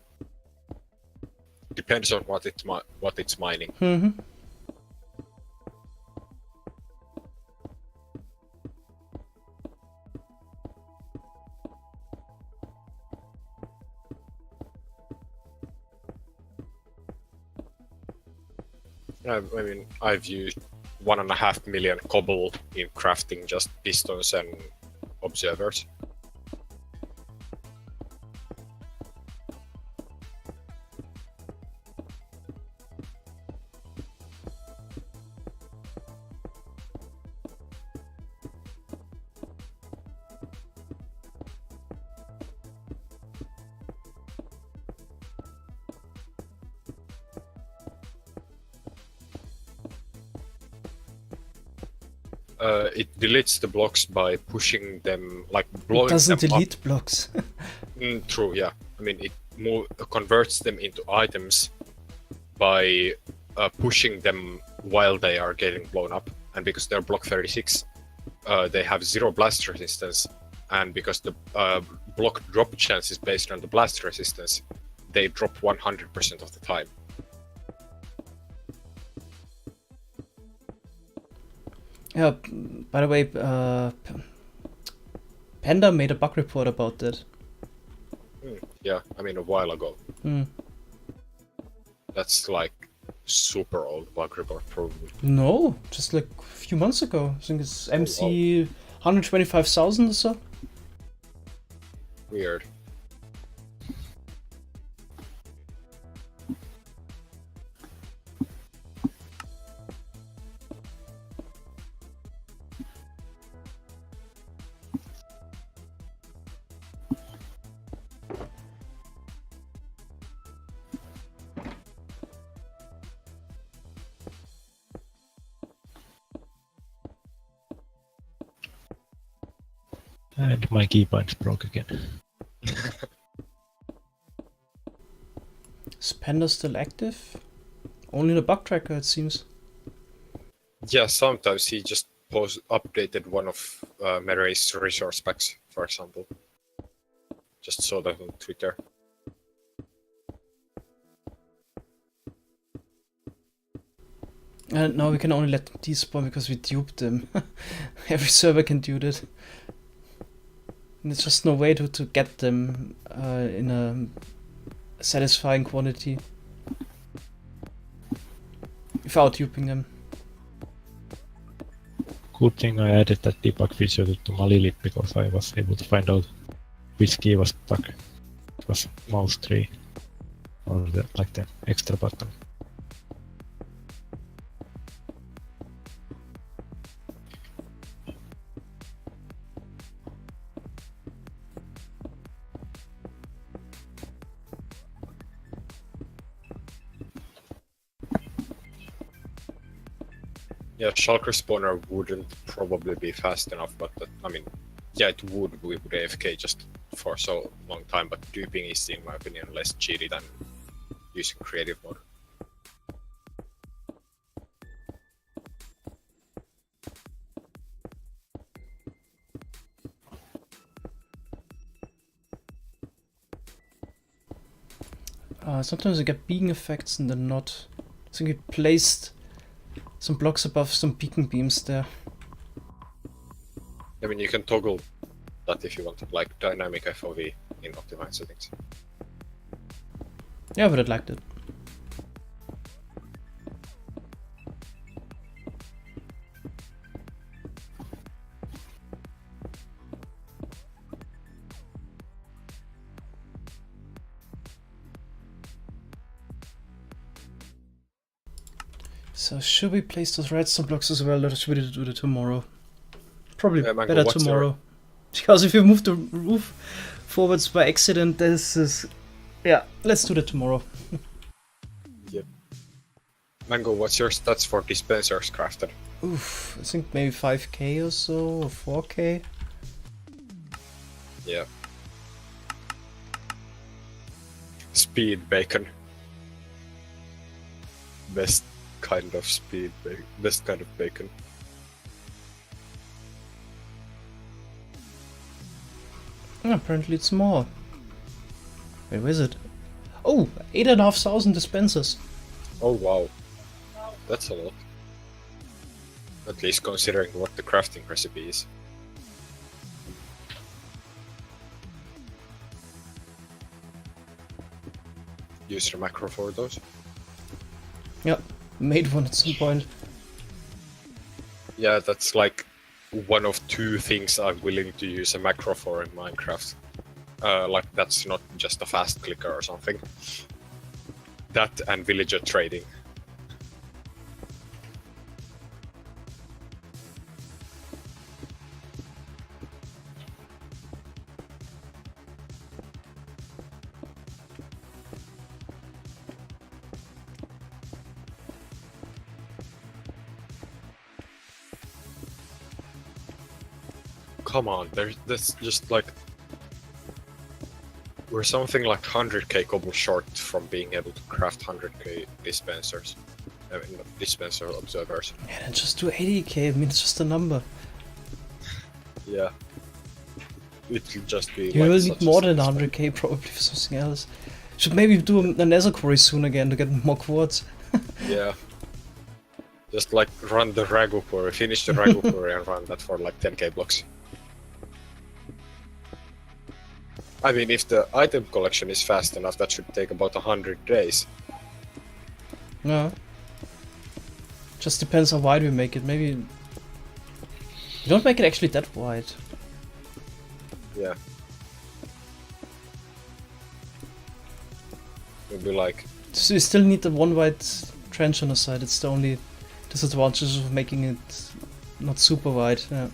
Depends on what it's mining. Mm-hmm. I mean, I've used 1.5 million cobble in crafting just pistons and observers. It deletes the blocks by pushing them, like blowing It doesn't them delete blocks. True, yeah. I mean, it converts them into items by pushing them while they are getting blown up. And because they're block 36, they have 0 blast resistance. And because the block drop chance is based on the blast resistance, they drop 100% of the time. Yeah, by the way, Panda made a bug report about that. Yeah, I mean, a while ago. That's like super old bug report, probably. No, just like a few months ago. I think it's MC 125,000 or so. Weird. And my keybinds broke again. Spender still active? Only in a bug tracker, it seems. Yeah, sometimes he just updated one of Mary's resource packs, for example. Just saw that on Twitter. And now we can only let them despawn because we duped them. Every server can do that. And there's just no way to get them in a satisfying quantity without duping them. Good thing I added that debug feature to my Lilith because I was able to find out which key was stuck. It was mouse 3 or the extra button. Yeah, Shulker spawner wouldn't probably be fast enough, but I mean, yeah, it would. We would AFK just for so long time, but duping is, in my opinion, less cheaty than using creative mode. Sometimes I get beacon effects and then not. I think we placed some blocks above some beacon beams there. I mean, you can toggle that if you want, like dynamic FOV in optimized settings. Yeah, but I liked it. So should we place those redstone blocks as well, or should we do it tomorrow? Probably Mango, better what's tomorrow. Because if we move the roof forwards by accident, this is... Yeah, let's do that tomorrow. Yep. Mango, what's your stats for dispensers crafted? Oof, I think maybe 5k or so, or 4k. Yeah. Speed bacon. Best kind of best kind of bacon. Apparently it's more. Wait, where is it? Oh, 8,500 dispensers. Oh wow. That's a lot. At least considering what the crafting recipe is. Use your macro for those? Yep, made one at some point. Yeah, that's like one of two things I'm willing to use a macro for in Minecraft. Like that's not just a fast clicker or something. That and villager trading. Come on, that's just like... We're something like 100k cobble short from being able to craft 100k dispensers. I mean, dispenser observers. Yeah, then just do 80k, I mean, it's just a number. Yeah. It'll just be You like will such need more a than small- 100k probably for something else. Should maybe do a nether quarry soon again to get more quartz. Yeah. Just like run the Ragu quarry, finish the Ragu quarry and run that for like 10k blocks. I mean, if the item collection is fast enough, that should take about 100 days. Yeah. Just depends how wide we make it. Maybe... You don't make it actually that wide. Yeah. It'll be like... So you still need the one wide trench on the side. It's the only disadvantage of making it not super wide. Yeah.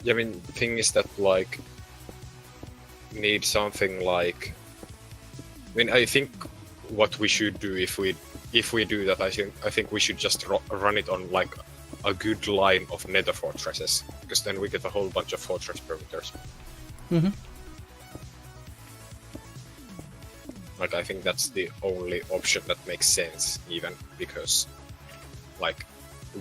Yeah, I mean, the thing is that, like... Need something like... I mean, I think what we should do if we do that, I think we should just run it on like a good line of nether fortresses, because then we get a whole bunch of fortress perimeters. Mm-hmm. Like, I think that's the only option that makes sense, even, because, like,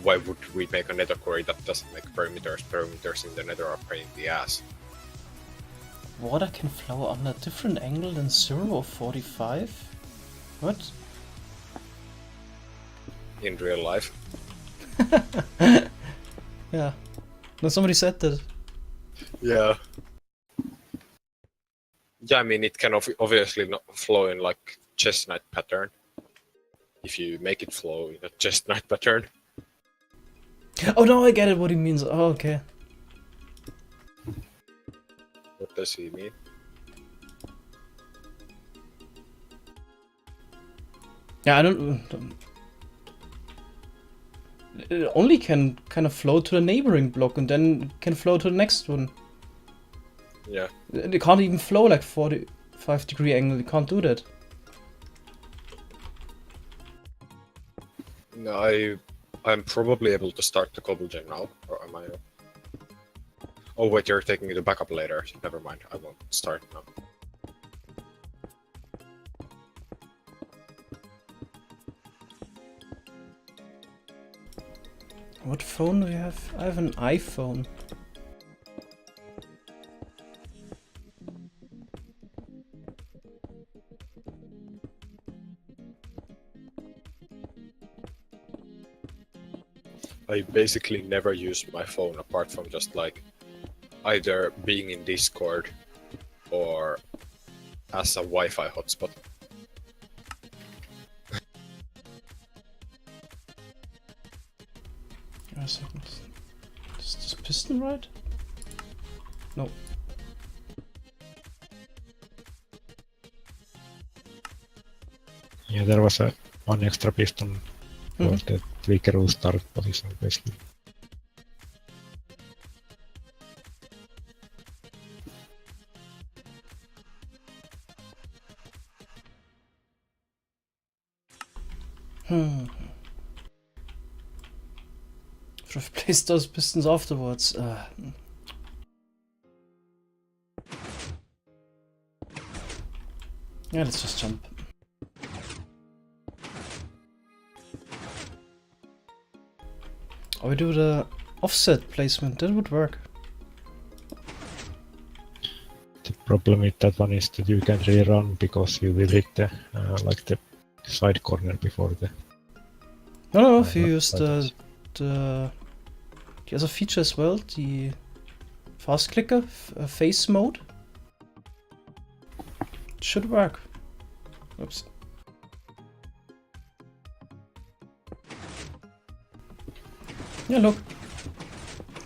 why would we make a nether quarry that doesn't make perimeters? Perimeters in the nether are pain in the ass. Water can flow on a different angle than 0 or 45? What? In real life. Yeah. No, somebody said that. Yeah. Yeah, I mean, it can obviously not flow in, like, chestnut pattern. If you make it flow in a chestnut pattern. Oh no, I get it what he means. Oh, okay. What does he mean? Yeah, I don't... It only can kind of flow to the neighboring block and then can flow to the next one. Yeah. It can't even flow like 45-degree angle. You can't do that. No, I'm probably able to start the cobble gen now, or am I? Oh wait, you're taking it to backup later. Never mind, I won't start now. What phone do you have? I have an iPhone. I basically never use my phone apart from just like either being in Discord or as a Wi-Fi hotspot. Wait a second. Is this piston right? No. Yeah, there was one extra piston for the tweaker will start position basically. Should have placed those pistons afterwards. Yeah, let's just jump. Or we do the offset placement, that would work. The problem with that one is that you can't rerun because you will hit the like the side corner before the. No, if you not use like the other feature as well, the fast clicker face mode, it should work. Oops. Yeah, look.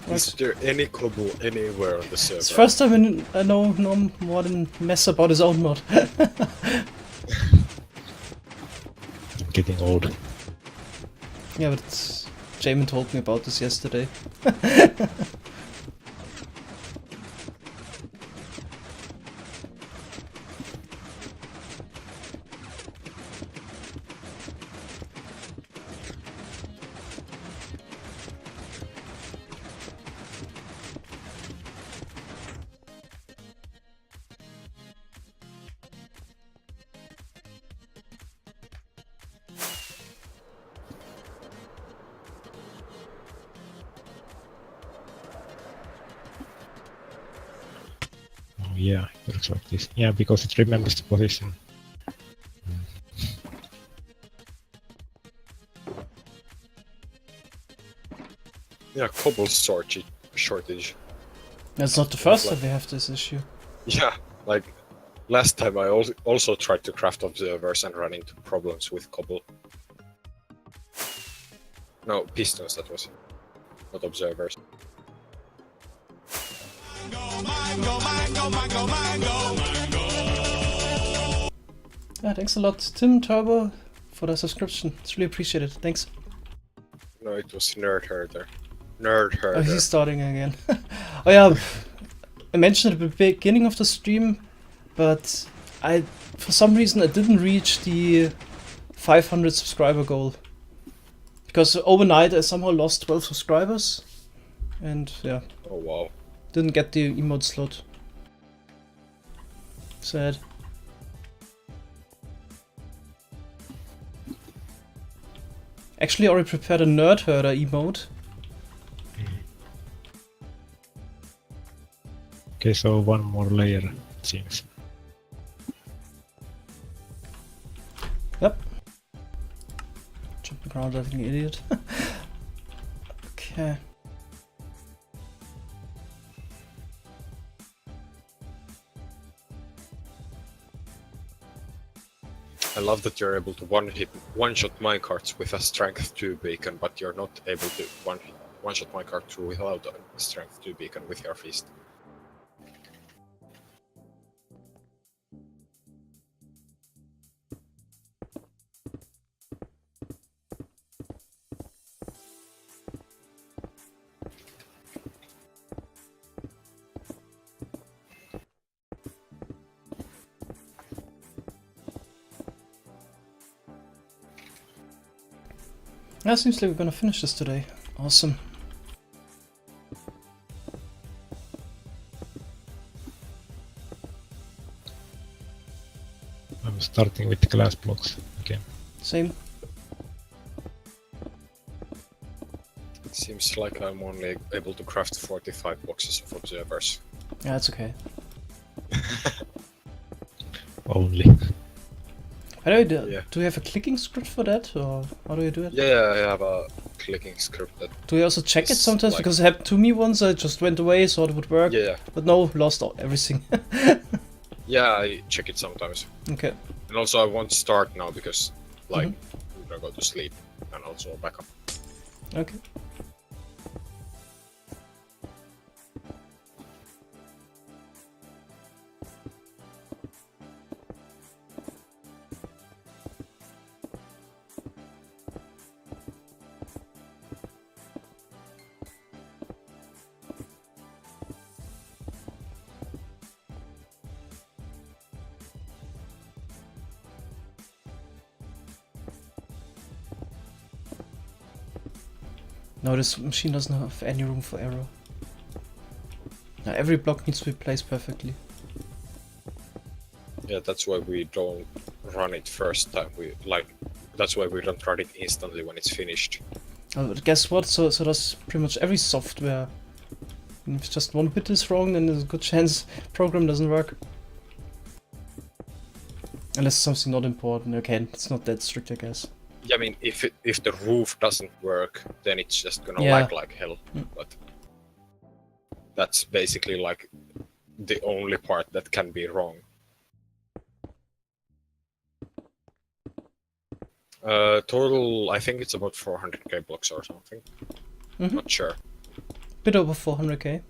Is there any cobble anywhere on the server? It's the first time I know more than Mesa about his own mod. I'm getting old. Yeah, but Jamin told me about this yesterday. Yeah, it looks like this. Yeah, because it remembers the position. Yeah, cobble shortage. That's not the first time we have this issue. Yeah, like last time I also tried to craft observers and ran into problems with cobble. No, pistons that was, not observers. Yeah, thanks a lot, Tim Turbo, for the subscription. It's really appreciated. Thanks. No, it was Nerd Herder. Nerd Herder. Oh, he's starting again. Oh yeah, I mentioned at the beginning of the stream, but for some reason I didn't reach the 500 subscriber goal. Because overnight I somehow lost 12 subscribers. And yeah, Oh wow. didn't get the emote slot. Sad. Actually, I already prepared a nerd herder emote. Okay, so one more layer, it seems. Yep. Jumping around like an idiot. Okay. I love that you're able to one-shot minecarts with a strength 2 beacon, but you're not able to one-shot minecart through without a strength 2 beacon with your fist. Yeah, seems like we're gonna finish this today. Awesome. I'm starting with the glass blocks again. Same. It seems like I'm only able to craft 45 boxes of observers. Yeah, it's okay. Only. How do you Yeah. do you have a clicking script for that, or how do you do it? Yeah, I have a clicking script that... Do you also check it It's sometimes? like- Because it happened to me once, I just went away, thought it would work. Yeah, But no, lost everything. yeah, I check it sometimes. Okay. And also I won't start now because, like, I'm gonna go to sleep and also back up. Okay. No, this machine doesn't have any room for error. Now every block needs to be placed perfectly. Yeah, that's why we don't run it first time. That's why we don't run it instantly when it's finished. But guess what? So does pretty much every software. And if just one bit is wrong, then there's a good chance program doesn't work. Unless something not important. Okay, it's not that strict, I guess. Yeah, I mean, if the roof doesn't work, then it's just gonna Yeah. lag like hell. But that's basically like the only part that can be wrong. Total, I think it's about 400k blocks or something. Not sure. Bit over 400k.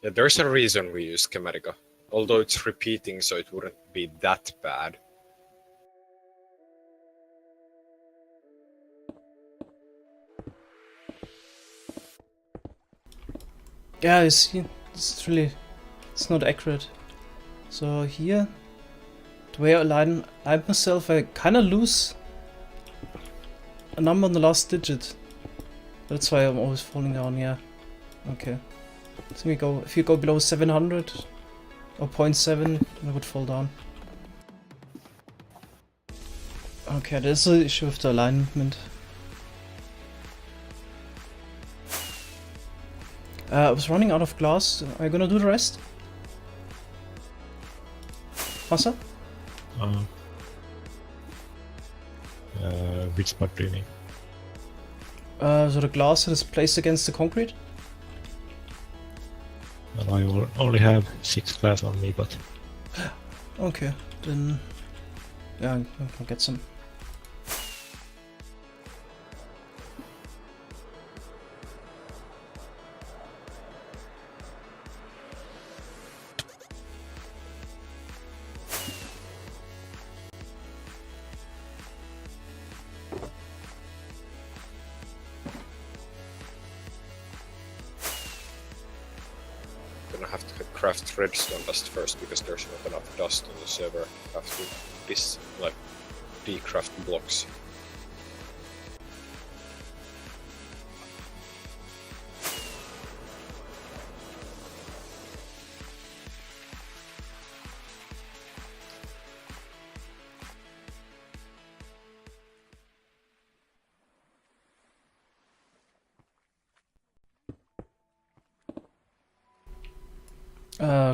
Yeah, there's a reason we use Schematica. Although it's repeating, so it wouldn't be that bad. Yeah, I see. It's not accurate. So here, the way I align myself, I kind of lose a number on the last digit. That's why I'm always falling down. Yeah. Okay. So if you go below 700 or 0.7, I would fall down. Okay, there's an issue with the alignment. I was running out of glass. Are you gonna do the rest? Masa? Which part do you mean? So the glass that is placed against the concrete? Well, I only have 6 glass on me, but Okay, then... Yeah, I'll get some. Gonna have to craft redstone dust first because there's not enough dust on the server. Have to decraft blocks.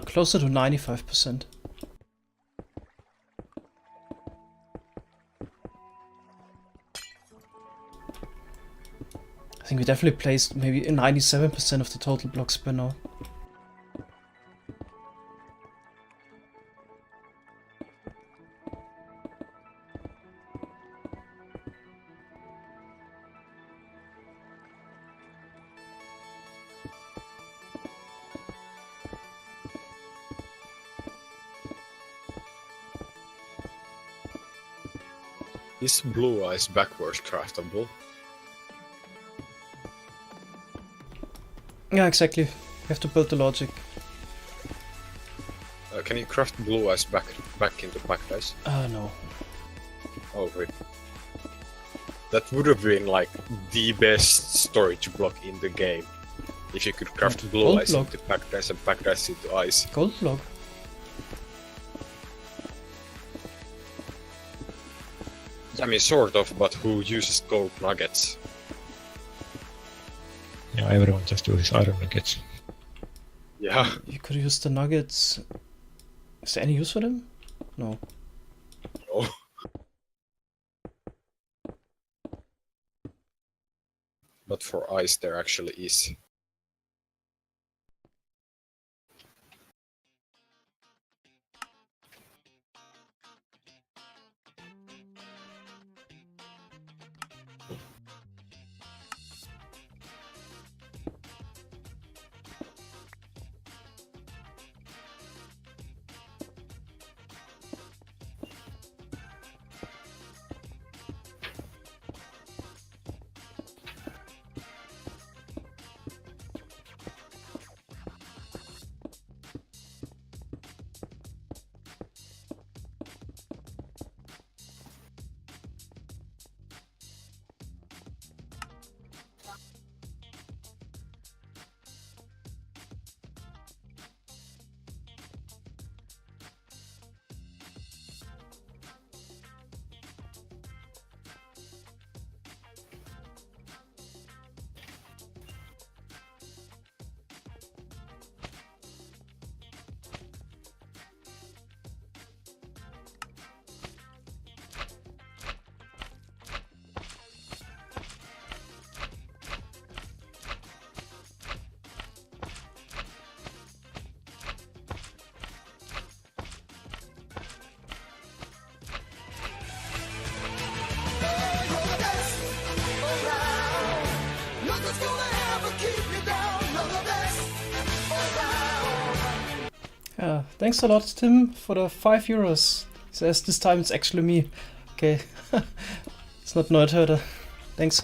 Closer to 95%. I think we definitely placed maybe 97% of the total blocks by now. Is blue ice backwards craftable? Yeah, exactly. You have to build the logic. Can you craft blue ice back into packed ice? No. Oh, wait. That would have been like the best storage block in the game. If you could craft blue Gold ice block. into packed ice and packed ice into ice. Gold block. I mean, sort of, but who uses gold nuggets? Yeah, everyone just uses iron nuggets. Yeah. You could use the nuggets. Is there any use for them? No. Oh. But for ice there actually is. Yeah, thanks a lot, Tim, for the €5. He says this time it's actually me. Okay. It's not Nerd Herder. Thanks.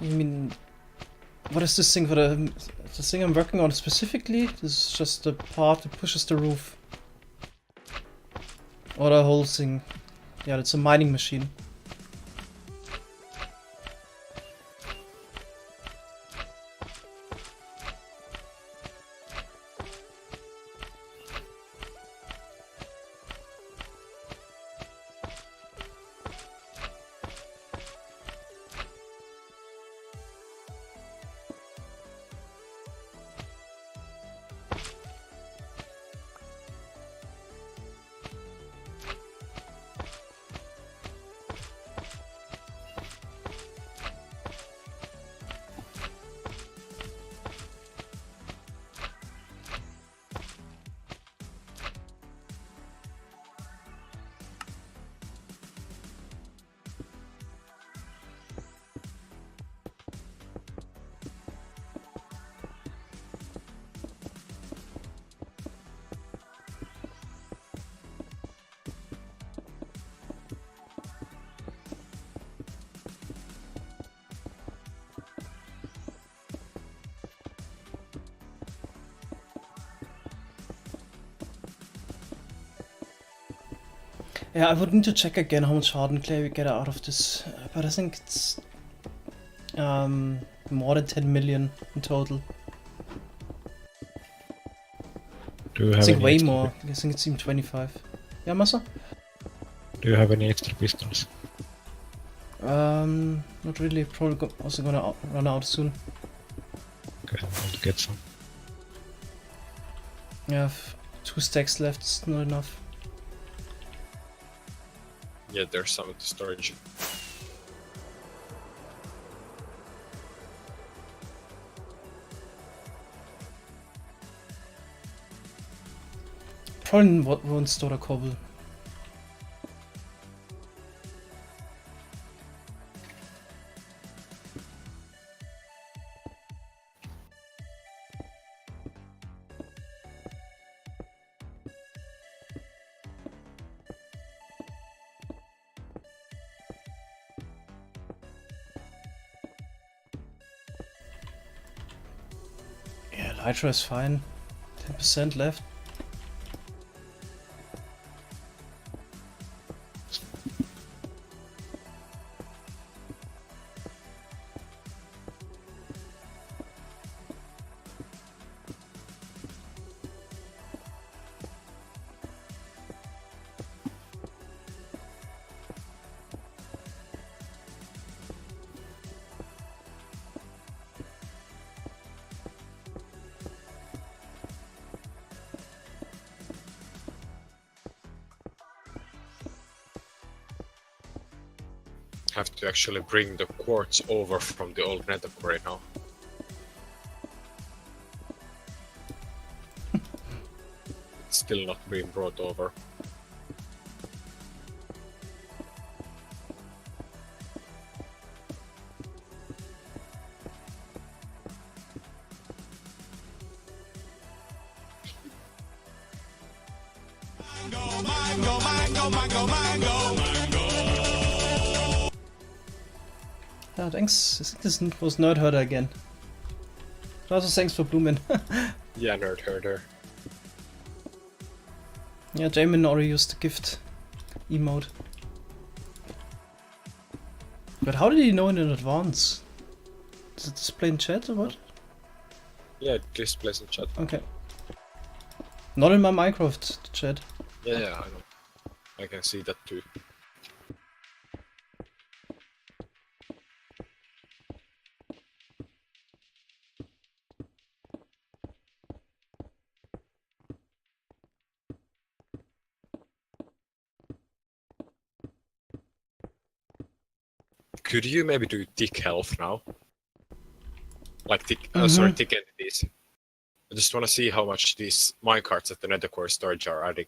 You mean, what is this thing for the thing I'm working on specifically? This is just the part that pushes the roof. Or the whole thing. Yeah, it's a mining machine. Yeah, I would need to check again how much hardened clay we get out of this, but I think it's more than 10 million in total. Do you I have think any way extra, more. I think it's even 25. Yeah, Mesa? Do you have any extra pistons? Not really. Probably also gonna run out soon. Okay, I'll get some. I have 2 stacks left. It's not enough. Yeah, there's some in the storage. Probably won't store a cobble. Yeah, Lytra is fine. 10% left. Have to actually bring the quartz over from the old nether quarry now. It's still not being brought over. Yeah, thanks. I think this was Nerd Herder again. Also, thanks for blooming. Yeah, nerd herder. Yeah, Jamin already used the gift emote. But how did he know in advance? Does it display in chat or what? Yeah, it displays in chat. Okay. Not in my Minecraft chat. Yeah, I know. I can see that too. Could you maybe do tick health now? Like tick, sorry, tick entities. I just want to see how much these minecarts at the nethercore storage are adding.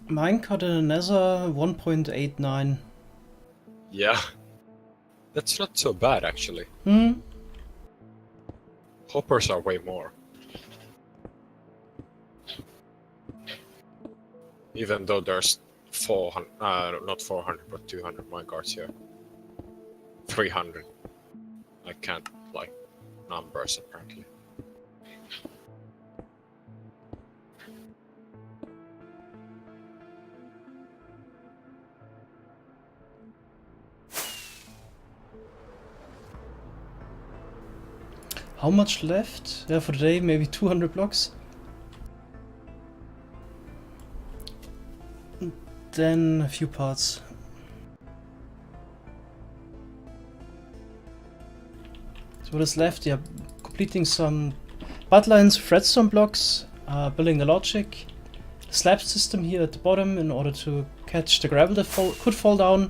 Minecart in a Nether 1.89. Yeah. That's not so bad actually. Hoppers are way more. Even though there's 400, not 400, but 200 minecarts here. 300. I can't like numbers apparently. How much left? Yeah, for the day, maybe 200 blocks. Then a few parts. So what is left? Yeah, completing some butt lines, threadstone blocks, building the logic, slab system here at the bottom in order to catch the gravel that could fall down.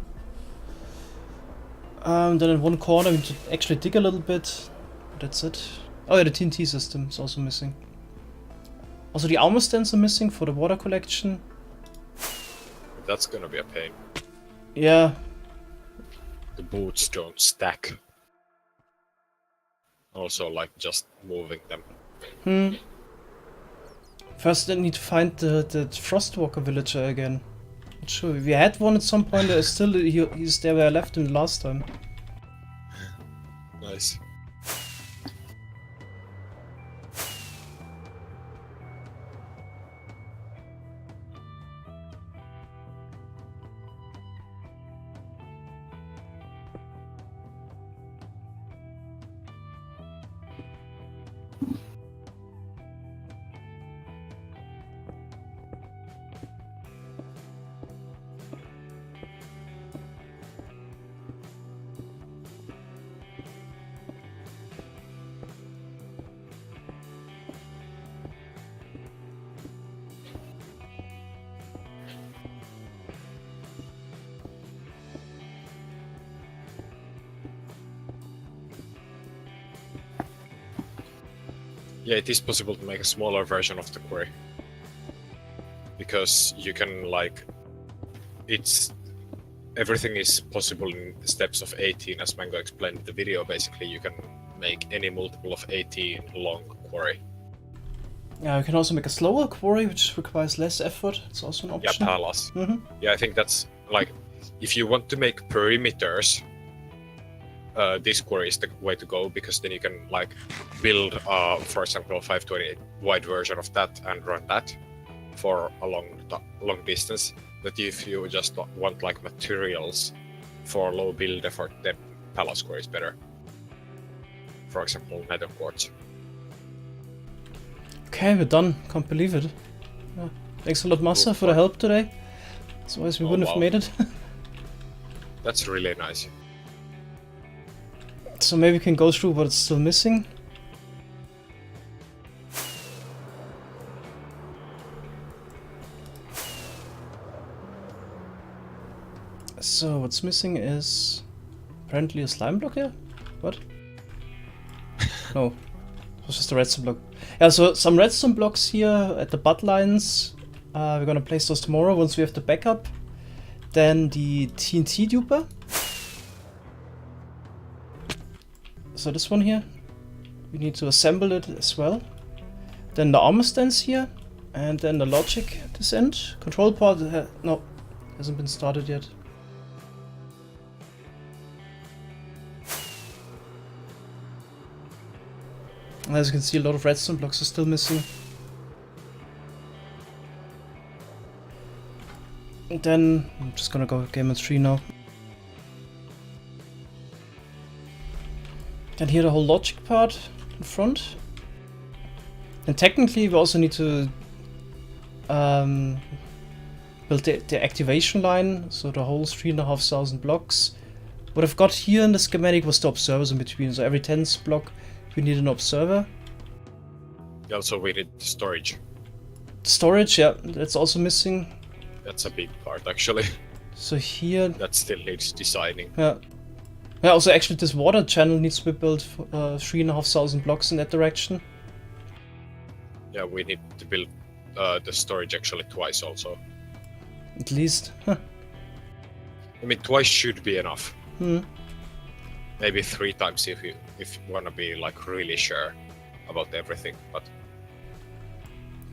Then in one corner we need to actually dig a little bit. That's it. Oh yeah, the TNT system is also missing. Also the armor stands are missing for the water collection. That's gonna be a pain. Yeah. The boots don't stack. Also, like, just moving them. First I need to find the Frostwalker villager again. Not sure. We had one at some point, still he's there where I left him last time. Nice. Yeah, it is possible to make a smaller version of the quarry. Because you can, like... Everything is possible in steps of 18, as Mango explained in the video. Basically, you can make any multiple of 18 long quarry. Yeah, you can also make a slower quarry, which requires less effort. It's also an option. Yeah, palace. Mm-hmm. Yeah, I think that's, like... If you want to make perimeters, this quarry is the way to go, because then you can, like, build, for example, a 528 wide version of that and run that for a long distance. But if you just want, like, materials for low build effort, then palace quarry is better. For example, nether quartz. Okay, we're done. Can't believe it. Yeah. Thanks a lot, Mesa, for the help today. Otherwise we wouldn't have made it. That's really nice. So maybe we can go through what's still missing. So what's missing is apparently a slime block here? What? No, it was just a redstone block. Yeah, so some redstone blocks here at the butt lines. We're gonna place those tomorrow once we have the backup. Then the TNT duper. So this one here, we need to assemble it as well. Then the armor stands here, and then the logic at this end. Control pod, no, hasn't been started yet. And as you can see, a lot of redstone blocks are still missing. And then I'm just gonna go game on 3 now. And here the whole logic part in front. And technically we also need to build the activation line, so the whole 3,500 blocks. What I've got here in the schematic was the observers in between, so every 10th block we need an observer. Also, we need storage. Storage, yeah, that's also missing. That's a big part, actually. So here... That still needs designing. Yeah. Yeah, also actually this water channel needs to be built for 3,500 blocks in that direction. Yeah, we need to build the storage actually twice also. At least. Huh. I mean, twice should be enough. Hmm. Maybe 3 times if you wanna be, like, really sure about everything, but...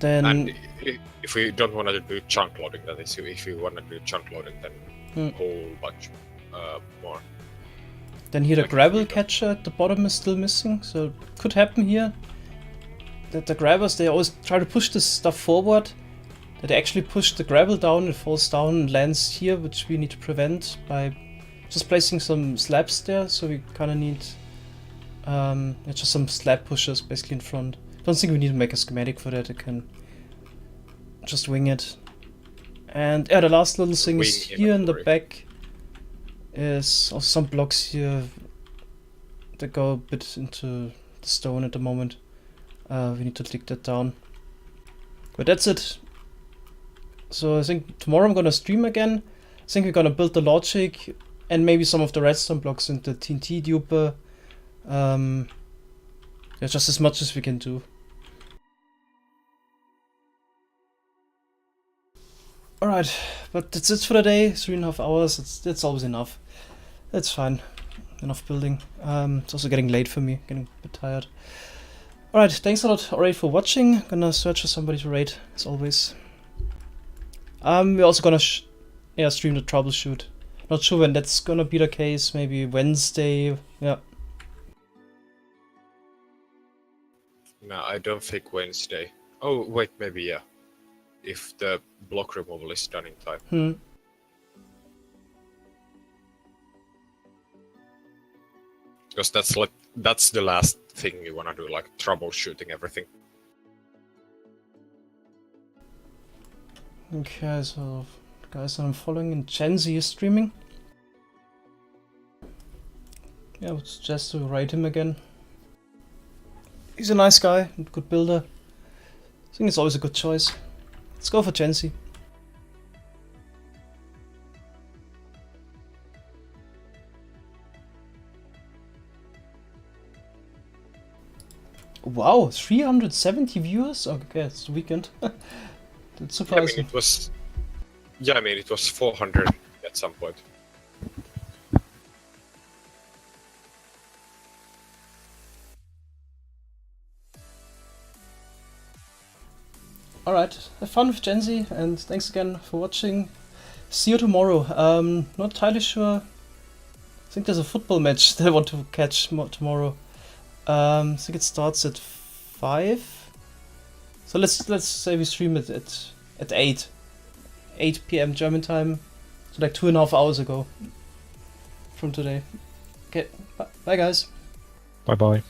Then... And if we don't want to do chunk loading, that is, if you want to do chunk loading, then a whole bunch more. Then here the Like gravel catcher at the bottom is still missing, so it could happen here that the grabbers, they always try to push this stuff forward, that they actually push the gravel down, it falls down and lands here, which we need to prevent by just placing some slabs there, so we kind of need just some slab pushers basically in front. I don't think we need to make a schematic for that, I can just wing it. And yeah, the last little thing is here in the back is also some blocks here that go a bit into the stone at the moment. We need to dig that down. But that's it. So I think tomorrow I'm gonna stream again. I think we're gonna build the logic and maybe some of the redstone blocks in the TNT duper. Yeah, just as much as we can do. Alright, but that's it for the day. 3.5 hours, that's always enough. That's fine. Enough building. It's also getting late for me, getting a bit tired. Alright, thanks a lot already for watching. Gonna search for somebody to raid, as always. We're also gonna stream the troubleshoot. Not sure when that's gonna be the case, maybe Wednesday, yeah. No, I don't think Wednesday. Oh, wait, maybe, yeah. If the block removal is done in time. Because that's the last thing you wanna do, like troubleshooting everything. Okay, so guys that I'm following in Gen Z is streaming. Yeah, I would suggest to raid him again. He's a nice guy, good builder. I think it's always a good choice. Let's go for Gen Z. Wow, 370 viewers? Okay, it's the weekend. That's Yeah, I mean, surprising. it was. Yeah, I mean, it was 400 at some point. Alright, have fun with Gen Z, and thanks again for watching. See you tomorrow. Not entirely sure. I think there's a football match that I want to catch tomorrow. I think it starts at 5. So let's say we stream it at 8 p.m. German time. So like 2.5 hours ago from today. Okay, bye guys. Bye bye.